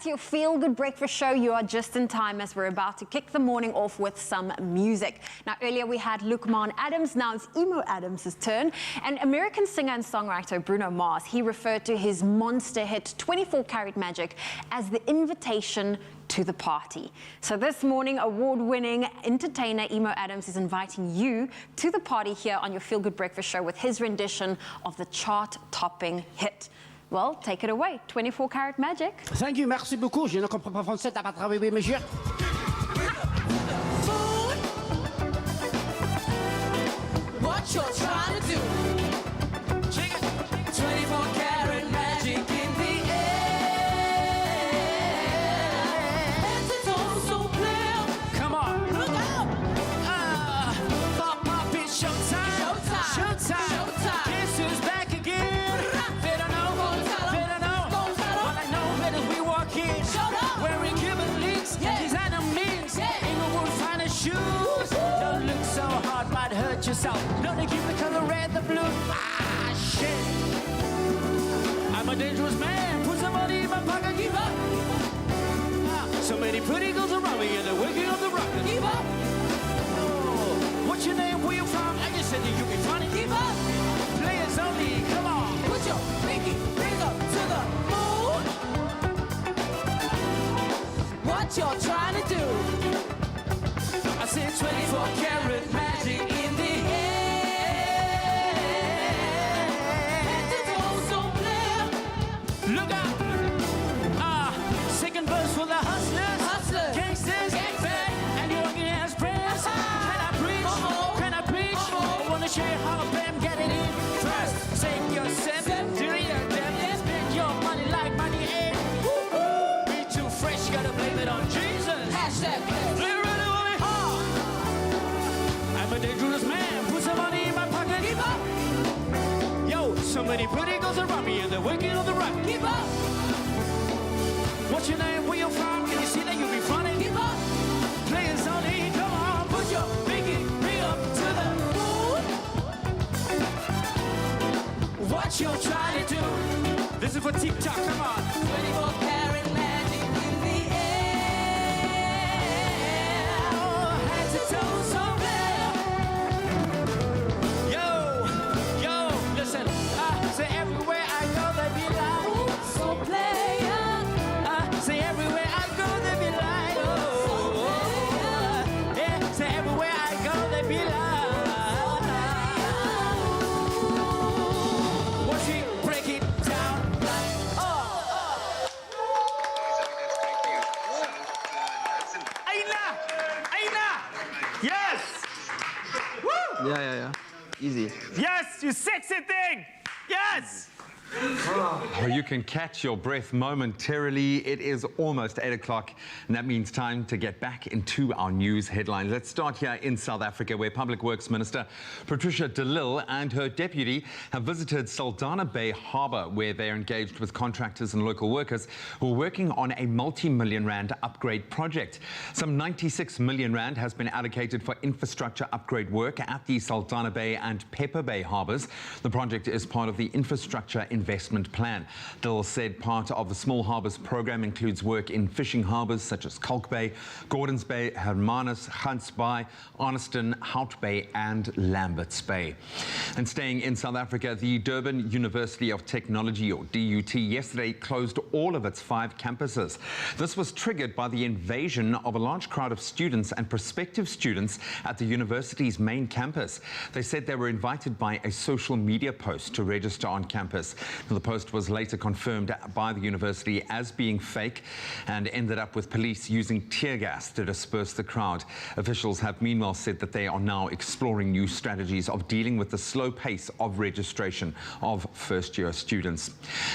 to your Feel Good Breakfast show. You are just in time as we're about to kick the morning off with some music. Now, earlier we had Lukman Adams. Now it's Emo Adams' turn. And American singer and songwriter Bruno Mars, he referred to his monster hit 24 Karat Magic as the invitation to the party. So this morning, award-winning entertainer Emo Adams is inviting you to the party here on your Feel Good Breakfast show with his rendition of the chart-topping hit. Well, take it away, 24 Karat Magic. Thank you, merci beaucoup. Je ne comprends pas français, t'as pas travaillé, monsieur. What you're trying to do? 24 karat magic in the air. It's so clear. Come on. Look out. Pop, it's showtime. Showtime. Showtime. Showtime. Guess who's back again? They don't know. They don't know. All I know that is we walk in. Wearing Cuban links. Designer mix. Inglewood finest shoes. Don't look so hard, might hurt yourself. No, they keep the color red, the blue. Ah, shit. I'm a dangerous man. Put some money in my pocket. Give up. So many pretty girls around me and they're waking up the rocket. Give up. Oh, what's your name? Where you from? I just said that you be funny. Give up. Players only. Come on. Put your pinky ring up to the moon. What you're trying to do? I said 24 karat magic in the air. It's so clear. Look out. Second verse for the hustlers. Hustlers. Gangsters. Bang. And your young ass prayers. Can I preach? Can I preach? I want to show you how I'm getting in. First, save your step. Do your depth. Spend your money like money ain't. Be too fresh. Gotta blame it on Jesus. Hashtag. I'm a dangerous man. Put some money in my pocket. Give up. Yo, so many pretty girls around me and they're waking on the rock. Give up. What's your name? Where you from? Can you see that you be funny? Give up. Players only. Come on, Put your pinky ring up to the moon. What you're trying to do? This is for TikTok. Come on. 24 karat magic in the air. Head to toe, so clear. Yo, listen. Say everywhere I go, they be like. So player. Say everywhere I go, they be like. Oh, yeah. Say everywhere I go, they be like. Watch it, break it down like. Aina! Yes! Woo! Yeah. Easy. Yes, you sexy thing! Yes! Oh, you can catch your breath momentarily. It is almost 8 o'clock, and that means time to get back into our news headlines. Let's start here in South Africa, where Public Works Minister Patricia de Lille and her deputy have visited Saldanha Bay Harbour, where they're engaged with contractors and local workers who are working on a multi-million rand upgrade project. Some 96 million rand has been allocated for infrastructure upgrade work at the Saldanha Bay and Pepper Bay harbours. The project is part of the infrastructure investment plan. Dill said part of the Small Harbours programme includes work in fishing harbours such as Kalk Bay, Gordons Bay, Hermanus, Gans Bay, Arniston, Hout Bay and Lambert's Bay. And staying in South Africa, the Durban University of Technology, or DUT, yesterday closed all of its 5 campuses. This was triggered by the invasion of a large crowd of students and prospective students at the university's main campus. They said they were invited by a social media post to register on campus. The post was later confirmed by the university as being fake and ended up with police using tear gas to disperse the crowd. Officials have meanwhile said that they are now exploring new strategies of dealing with the slow pace of registration of first-year students.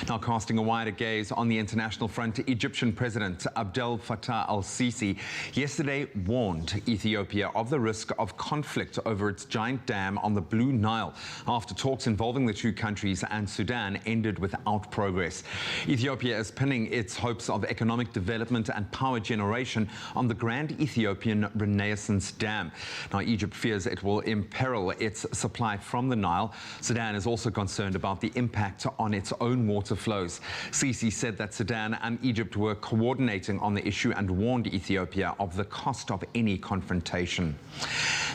Now, casting a wider gaze on the international front, Egyptian President Abdel Fattah al-Sisi yesterday warned Ethiopia of the risk of conflict over its giant dam on the Blue Nile after talks involving the two countries and Sudan ended without progress. Ethiopia is pinning its hopes of economic development and power generation on the Grand Ethiopian Renaissance Dam. Now, Egypt fears it will imperil its supply from the Nile. Sudan is also concerned about the impact on its own water flows. Sisi said that Sudan and Egypt were coordinating on the issue and warned Ethiopia of the cost of any confrontation.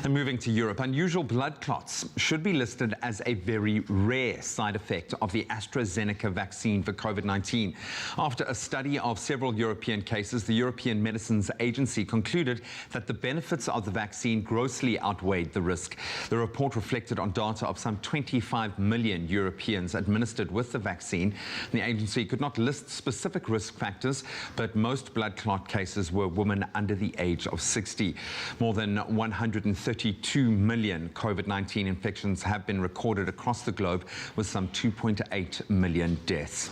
And moving to Europe, unusual blood clots should be listed as a very rare side effect of the AstraZeneca vaccine for COVID-19. After a study of several European cases, the European Medicines Agency concluded that the benefits of the vaccine grossly outweighed the risk. The report reflected on data of some 25 million Europeans administered with the vaccine. The agency could not list specific risk factors, but most blood clot cases were women under the age of 60. More than 132 million COVID-19 infections have been recorded across the globe, with some 2.8 million deaths.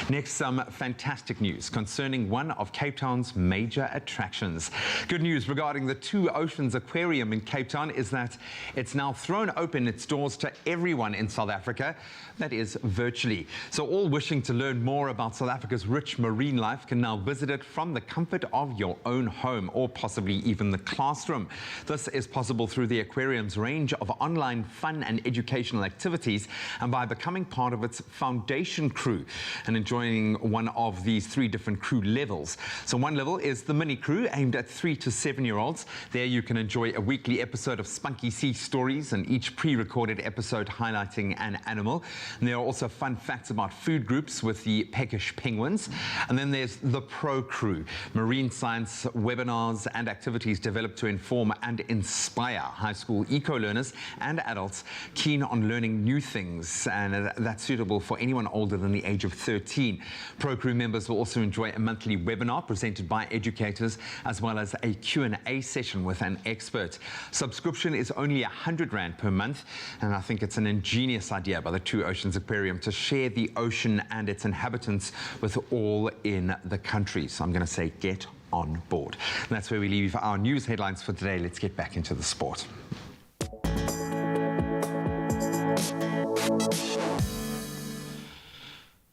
Next, some fantastic news concerning one of Cape Town's major attractions. Good news regarding the Two Oceans Aquarium in Cape Town is that it's now thrown open its doors to everyone in South Africa, that is virtually. So all wishing to learn more about South Africa's rich marine life can now visit it from the comfort of your own home, or possibly even the classroom. This is possible through the aquarium's range of online fun and educational activities, and by becoming part of its foundation crew and enjoying one of these 3 different crew levels. So one level is the mini crew, aimed at 3 to 7-year-olds. There you can enjoy a weekly episode of Spunky Sea Stories, and each pre-recorded episode highlighting an animal. And there are also fun facts about food groups with the peckish penguins. And then there's the pro crew, marine science webinars and activities developed to inform and inspire high school eco-learners and adults keen on learning new things, and that's suitable for anyone older than the age of 13. Pro crew members will also enjoy a monthly webinar presented by educators, as well as a Q&A session with an expert. Subscription is only 100 Rand per month, and I think it's an ingenious idea by the Two Oceans Aquarium to share the ocean and its inhabitants with all in the country. So I'm going to say get on board. And that's where we leave our news headlines for today. Let's get back into the sport.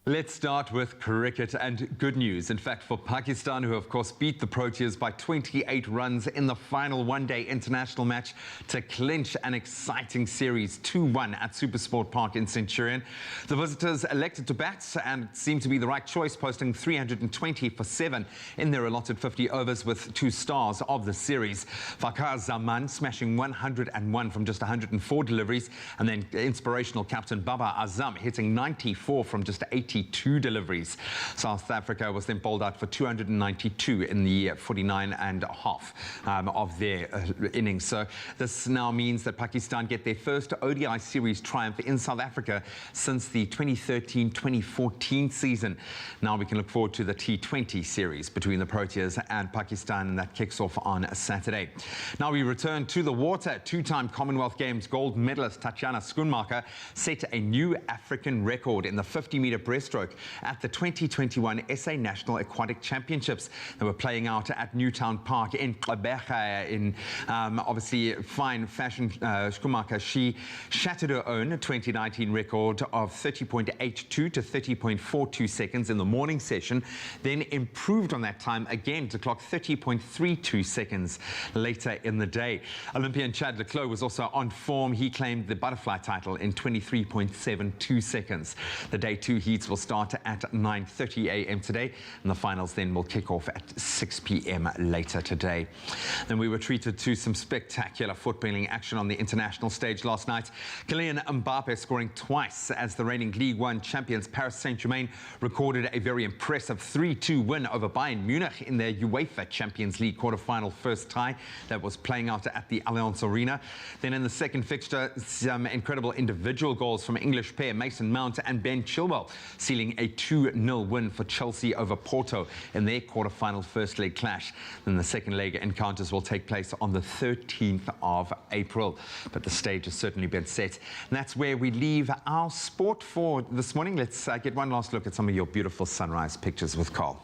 Let's start with cricket, and good news, in fact, for Pakistan, who of course beat the Proteas by 28 runs in the final one-day international match to clinch an exciting series 2-1 at Supersport Park in Centurion. The visitors elected to bat and seemed to be the right choice, posting 320 for 7 in their allotted 50 overs with 2 stars of the series. Fakhar Zaman smashing 101 from just 104 deliveries, and then inspirational captain Babar Azam hitting 94 from just 82 deliveries. South Africa was then bowled out for 292 in the 49 and a half of their innings. So this now means that Pakistan get their first ODI series triumph in South Africa since the 2013-2014 season. Now we can look forward to the T20 series between the Proteas and Pakistan, and that kicks off on Saturday. Now we return to the water. 2-time Commonwealth Games gold medalist Tatjana Schoenmaker set a new African record in the 50-meter breaststroke at the 2021 SA National Aquatic Championships that were playing out at Newtown Park in Gqeberha. In obviously fine fashion, Schoenmaker, she shattered her own 2019 record of 30.82 to 30.42 seconds in the morning session, then improved on that time again to clock 30.32 seconds later in the day. Olympian Chad Leclos was also on form. He claimed the butterfly title in 23.72 seconds. The day 2 heats will start at 9:30 a.m. today, and the finals then will kick off at 6 p.m. later today. Then we were treated to some spectacular footballing action on the international stage last night. Kylian Mbappe scoring twice as the reigning League One champions Paris Saint-Germain recorded a very impressive 3-2 win over Bayern Munich in their UEFA Champions League quarter-final first tie that was playing out at the Allianz Arena. Then in the second fixture, some incredible individual goals from English pair Mason Mount and Ben Chilwell, sealing a 2-0 win for Chelsea over Porto in their quarter-final first leg clash. Then the second leg encounters will take place on the 13th of April. But the stage has certainly been set. And that's where we leave our sport for this morning. Let's get one last look at some of your beautiful sunrise pictures with Carl.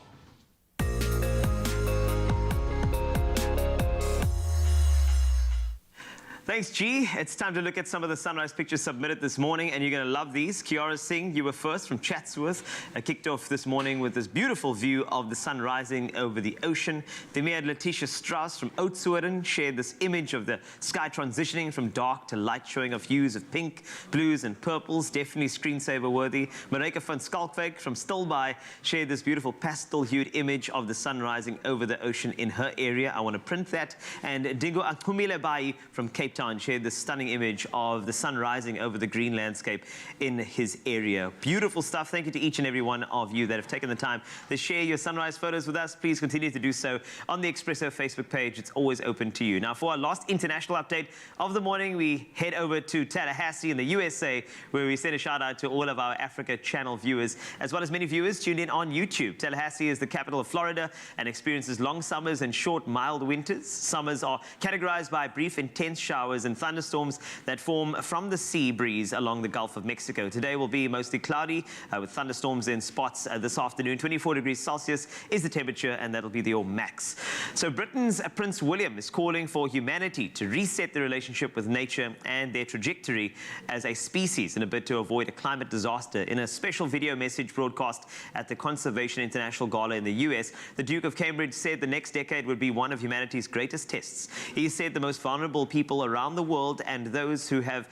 Thanks, G. It's time to look at some of the sunrise pictures submitted this morning, and you're going to love these. Kiara Singh, you were first from Chatsworth. Kicked off this morning with this beautiful view of the sun rising over the ocean. Then we had Letitia Strauss from Oudtshoorn shared this image of the sky transitioning from dark to light, showing off hues of pink, blues, and purples. Definitely screensaver worthy. Marika van Skalkwyk from Stilbaai shared this beautiful pastel-hued image of the sun rising over the ocean in her area. I want to print that. And Dingo Akumilebai from Cape Town shared this stunning image of the sun rising over the green landscape in his area. Beautiful stuff. Thank you to each and every one of you that have taken the time to share your sunrise photos with us. Please continue to do so on the Expresso Facebook page. It's always open to you. Now, for our last international update of the morning, we head over to Tallahassee in the USA, where we send a shout out to all of our Africa Channel viewers, as well as many viewers tuned in on YouTube. Tallahassee is the capital of Florida and experiences long summers and short, mild winters. Summers are categorized by brief, intense showers and thunderstorms that form from the sea breeze along the Gulf of Mexico. Today will be mostly cloudy with thunderstorms in spots this afternoon. 24 degrees Celsius is the temperature, and that'll be your max. So Britain's Prince William is calling for humanity to reset the relationship with nature and their trajectory as a species in a bid to avoid a climate disaster. In a special video message broadcast at the Conservation International Gala in the US, the Duke of Cambridge said the next decade would be one of humanity's greatest tests. He said the most vulnerable people around the world and those who have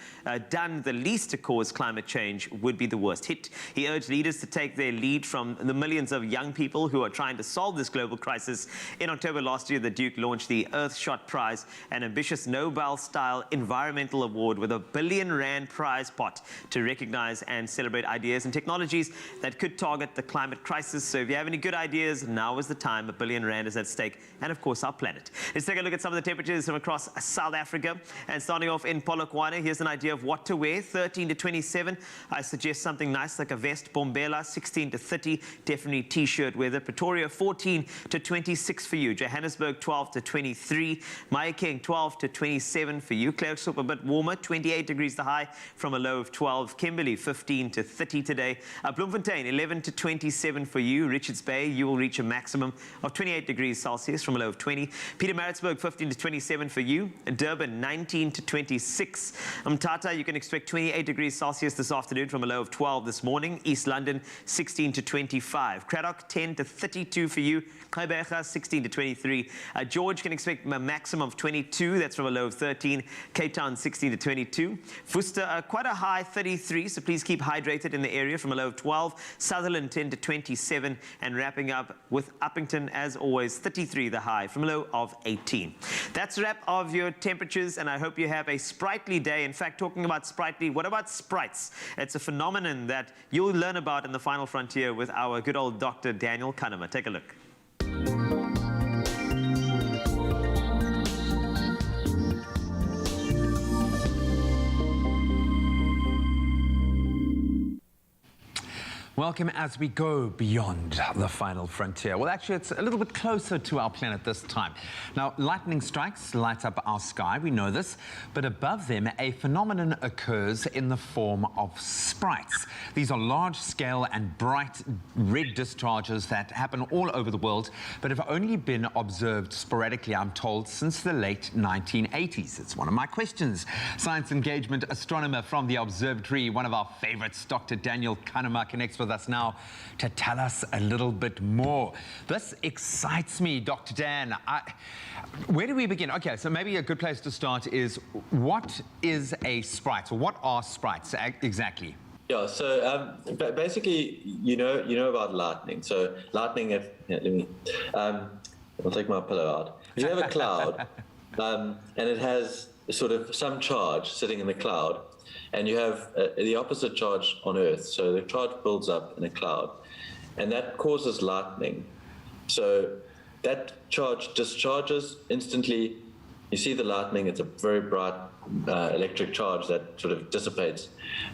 done the least to cause climate change would be the worst hit. He urged leaders to take their lead from the millions of young people who are trying to solve this global crisis. In October last year, the Duke launched the Earthshot Prize, an ambitious Nobel-style environmental award with a R1 billion prize pot to recognize and celebrate ideas and technologies that could target the climate crisis. So if you have any good ideas, now is the time. R1 billion is at stake, and of course our planet. Let's take a look at some of the temperatures from across South Africa. And starting off in Polokwane, here's an idea of what to wear. 13 to 27. I suggest something nice like a vest. Bombela, 16 to 30. Definitely t-shirt weather. Pretoria, 14 to 26 for you. Johannesburg, 12 to 23. Mahikeng, 12 to 27 for you. Klerksdorp, a bit warmer, 28 degrees the high from a low of 12. Kimberley, 15 to 30 today. Bloemfontein, 11 to 27 for you. Richards Bay, you will reach a maximum of 28 degrees Celsius from a low of 20. Pietermaritzburg, 15 to 27 for you. Durban, 19 to 26. Mthatha, you can expect 28 degrees Celsius this afternoon from a low of 12 this morning. East London, 16 to 25. Cradock, 10 to 32 for you. Kaibecha, 16 to 23. George can expect a maximum of 22. That's from a low of 13. Cape Town, 16 to 22. Worcester, quite a high, 33. So please keep hydrated in the area from a low of 12. Sutherland, 10 to 27. And wrapping up with Uppington, as always, 33 the high from a low of 18. That's a wrap of your temperatures, and I hope you have a sprightly day. In fact, talking about sprightly, what about sprites? It's a phenomenon that you'll learn about in the Final Frontier with our good old Dr. Daniel Kahneman. Take a look. Welcome as we go beyond the final frontier. Well, actually, it's a little bit closer to our planet this time. Now, lightning strikes light up our sky, we know this, but above them, a phenomenon occurs in the form of sprites. These are large-scale and bright red discharges that happen all over the world, but have only been observed sporadically, I'm told, since the late 1980s. It's one of my questions. Science engagement astronomer from the observatory, one of our favorites, Dr. Daniel Kahneman, connects with us now to tell us a little bit more. This excites me, Dr. Dan. Where do we begin? Okay, so maybe a good place to start is, what is a sprite, or what are sprites exactly? Yeah, so basically, you know about lightning. So lightning, I'll take my pillow out. You have a cloud, and it has sort of some charge sitting in the cloud, and you have the opposite charge on Earth. So the charge builds up in a cloud, and that causes lightning. So that charge discharges instantly. You see the lightning, it's a very bright electric charge that sort of dissipates.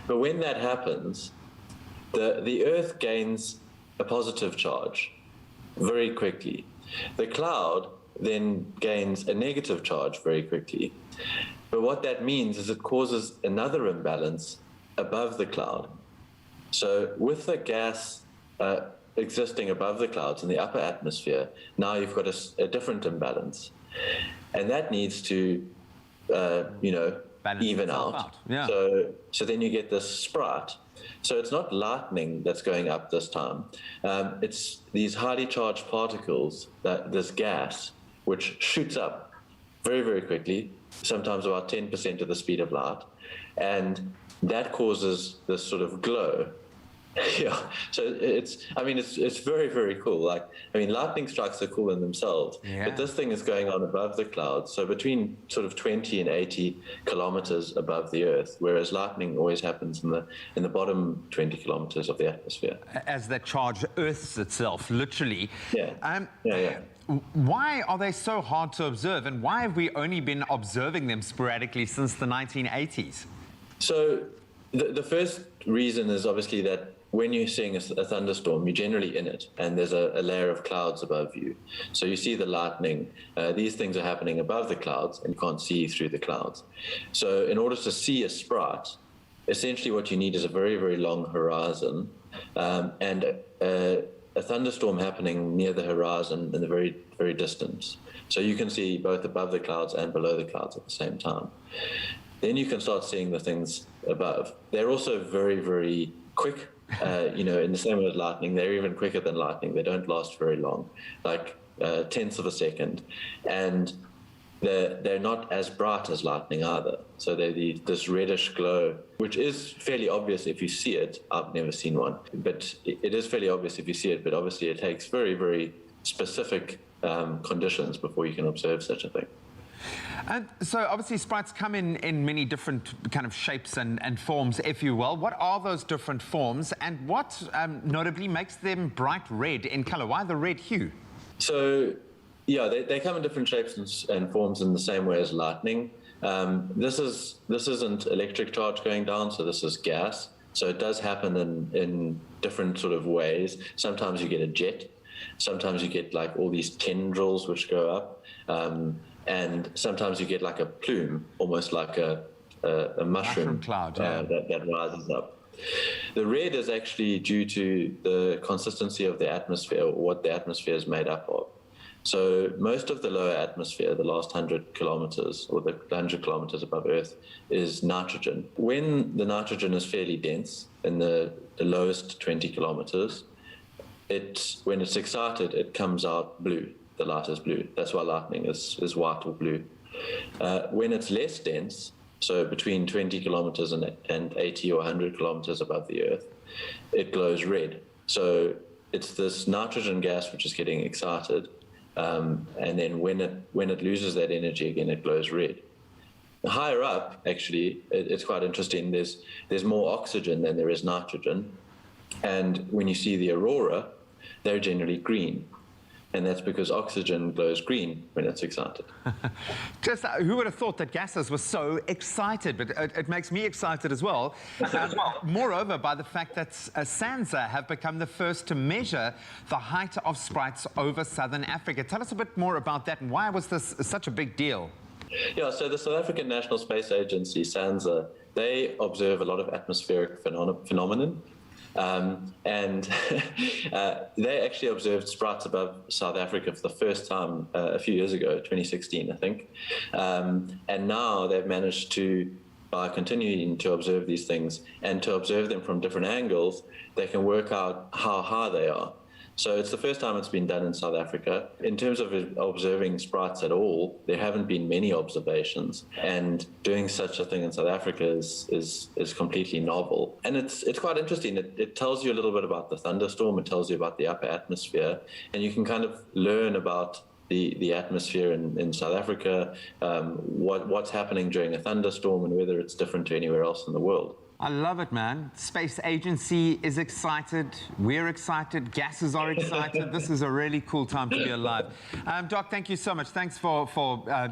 But when that happens, the Earth gains a positive charge very quickly. The cloud then gains a negative charge very quickly. But what that means is it causes another imbalance above the cloud. So with the gas existing above the clouds in the upper atmosphere, now you've got a different imbalance. And that needs to even out. Yeah. So then you get this sprite. So it's not lightning that's going up this time. It's these highly charged particles, this gas, which shoots up very, very quickly, sometimes about 10% of the speed of light. And that causes this sort of glow. Yeah, so it's very, very cool. Lightning strikes are cool in themselves, but this thing is going on above the clouds, so between sort of 20 and 80 kilometers above the Earth, whereas lightning always happens in the bottom 20 kilometers of the atmosphere. As that charge earths itself, literally. Yeah. Why are they so hard to observe, and why have we only been observing them sporadically since the 1980s? So the first reason is obviously that when you're seeing a thunderstorm, you're generally in it, and there's a layer of clouds above you. So you see the lightning. These things are happening above the clouds, and you can't see through the clouds. So in order to see a sprite, essentially what you need is a very, very long horizon, and a thunderstorm happening near the horizon in the very, very distance. So you can see both above the clouds and below the clouds at the same time. Then you can start seeing the things above. They're also very, very quick. In the same way as lightning, they're even quicker than lightning. They don't last very long, like tenths of a second. And they're not as bright as lightning either. So they're this reddish glow, which is fairly obvious if you see it. I've never seen one, but it is fairly obvious if you see it. But obviously it takes very, very specific conditions before you can observe such a thing. And so obviously sprites come in many different kind of shapes and forms, if you will. What are those different forms, and what notably makes them bright red in color? Why the red hue? So, yeah, they come in different shapes and forms in the same way as lightning. This isn't electric charge going down, so this is gas. So it does happen in different sort of ways. Sometimes you get a jet. Sometimes you get like all these tendrils which go up. And sometimes you get like a plume, almost like a mushroom cloud that rises up. The red is actually due to the consistency of the atmosphere, or what the atmosphere is made up of. So most of the lower atmosphere, the last 100 kilometers or the 100 kilometers above Earth, is nitrogen. When the nitrogen is fairly dense in the lowest 20 kilometers, when it's excited, it comes out blue. The light is blue. That's why lightning is white or blue. When it's less dense, so between 20 kilometers and 80 or 100 kilometers above the Earth, it glows red. So it's this nitrogen gas which is getting excited, and then when it loses that energy again, it glows red. Higher up, actually, it's quite interesting. There's more oxygen than there is nitrogen, and when you see the aurora, they're generally green. And that's because oxygen glows green when it's excited. Just who would have thought that gases were so excited? But it makes me excited as well. Moreover, by the fact that SANZA have become the first to measure the height of sprites over southern Africa. Tell us a bit more about that, and why was this such a big deal? Yeah, so the South African National Space Agency, SANZA, they observe a lot of atmospheric phenomenon. And they actually observed sprites above South Africa for the first time a few years ago, 2016, I think. And now they've managed to, by continuing to observe these things and to observe them from different angles, they can work out how high they are. So it's the first time it's been done in South Africa. In terms of observing sprites at all, there haven't been many observations, and doing such a thing in South Africa is completely novel. And it's quite interesting. It tells you a little bit about the thunderstorm. It tells you about the upper atmosphere, and you can kind of learn about the atmosphere in South Africa, what's happening during a thunderstorm, and whether it's different to anywhere else in the world. I love it, man. Space Agency is excited. We're excited. Gases are excited. This is a really cool time to be alive. Doc, thank you so much. Thanks for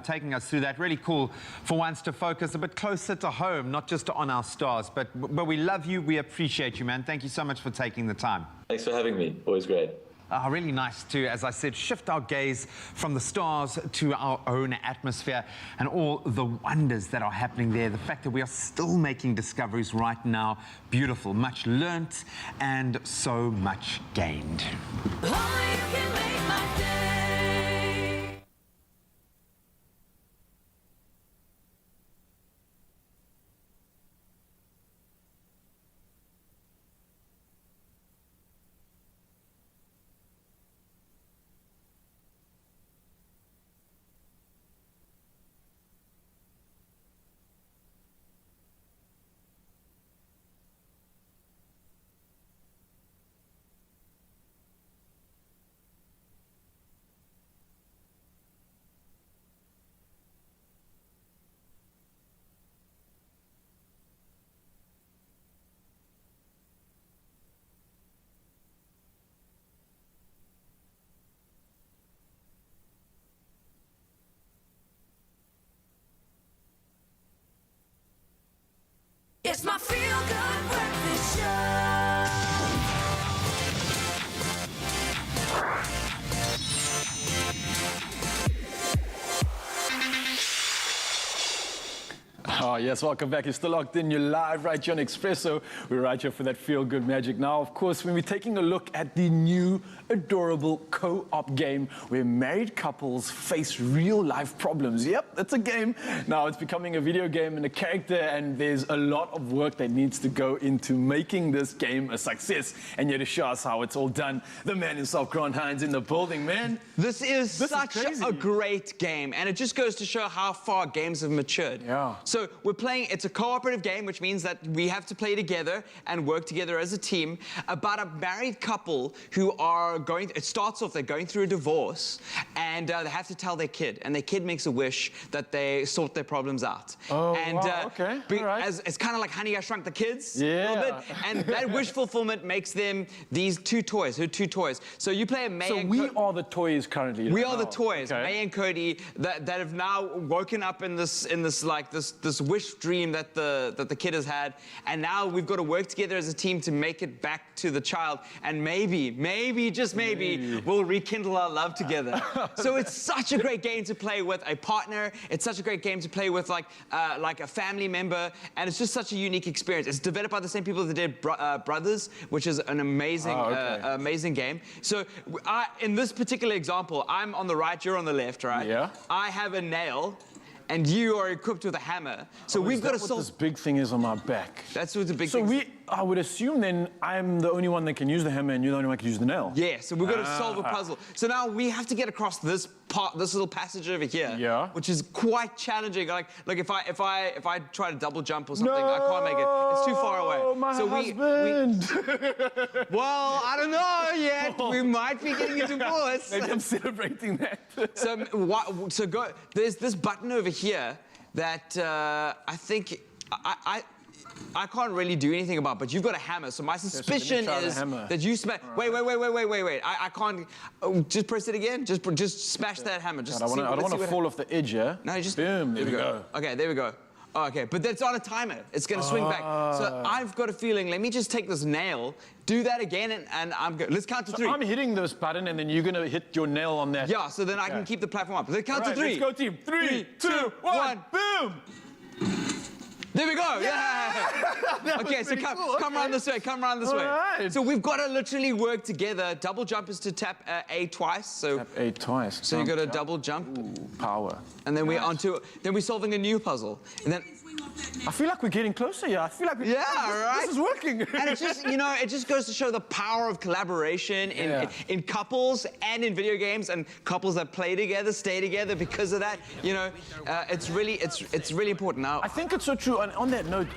taking us through that. Really cool for once to focus a bit closer to home, not just on our stars. But we love you. We appreciate you, man. Thank you so much for taking the time. Thanks for having me. Always great. Really nice to, as I said, shift our gaze from the stars to our own atmosphere and all the wonders that are happening there. The fact that we are still making discoveries right now. Beautiful. Much learnt and so much gained. Oh, yes, welcome back. You're still locked in. You're live right here on Expresso. We're right here for that feel-good magic. Now, of course, when we're taking a look at the new, adorable co-op game where married couples face real-life problems. Yep, it's a game. Now, it's becoming a video game and a character, and there's a lot of work that needs to go into making this game a success. And here to show us how it's all done, the man himself, Grant Hines, in the building, man. This is such a great game, and it just goes to show how far games have matured. Yeah. So we're playing, it's a cooperative game, which means that we have to play together and work together as a team about a married couple who are going, it starts off, they're going through a divorce, and they have to tell their kid, and their kid makes a wish that they sort their problems out. Oh, and, wow, okay, all right. It's kind of like Honey, I Shrunk the Kids, a Yeah. little bit, and that wish fulfillment makes them these two toys. So you play a May So and we are the toys currently. we right are the now. toys, Okay. May and Cody, that have now woken up in this wish dream that the kid has had, and now we've got to work together as a team to make it back to the child, and maybe, just maybe, we'll rekindle our love together. So it's such a great game to play with a partner. It's such a great game to play with like a family member, and it's just such a unique experience. It's developed by the same people that did Brothers, which is an amazing, amazing game. So in this particular example, I'm on the right, you're on the left, right? Yeah. I have a nail, and you are equipped with a hammer. So we've got to solve. This big thing is on my back. That's what the big So thing. I would assume then I'm the only one that can use the hammer, and you're the only one that can use the nail. Yeah, so we've got to solve a puzzle. So now we have to get across this part, this little passage over here, which is quite challenging. Like if I try to double jump or something, I can't make it. It's too far away. My so husband. Well, I don't know yet. We might be getting a divorce. Maybe I'm celebrating that. So there's this button over here that I think I can't really do anything about, but you've got a hammer. So my suspicion is that you smash. Wait. I can't. Just press it again. Just smash that hammer. Just I don't want to fall off the edge, yeah? No, just boom. There we go. Okay, there we go. Oh, okay, but that's on a timer. It's going to swing back. So I've got a feeling. Let me just take this nail, do that again, and I'm good. Let's count to three. I'm hitting this button, and then you're going to hit your nail on that. Yeah. So then I can keep the platform up. Let's count to three. Let's go, team. 3, 2, 1. Boom. There we go. Yeah. Okay, so come around this way. Come around this way. Right. So we've got to literally work together. Double jump is to tap A twice. So tap A twice. So you got to double jump. Ooh, power. And then we're onto. Then we're solving a new puzzle. And then. I feel like we're getting closer, yeah. I feel like this is working. And it's just, it just goes to show the power of collaboration in couples and in video games, and couples that play together, stay together because of that. It's really important. Now, I think it's so true. And on that note,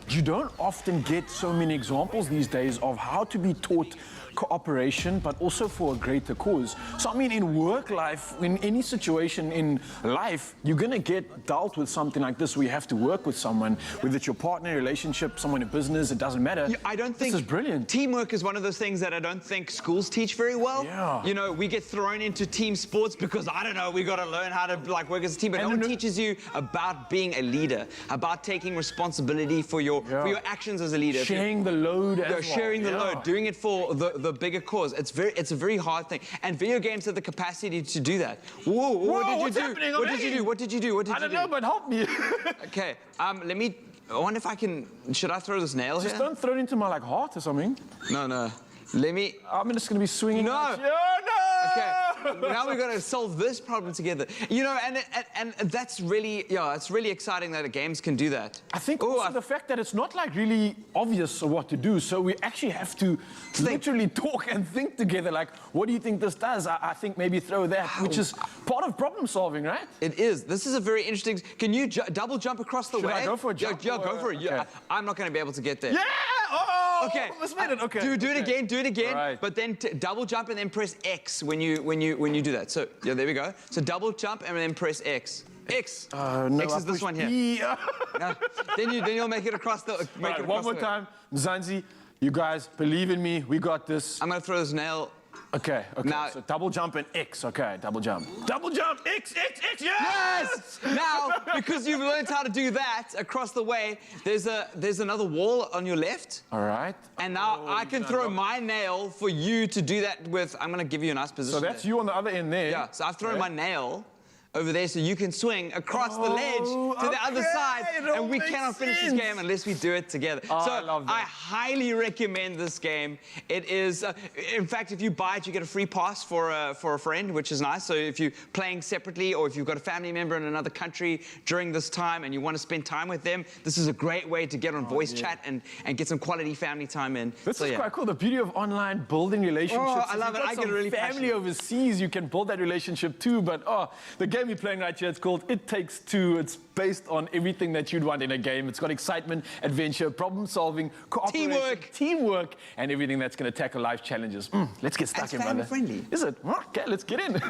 you don't often get so many examples these days of how to be taught cooperation, but also for a greater cause. So, I mean, in work life, in any situation in life, you're going to get dealt with something like this where you have to work with someone, whether it's your partner, relationship, someone in business, it doesn't matter. I don't think this is brilliant. Teamwork is one of those things that I don't think schools teach very well. Yeah. We get thrown into team sports because, I don't know, we got to learn how to work as a team, but no one teaches you about being a leader, about taking responsibility for your actions as a leader. Sharing the load as well. Sharing the load, doing it for the bigger cause. It's a very hard thing. And video games have the capacity to do that. Whoa, what did you do? What did you do? I don't know, but help me. Okay, let me, I wonder if I can, should I throw this nail here? Just don't throw it into my heart or something. No. Let me. I'm just going to be swinging. No. No. Okay. Now we've got to solve this problem together. And that's really, it's really exciting that the games can do that. I think also the fact that it's not really obvious what to do, so we actually have to literally talk and think together. Like, what do you think this does? I think maybe throw that, which is part of problem solving, right? It is. This is a very interesting. Can you double jump across the way? Should I go for a jump? Yeah, go for it. Okay. I'm not going to be able to get there. Yeah. Oh. Okay. Let's make it. Okay. Do it again. Do it again. Right. But then double jump and then press X when you do that. So there we go. So double jump and then press X. X. No, X is this one here. Then you'll make it across the. One more time, Mzansi. You guys believe in me. We got this. I'm gonna throw this nail. Okay. Now, so double jump and X. Okay, double jump. Double jump, X, yes! Yes! Now, because you've learned how to do that across the way, there's another wall on your left. All right. And now I can throw my nail for you to do that with. I'm going to give you a nice position. So that's you on the other end there. Yeah, so I've thrown my nail. over there so you can swing across the ledge to the other side, and we cannot finish this game unless we do it together. Oh, so I love that. I highly recommend this game. It is, in fact, if you buy it, you get a free pass for a friend, which is nice. So if you're playing separately, or if you've got a family member in another country during this time and you want to spend time with them, this is a great way to get on voice chat and get some quality family time in. This So, is yeah. quite cool. The beauty of online building relationships. Oh, I If love you've it. got I get some really family passionate. overseas, you can build that relationship too. But the game we're playing right here, it's called It Takes Two. It's based on everything that you'd want in a game. It's got excitement, adventure, problem solving, cooperation, teamwork, and everything that's going to tackle life challenges. Let's get stuck in, brother. Family-friendly. Is it? Okay, let's get in.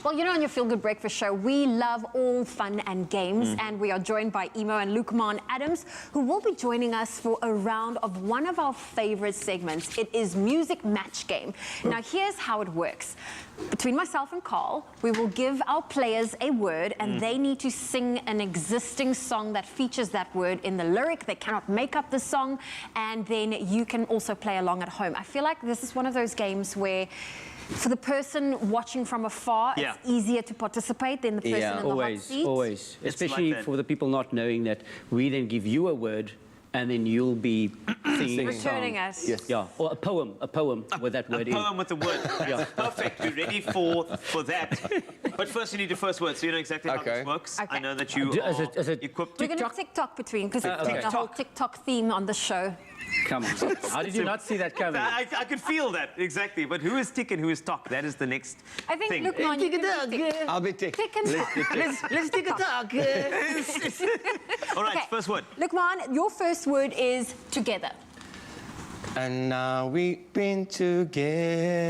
Well, you know, on your Feel Good Breakfast show, we love all fun and games, and we are joined by Emo and Lukman Adams, who will be joining us for a round of one of our favorite segments. It is Music Match Game. Now, here's how it works. Between myself and Carl, we will give our players a word, and they need to sing an existing song that features that word in the lyric. They cannot make up the song, and then you can also play along at home. I feel like this is one of those games where, for the person watching from afar, it's easier to participate than the person in the hot seat. Always. Especially for the people not knowing that we then give you a word and then you'll be singing a song. Returning us. Yes. Yeah, or a poem with that word in. A poem with the word. That's perfect. We're ready for that. But first, you need your first word, so you know exactly how this works. Okay. I know that you Is it equipped. We're going to TikTok between, because it's okay. the whole TikTok theme on the show. Come on. How did you not see that coming? I could feel that, exactly. But who is tick and who is talk? That is the next I think, thing. Lukman, you can be tick. I'll be tick. Tick and talk. Let's take a talk. All right, Okay. first word. Lukman, your first word is together. And now we've been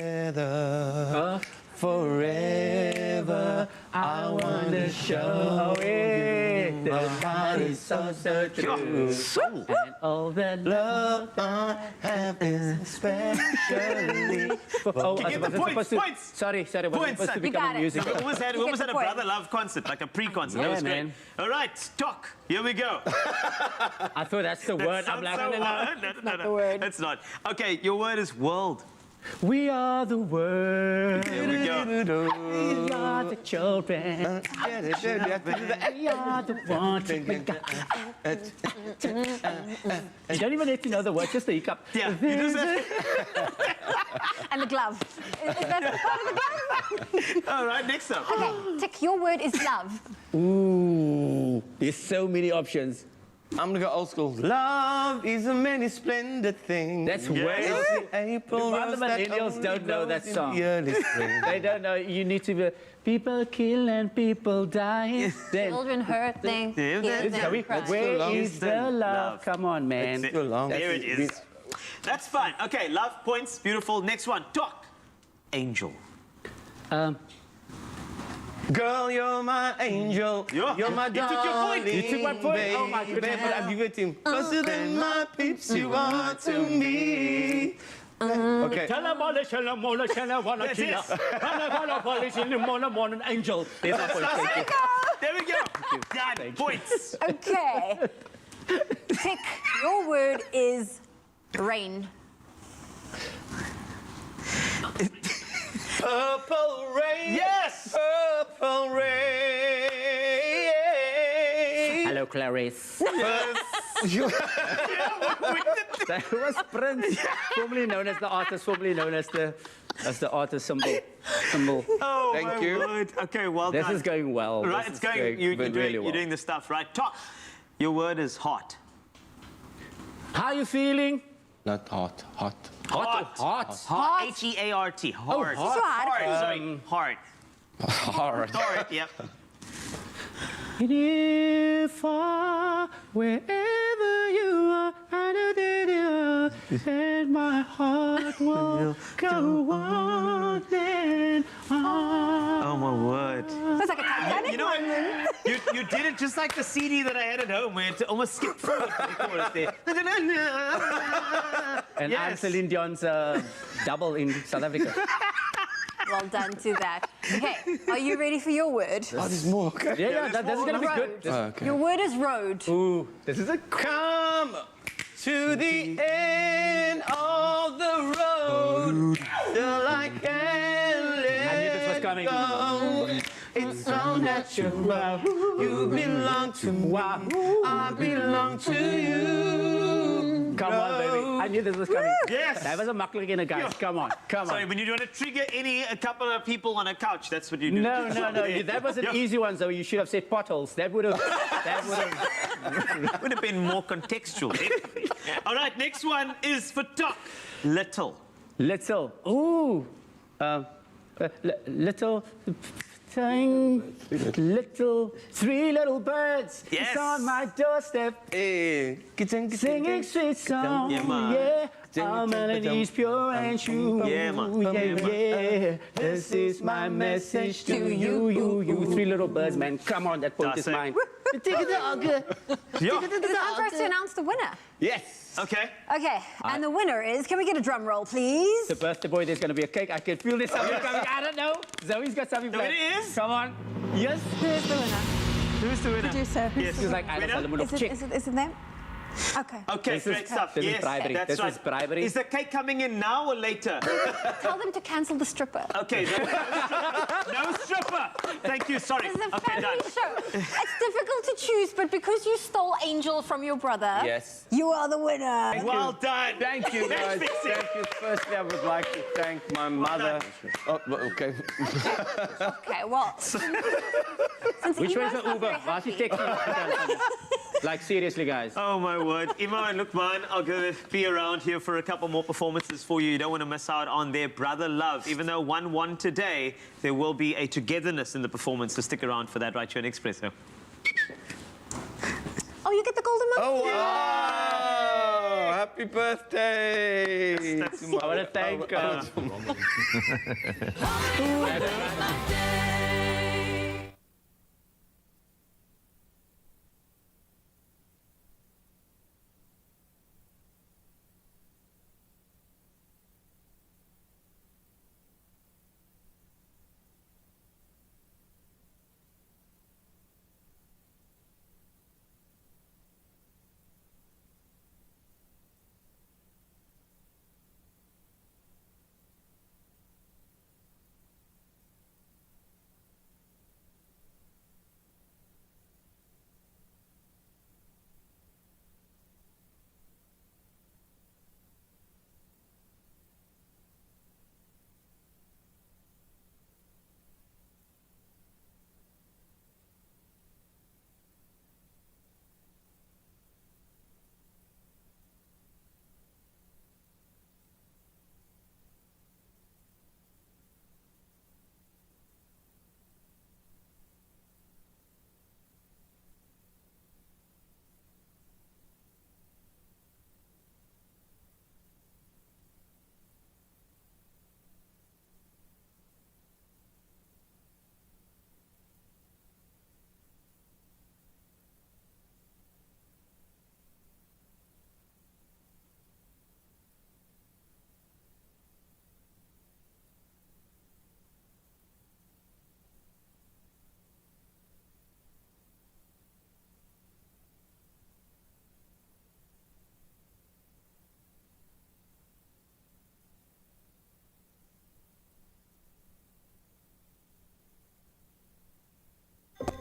together forever. I want to show you my heart is so true. And all that love I have is especially for Get the points. Sorry, was Points, supposed to son. become a music. We almost had a point. brother love concert, like a pre-concert. Yeah, That was great. man. All right, talk. Here we go. I thought that's the word. I'm like, no. Not the word. It's not. Okay, your word is world. We are the world. Here we go. We are the children. We are the ones. You don't even have to know the word, just the hiccup. Yeah, you just have And the glove. Is that part of the glove? All right, next up. Okay, Tick, your word is love. Ooh, there's so many options. I'm gonna go old school. Love is a many splendid thing. That's way. April The other millennials don't know that song. They don't know. You need to be. People kill and people die. Then, Children hurt, they hear them cry. where is the love? Come on, man. There it is. That's fine. Okay, love, points, beautiful. Next one, talk. Angel. Girl, you're my angel. You're my You took your point. darling. You took my point. Baby, Oh, my goodness. baby, I'll give it to him. Closer than my peeps you are to me. Okay. Tell them all the shell, mola, shell, wanna That's kill. it. Polish in the morning, angel. There's my point. Thank you. There we go. Done. Points. Okay. Tick, your word is rain. Purple rain. Yes. Purple rain. Hello, Clarice. That was Prince, formerly known as the artist, formerly known as the artist symbol. Oh, Thank my you. word. Okay, well This done. is going well. Right, This it's is going. You're really well. doing the stuff, right? Talk. Your word is hot. How you feeling? Not hot. Hot. Hot. H-E-A-R-T. Hard. hot. Hard. Sorry. Hard. Hard. Hard. Yep. Near, far, wherever you are, and my heart will go on and on. Oh my word. That's like a Titanic. You know what? You did it just like the CD that I had at home, where it almost skipped forward for the chorus there. And Yes. I'm Celine Dion's double in South Africa. Well done to that. Okay, are you ready for your word? Oh, there's more. Okay. Yeah, this is gonna be good. Okay. Your word is road. Ooh, this is a Come to the end of the road till I can let I knew this was coming. go. It's so natural. You belong to me. I belong to you. Come on, baby. I knew this was coming. Yes. That was a makkelijk in, guys. Come on, come on. Sorry, when you want to trigger a couple of people on a couch, that's what you do. No. That was an easy one, though. You should have said potholes. That would have been more contextual. All right, next one is for Doc. Little. Ooh. Little thing. Three little birds. Yes. It's on my doorstep. Singing sweet songs. Yeah, man. Yeah. Our melody's pure and true. Yeah, man. Yeah. This is my message to you. Three little birds, man. Come on, that point is mine. Take it out. It's time for us to announce the winner. Yes. Okay. Okay, and the winner is, can we get a drum roll, please? The birthday boy, there's going to be a cake. I can feel this something coming. I don't know. Zoe's got something planned. It is? Come on. Yes. Who's the winner? Who's the winner? Producer. Yes. She's like, I don't know. Is it them? Okay. Okay, great stuff. This is Yes, bribery. that's This right. is bribery. Is the cake coming in now or later? Tell them to cancel the stripper. Okay, no stripper. Thank you, sorry. This is a Okay, done. family show. It's difficult to choose, but because you stole Angel from your brother, Yes. you are the winner. Well done. Thank you, guys. Thank you. Firstly, I would like to thank my mother. Oh, okay. Okay, well. Which one's the Uber? Why is he texting? Like, seriously, guys. Oh, my word. Imo and Lukman are going to be around here for a couple more performances for you. You don't want to miss out on their brother love. Even though 1 won today, there will be a togetherness in the performance, so stick around for that right here on Expresso. Oh, you get the golden monkey. Oh, wow. Happy birthday. That's I want to thank...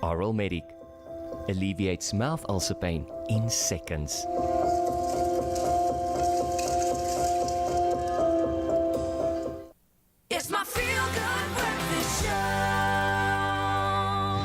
Oral Medic alleviates mouth ulcer pain in seconds. It's my feel-good breakfast show.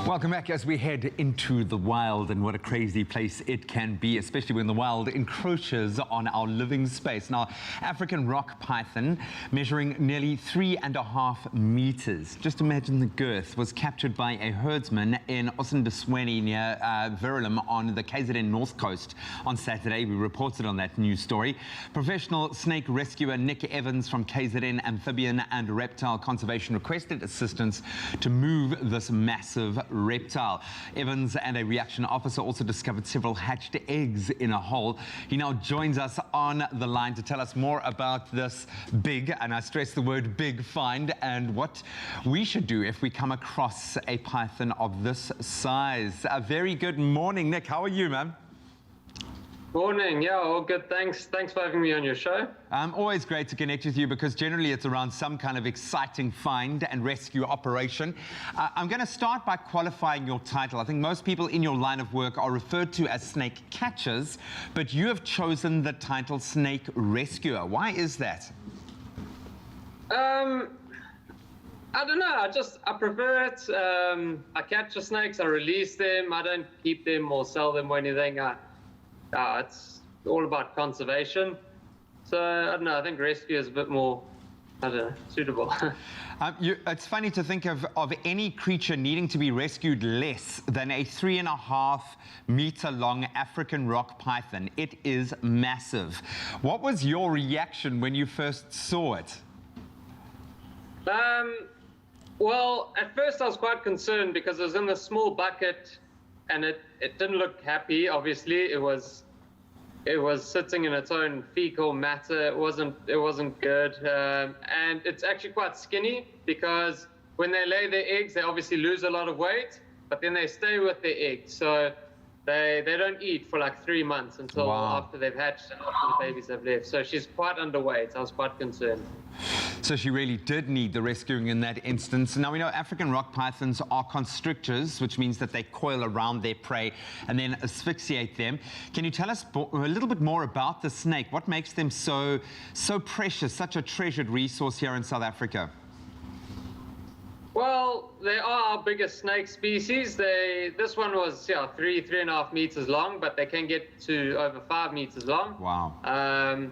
Welcome back as we head into the wild, and what a crazy place it can be, especially when the wild encroaches on our living space. Now, African rock python, measuring nearly 3.5 meters, just imagine the girth, was captured by a herdsman in Osindisweni near Verulam on the KZN North Coast on Saturday. We reported on that news story. Professional snake rescuer Nick Evans from KZN Amphibian and Reptile Conservation requested assistance to move this massive reptile. Evans and a reaction officer also discovered several hatched eggs in a hole. He now joins us on the line to tell us more about this big, and I stress the word big, find, and what we should do if we come across a python of this size. A very good morning, Nick. How are you, man? Morning. Yeah, all good. Thanks for having me on your show. Always great to connect with you because generally it's around some kind of exciting find and rescue operation. I'm going to start by qualifying your title. I think most people in your line of work are referred to as snake catchers, but you have chosen the title snake rescuer. Why is that? I don't know. I prefer it. I catch the snakes. I release them. I don't keep them or sell them or anything. It's all about conservation. So, I don't know, I think rescue is a bit more, I don't know, suitable. It's funny to think of any creature needing to be rescued less than a 3.5 meter long African rock python. It is massive. What was your reaction when you first saw it? Well, at first I was quite concerned because it was in a small bucket and it didn't look happy. Obviously, it was sitting in its own fecal matter. It wasn't good, and it's actually quite skinny because when they lay their eggs, they obviously lose a lot of weight, but then they stay with their eggs. So they don't eat for like 3 months until after they've hatched and after the babies have left. So she's quite underweight. I was quite concerned. So she really did need the rescuing in that instance. Now, we know African rock pythons are constrictors, which means that they coil around their prey and then asphyxiate them. Can you tell us a little bit more about the snake? What makes them so precious, such a treasured resource here in South Africa? Well, they are our biggest snake species. This one was 3.5 meters long, but they can get to over 5 meters long. Wow.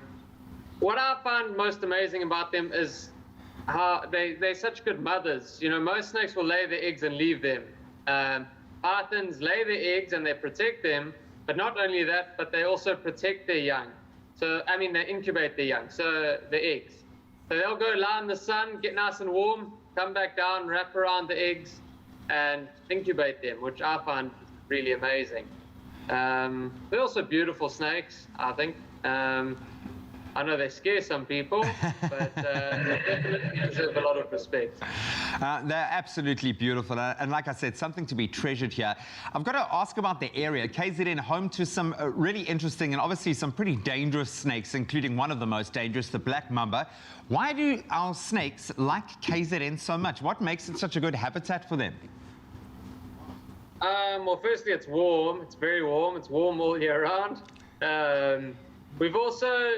What I find most amazing about them is how they're such good mothers. You know, most snakes will lay their eggs and leave them. Pythons lay their eggs and they protect them, but not only that, but they also protect their young. So, I mean, they incubate their young, so the eggs. So they'll go lie in the sun, get nice and warm, come back down, wrap around the eggs, and incubate them, which I find really amazing. They're also beautiful snakes, I think. I know they scare some people, but they definitely deserve a lot of respect. They're absolutely beautiful, and like I said, something to be treasured here. I've got to ask about the area. KZN, home to some really interesting and obviously some pretty dangerous snakes, including one of the most dangerous, the black mamba. Why do our snakes like KZN so much? What makes it such a good habitat for them? Well, firstly, it's warm. It's very warm. It's warm all year round. We've also,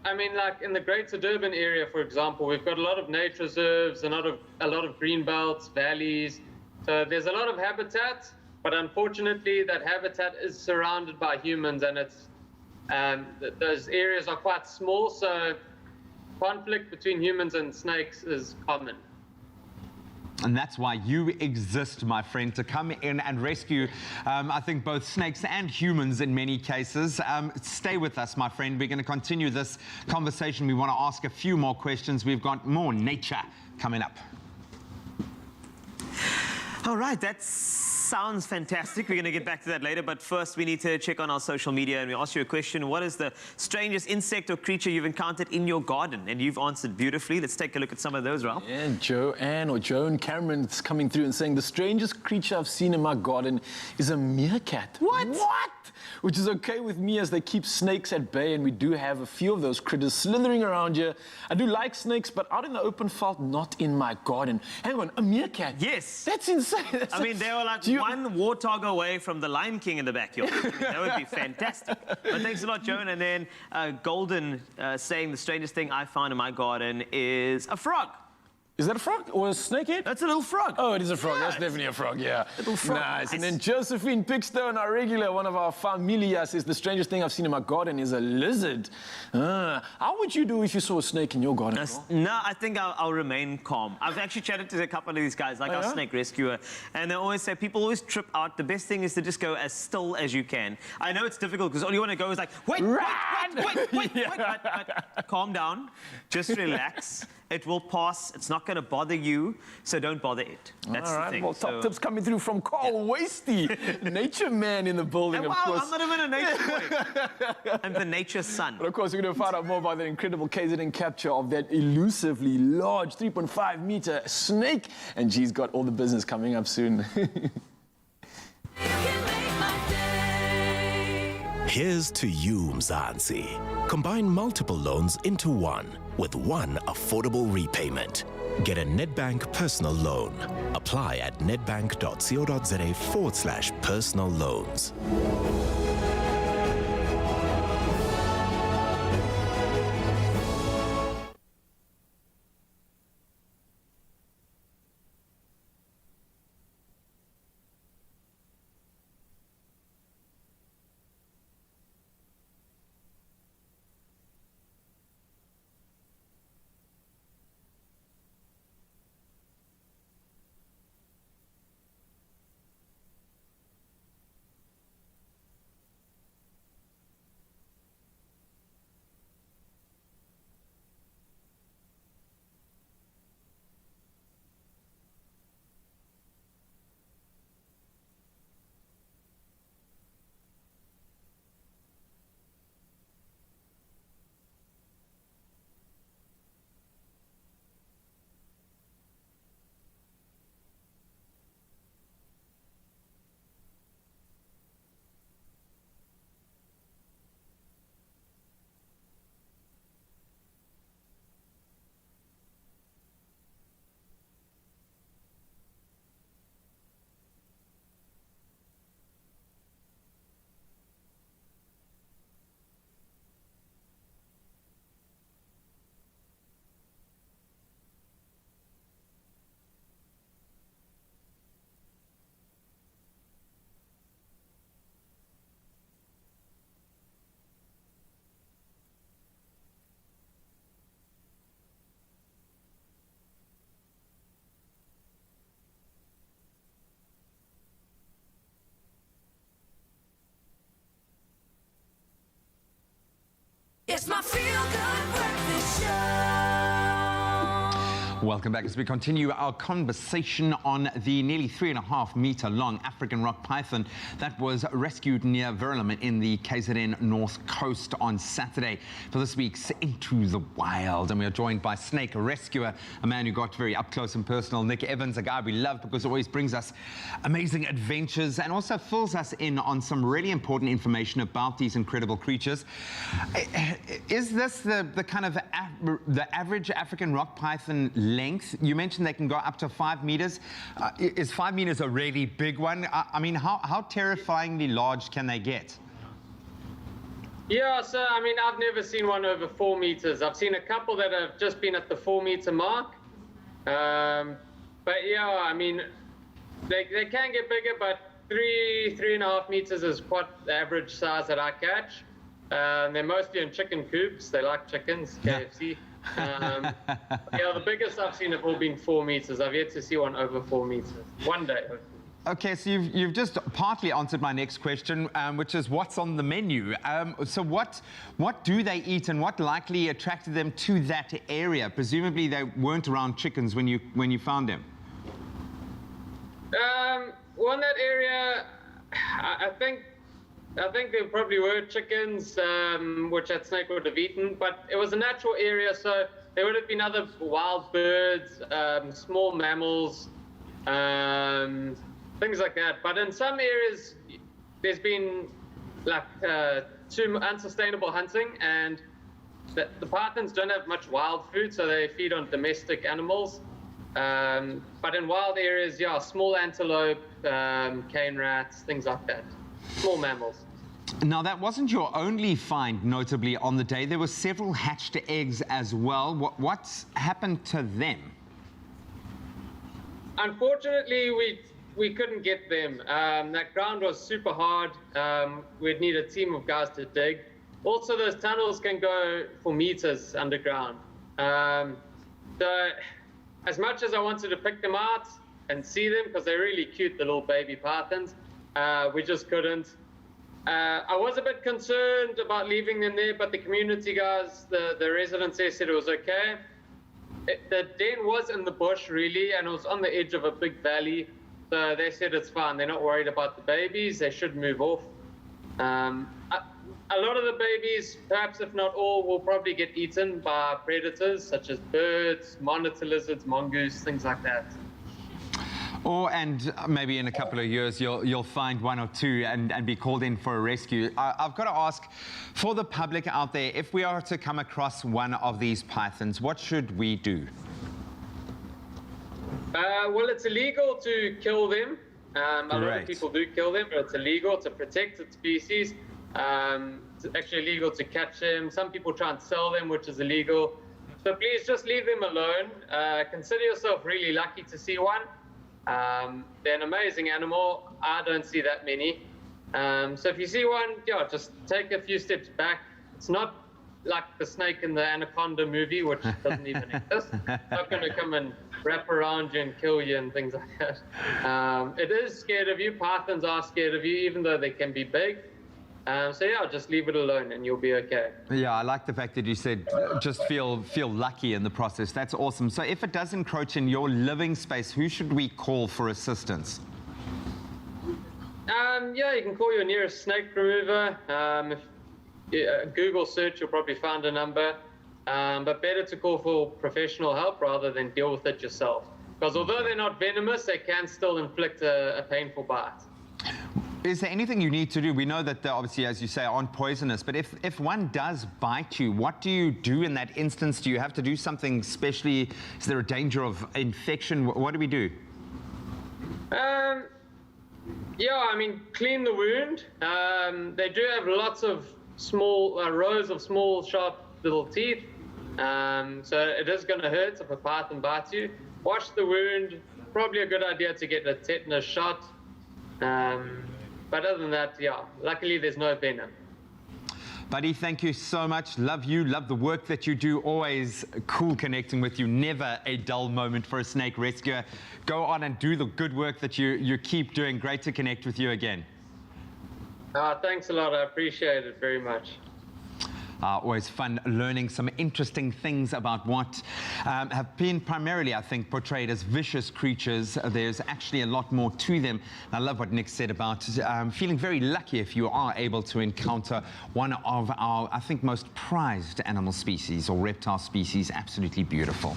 I mean, like in the Greater Durban area, for example, we've got a lot of nature reserves, a lot of green belts, valleys. So there's a lot of habitat, but unfortunately, that habitat is surrounded by humans, and it's those areas are quite small. So conflict between humans and snakes is common. And that's why you exist, my friend, to come in and rescue, I think, both snakes and humans in many cases. Stay with us, my friend. We're going to continue this conversation. We want to ask a few more questions. We've got more nature coming up. All right, that sounds fantastic. We're going to get back to that later, but first we need to check on our social media, and we asked you a question. What is the strangest insect or creature you've encountered in your garden? And you've answered beautifully. Let's take a look at some of those, Ralph. Yeah, Joan Cameron's coming through and saying, the strangest creature I've seen in my garden is a meerkat. What? Which is okay with me as they keep snakes at bay, and we do have a few of those critters slithering around here. I do like snakes, but out in the open felt, not in my garden. Hang on, a meerkat? Yes. That's insane. I mean, they were like one warthog away from the Lion King in the backyard. I mean, that would be fantastic. But thanks a lot, Joan. And then Golden saying the strangest thing I found in my garden is a frog. Is that a frog or a snakehead? That's a little frog. Oh, it is a frog. Yeah, That's definitely a frog, yeah. Little frog. Nice. And then Josephine Pickstone, our regular, one of our familia, says the strangest thing I've seen in my garden is a lizard. How would you do if you saw a snake in your garden? No, I think I'll remain calm. I've actually chatted to a couple of these guys, like our snake rescuer, and they always say people always trip out. The best thing is to just go as still as you can. I know it's difficult because all you want to go is like, wait, calm down, just relax. It will pass. It's not going to bother you, so don't bother it. That's all right. The thing. Well, top tips coming through from Carl Wasty, nature man in the building, And of wow, course. I'm not even a nature boy. I'm the nature son. But of course, we're going to find out more about the incredible KZN capture of that elusively large 3.5 meter snake. And G's got all the business coming up soon. Here's to you, Mzansi. Combine multiple loans into one with one affordable repayment. Get a Nedbank personal loan. Apply at nedbank.co.za/personal loans. It's my feel-good breakfast show. Welcome back as we continue our conversation on the nearly 3.5 meter long African rock python that was rescued near Verulam in the KZN North Coast on Saturday for this week's Into the Wild. And we are joined by snake rescuer, a man who got very up close and personal, Nick Evans, a guy we love because it always brings us amazing adventures and also fills us in on some really important information about these incredible creatures. Is this the kind of the average African rock python length? You mentioned they can go up to 5 meters. Is 5 meters a really big one? I mean, how terrifyingly large can they get? Yeah, so I mean, I've never seen one over 4 meters. I've seen a couple that have just been at the 4 meter mark. But yeah, I mean, they can get bigger, but 3.5 meters is quite the average size that I catch. They're mostly in chicken coops. They like chickens, KFC. Yeah, the biggest I've seen have all been 4 meters. I've yet to see one over 4 meters. One day, hopefully. Okay, so you've just partly answered my next question, which is what's on the menu. So what do they eat, and what likely attracted them to that area? Presumably they weren't around chickens when you found them. Well, in that area, I think there probably were chickens, which that snake would have eaten, but it was a natural area, so there would have been other wild birds, small mammals, things like that. But in some areas, there's been like too unsustainable hunting, and the pythons don't have much wild food, so they feed on domestic animals. But in wild areas, yeah, small antelope, cane rats, things like that, small mammals. Now, that wasn't your only find, notably, on the day. There were several hatched eggs as well. What's happened to them? Unfortunately, we couldn't get them. That ground was super hard. We'd need a team of guys to dig. Also, those tunnels can go for meters underground. So, as much as I wanted to pick them out and see them, because they're really cute, the little baby pythons, we just couldn't. I was a bit concerned about leaving them there, but the community guys, the residents there, said it was okay. The den was in the bush, really, and it was on the edge of a big valley. So they said it's fine. They're not worried about the babies. They should move off. A lot of the babies, perhaps if not all, will probably get eaten by predators such as birds, monitor lizards, mongoose, things like that. And maybe in a couple of years you'll find one or two and be called in for a rescue. I've got to ask, for the public out there, if we are to come across one of these pythons, what should we do? Well, it's illegal to kill them. A lot Great. of people do kill them, but it's illegal. It's a protected species. It's actually illegal to catch them. Some people try and sell them, which is illegal. So please just leave them alone. Consider yourself really lucky to see one. They're an amazing animal. I don't see that many. So if you see one, yeah, just take a few steps back. It's not like the snake in the Anaconda movie, which doesn't even exist. It's not going to come and wrap around you and kill you and things like that. It is scared of you. Pythons are scared of you, even though they can be big. So yeah, just leave it alone and you'll be okay. Yeah, I like the fact that you said just feel lucky in the process. That's awesome. So if it does encroach in your living space, who should we call for assistance? Yeah, you can call your nearest snake remover. If Google search, you'll probably find a number. But better to call for professional help rather than deal with it yourself. Because although they're not venomous, they can still inflict a painful bite. Is there anything you need to do? We know that they obviously, as you say, aren't poisonous, but if one does bite you, what do you do in that instance? Do you have to do something specially? Is there a danger of infection? What do we do? Yeah, I mean, clean the wound. They do have lots of small rows of small, sharp little teeth. So it is going to hurt if a python bites you. Wash the wound. Probably a good idea to get a tetanus shot. But other than that, yeah, luckily there's no venom. Buddy, thank you so much. Love you, love the work that you do. Always cool connecting with you. Never a dull moment for a snake rescuer. Go on and do the good work that you keep doing. Great to connect with you again. Thanks a lot. I appreciate it very much. Always fun learning some interesting things about what have been primarily, I think, portrayed as vicious creatures. There's actually a lot more to them. I love what Nick said about feeling very lucky if you are able to encounter one of our, I think, most prized animal species or reptile species. Absolutely beautiful.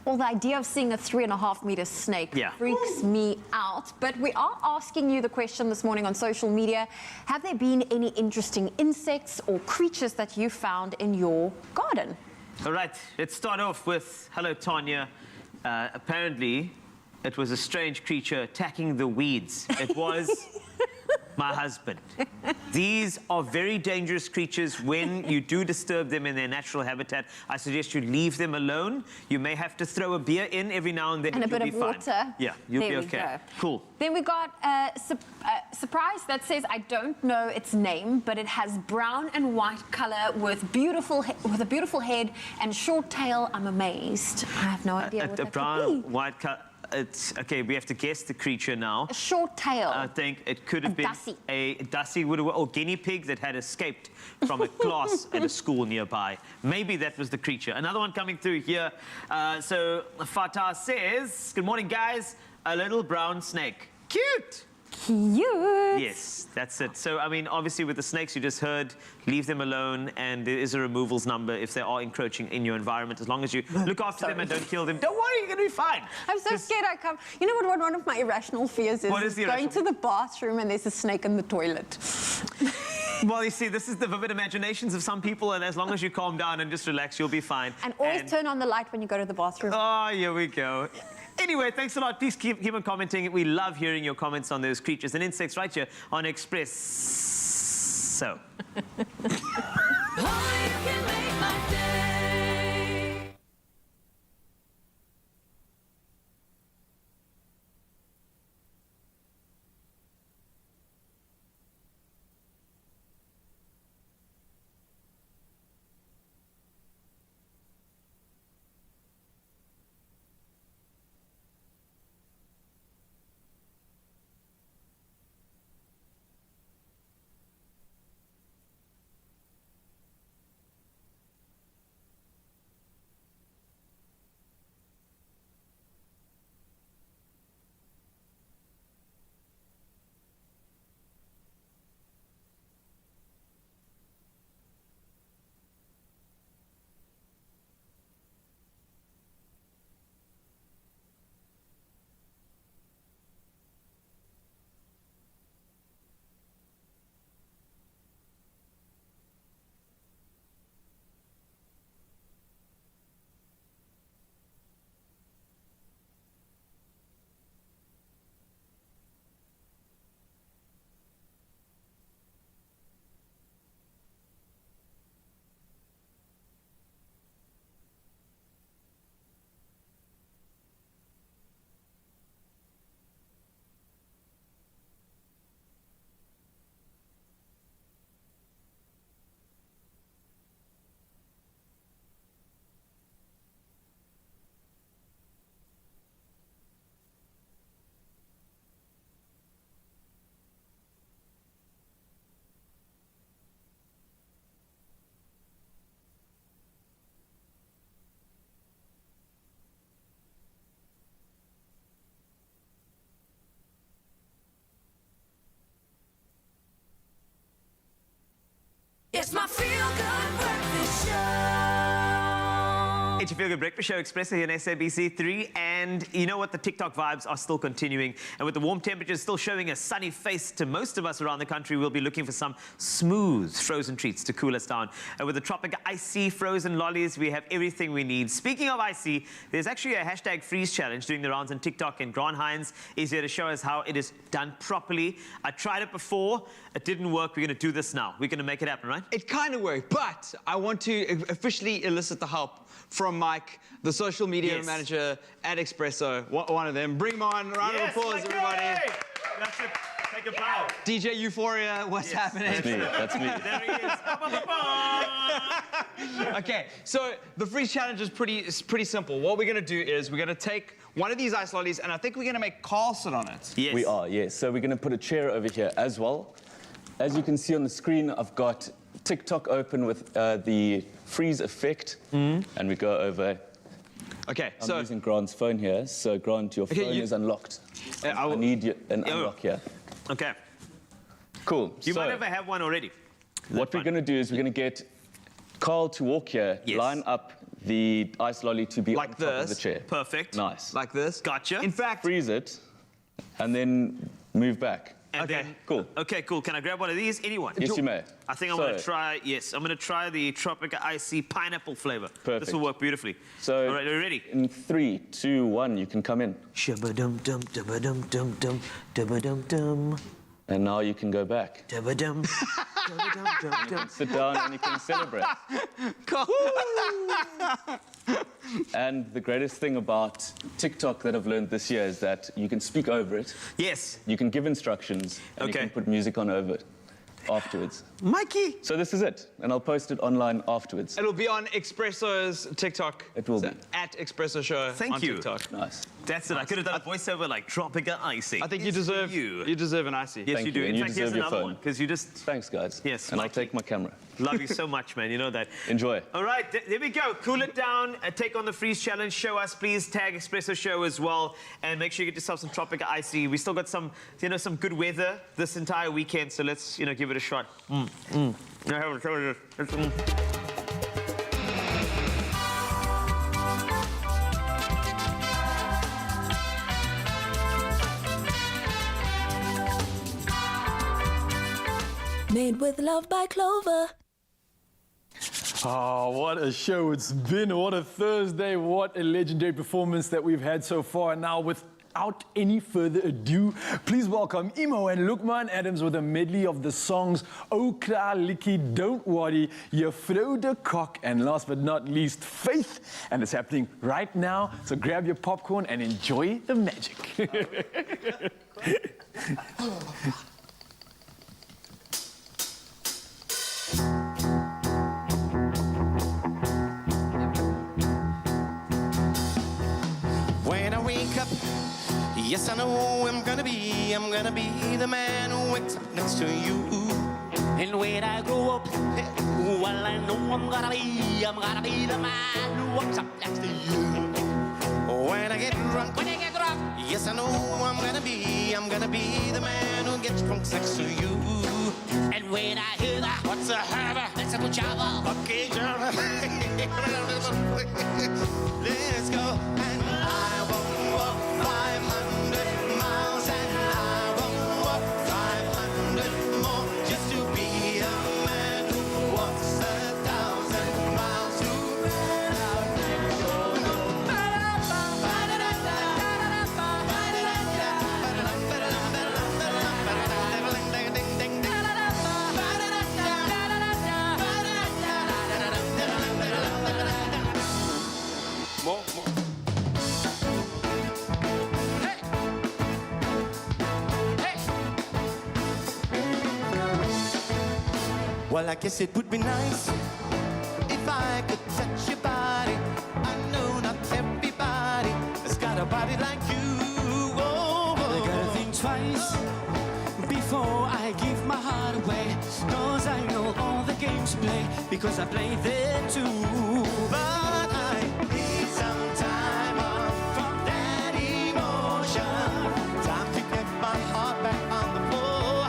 Well, the idea of seeing a 3.5-meter snake freaks me out. But we are asking you the question this morning on social media. Have there been any interesting insects or creatures that you found in your garden? All right, let's start off with, hello, Tanya. Apparently, it was a strange creature attacking the weeds. It was my husband. These are very dangerous creatures. When you do disturb them in their natural habitat, I suggest you leave them alone. You may have to throw a beer in every now and then. And a bit of water. Fine. Yeah, you'll there be okay. Go. Cool. Then we got a surprise that says, I don't know its name, but it has brown and white color with a beautiful head and short tail. I'm amazed. I have no idea what that could be. Brown, white color. It's okay. We have to guess the creature now. A short tail. I think it could have been dussie. A dussie or guinea pig that had escaped from a class at a school nearby. Maybe that was the creature. Another one coming through here. So Fatah says, "Good morning, guys. A little brown snake. Cute." Cute. Yes, that's it. So, I mean, obviously with the snakes you just heard, leave them alone, and there is a removals number if they are encroaching in your environment. As long as you look after them and don't kill them, don't worry, you're going to be fine. I'm so scared I come. You know what one of my irrational fears is? What is the going to the bathroom and there's a snake in the toilet. Well, you see, this is the vivid imaginations of some people, and as long as you calm down and just relax, you'll be fine. And always turn on the light when you go to the bathroom. Oh, here we go. Anyway, thanks a lot. Please keep on commenting. We love hearing your comments on those creatures and insects right here on Expresso. It's your Feel Good Breakfast Show, Expresso here on SABC3. And you know what? The TikTok vibes are still continuing. And with the warm temperatures still showing a sunny face to most of us around the country, we'll be looking for some smooth frozen treats to cool us down. And with the Tropic Icy frozen lollies, we have everything we need. Speaking of icy, there's actually a hashtag freeze challenge doing the rounds on TikTok. And Grant Hines is here to show us how it is done properly. I tried it before. It didn't work. We're going to do this now. We're going to make it happen, right? It kind of worked, but I want to officially elicit the help from Mike, the social media manager at Expresso. One of them. Bring him on. Round of applause, everybody. That's it. Take a bow. DJ Euphoria, what's happening? That's me. That's me. There he is. Okay, so the freeze challenge is pretty simple. What we're going to do is we're going to take one of these ice lollies, and I think we're going to make Carl sit on it. Yes. We are, yes. So we're going to put a chair over here as well. As you can see on the screen, I've got TikTok open with the freeze effect, and we go over. Okay, I'm using Grant's phone here. So Grant, your phone is unlocked. I need an unlock here. Okay. Cool. You might ever have one already. What we're going to do is we're going to get Carl to walk here, line up the ice lolly to be on top of the chair. Perfect. Nice. Like this. Gotcha. In fact, freeze it, and then move back. Okay, cool. Okay, cool. Can I grab one of these? Anyone? Yes, you may. I think I'm going to try, I'm going to try the Tropic Icy pineapple flavor. Perfect. This will work beautifully. So, all right, are you ready? In 3, 2, 1, you can come in. Shabba-dum-dum, dum-ba-dum-dum-dum, dum-ba-dum-dum. And now you can go back. Dum-ba-dum, dum-ba-dum-dum-dum. Sit down and you can celebrate. And the greatest thing about TikTok that I've learned this year is that you can speak over it. Yes. You can give instructions, and you can put music on over it afterwards. Mikey! So this is it, and I'll post it online afterwards. It'll be on Expresso's TikTok. It will be. At Expresso Show on TikTok. Nice. That's it. I could have done a voiceover like Tropica Icy. I think you deserve an icy. Yes, you do. In fact, here's another one, because you just... Thanks, guys. Yes, and I'll take my camera. Love you so much, man. You know that. Enjoy. All right, there we go. Cool it down. Take on the freeze challenge. Show us, please. Tag Expresso Show as well, and make sure you get yourself some Tropica Icy. We still got some, some good weather this entire weekend, so let's, give it a shot. Made with love by Clover. Oh, what a show it's been. What a Thursday. What a legendary performance that we've had so far. And now, without any further ado, please welcome Imo and Lukman Adams with a medley of the songs Okra Licky, Don't Worry, Juffrou de Kok, and last but not least, Faith. And it's happening right now. So grab your popcorn and enjoy the magic. When I wake up, yes, I know I'm gonna be the man who wakes up next to you. And when I grow up, well, I know I'm gonna be the man who walks up next to you. When I get drunk, yes, I know I'm gonna be the man who gets drunk next to you. And when I hear that, what's a harbor? Let's go travel. Okay, Java. Let's go. And I won't walk 500 miles, and I won't walk 500 more just to be a man who walks 1,000 miles to bed out next door. More. Well, I guess it would be nice if I could touch your body. I know not everybody has got a body like you. Oh, I gotta think twice before I give my heart away. 'Cause I know all the games you play, because I played there too. But I need some time off from that emotion. Time to get my heart back on the floor.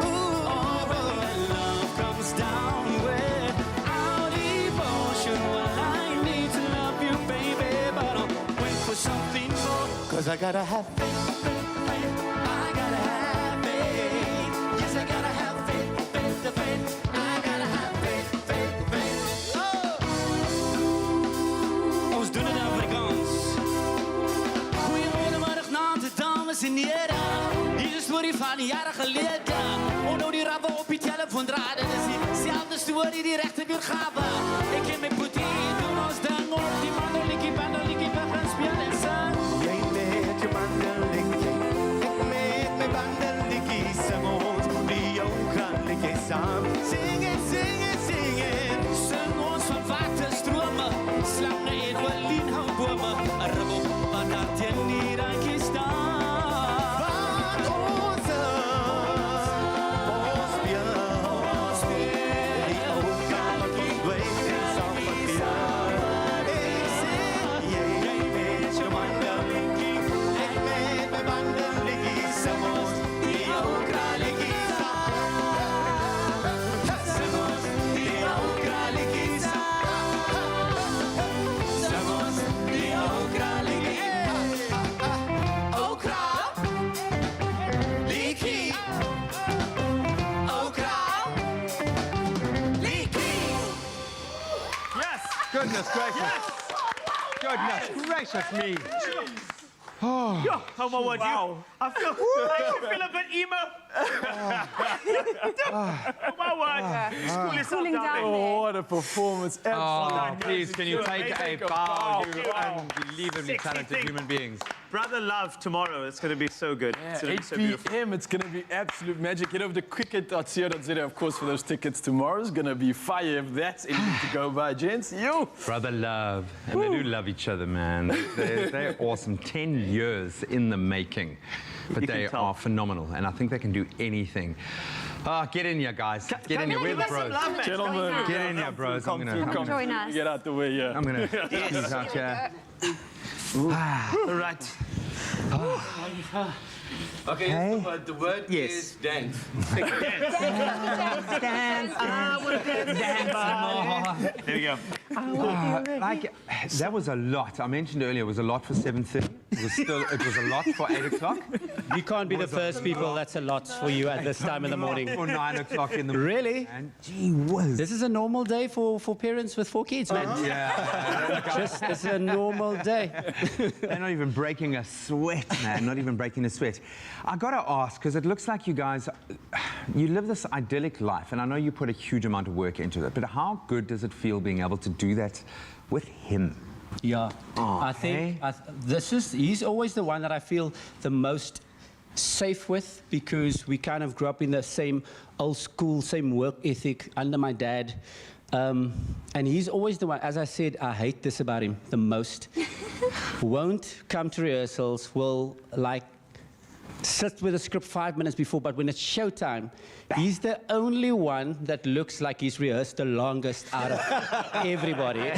Ooh, oh, when love comes down without emotion. 'cause I gotta have faith, faith, faith. I gotta have faith. Yes, I gotta have faith, faith, faith. I gotta have faith, faith, faith. Oh! Ons doen het in Afrikaans. Goeiemiddag, naam, dames en heren. Hier is een story van jaren geleden. Oh, nou die rabben op je telefoondraad. Het is diezelfde story die rechter weergave. Ik ken mijn poetie, doen ons ding op. Die bandelikkie, we gaan spelen en zang. Jij met je bandelikkie, ik met mijn bandelikkie. Zing ons die ook gaan samen. Zingen, zingen, zingen. Zing ons van waterstromen, slangen en olienhoutbomen. Een ribbel wat daar teen die randje staan. Goodness gracious. Goodness gracious me. Oh, oh my word, wow. I feel a bit emo. Oh my word. Cool yourself Cooling down down. there. What a performance. Oh, please, can you take a bow? You Wow. unbelievably Sexy talented thing. human beings. Brother Love tomorrow. It's going to be so good. It's going to be so 8 beautiful. p.m. It's going to be absolute magic. Head over to cricket.co.za, of course, for those tickets. Tomorrow's going to be fire if that's anything to go by, gents. You. Brother love. And they do love each other, man. They're awesome. 10 years in the making. But they are phenomenal. And I think they can do anything. Get in here, guys. Get in here. We're the bros. Gentlemen, Get in here, bros. I'm come Join us. Get out the way, yeah. I'm going to squeeze out here. All right. Okay, Hey. the word Yes. is dance. Dance. There we go. Like, that was a lot. I mentioned earlier, it was a lot for 7:30. It was a lot for 8 o'clock. You can't be the first people that's a lot for you at this time in the morning. For 9 o'clock in the morning. Really? And gee whiz. This is a normal day for parents with 4 kids, man. Yeah. Just, it's a normal day. They're not even breaking a sweat, man. Not even breaking a sweat. I gotta ask, because it looks like you guys, you live this idyllic life, and I know you put a huge amount of work into it, but how good does it feel being able to do that with him? Yeah, I think he's always the one that I feel the most safe with, because we kind of grew up in the same old school, same work ethic under my dad. And he's always the one, as I said, I hate this about him the most. Won't come to rehearsals, will like sit with the script 5 minutes before, but when it's showtime, he's the only one that looks like he's rehearsed the longest out of everybody.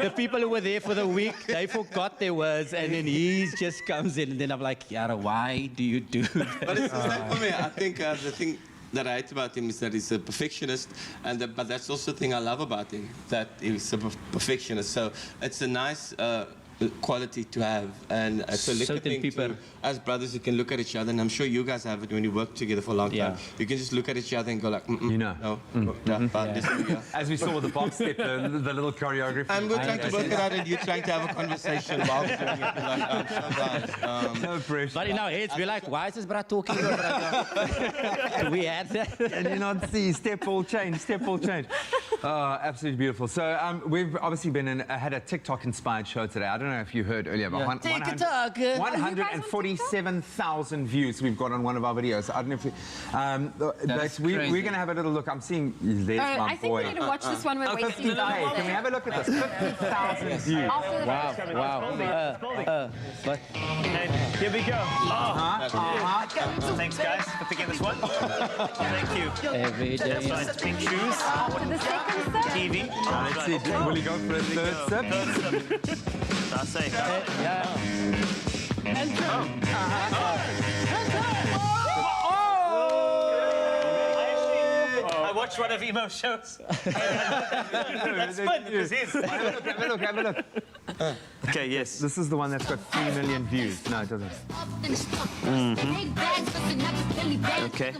The people who were there for the week, they forgot their words, and then he just comes in, and then I'm like, Yara, why do you do that? But it's the same for me. I think the thing that I hate about him is that he's a perfectionist, but that's also the thing I love about him, that he's a perfectionist. So it's a nice quality to have, and it's a little thing people as brothers you can look at each other, and I'm sure you guys have it when you work together for a long time. You can just look at each other and go like, you know, no, yeah. As we saw with the box step, the little choreography. And we're trying to work it out, and you're trying to have a conversation while doing it. Like, so guys, no pressure. But in our heads, we're like, why is this brat talking? We had that. And you not see, step ball change. Oh, absolutely beautiful. So we've obviously had a TikTok-inspired show today. I don't know if you heard earlier, but 147,000 views we've got on one of our videos. I don't know if but we're going to have a little look. I'm seeing there's my I think boy. we need to watch this one where Wake's Hey, can we have a look at this? 50,000 views. Wow. But Here we go. Thanks, guys, for picking this one. Thank you. every day. That's right. Pink shoes. After the second sip. TV. Let's see, will he go for a third sip? I say. I watched one of Emo's shows. That's fun. It was his. Have a look. Okay, yes. This is the one that's got 3 million views. No, it doesn't. Okay.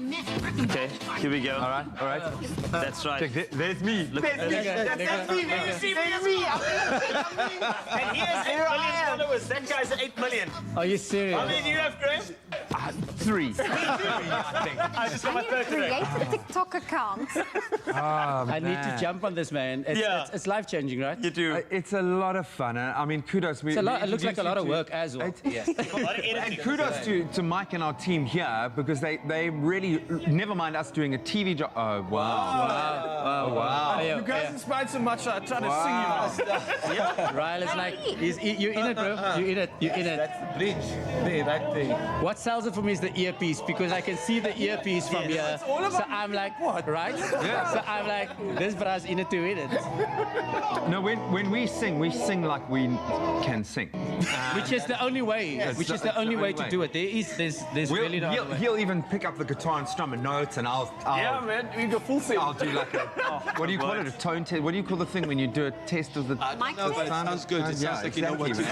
Okay, here we go. All right. That's right. Check, there's me. Look, That's me. That's me. That's me. And he has 8 million followers. That guy's at 8 million. Are you serious? How many do you have, Graham? 3. I just got my third today. Create a TikTok account. I need to jump on this, man. It's life-changing, right? You do. It's a lot of fun. I mean, kudos. It looks like a lot of work as well. And kudos to Mike and our team here because they really, never mind us doing a TV job. Oh, wow. You guys inspired so much, I tried to sing you last night. Ryle is like, you're in it, bro. You're in it. That's bridge. There, right there. What sells it for me is the earpiece because I can see the earpiece from here. So I'm like, what? Right? Yeah. So I'm like, this bra's in it to win it. No, when we sing like we can sing. Which is the only way. Which is the only way to do it. There's really no other way. He'll even pick up the guitar and strum a note, and I'll Yeah, man, we go full sing. I'll do like a what do you call it? A tone test? What do you call the thing when you do a test of the? Mic No, but it sounds good. It sounds like you know what to do.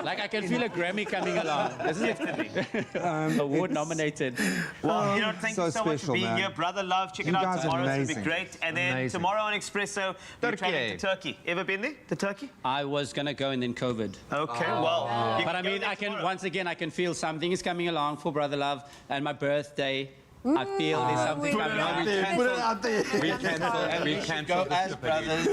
Like I can feel a Grammy coming along. Award nominated. Well, thank you so much for special, being man. here. Brother Love, check it You out guys are tomorrow. It's going to be amazing. great. And then Amazing. tomorrow on Expresso, we're traveling to Turkey. Turkey. Ever been there? To Turkey? I was gonna go and then COVID. Okay, well. you But can I go mean, there I can tomorrow. once again I can feel something is coming along for Brother Love and my birthday. I feel there's something coming along. Put it out there. We cancel. Go as brothers.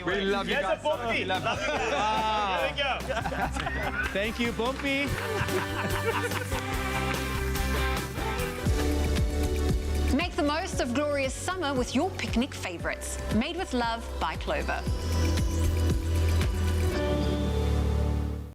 We love you Here's a guys. bumpy. Love you guys. Here we go. Thank you, Bumpy. Make the most of glorious summer with your picnic favorites. Made with love by Clover.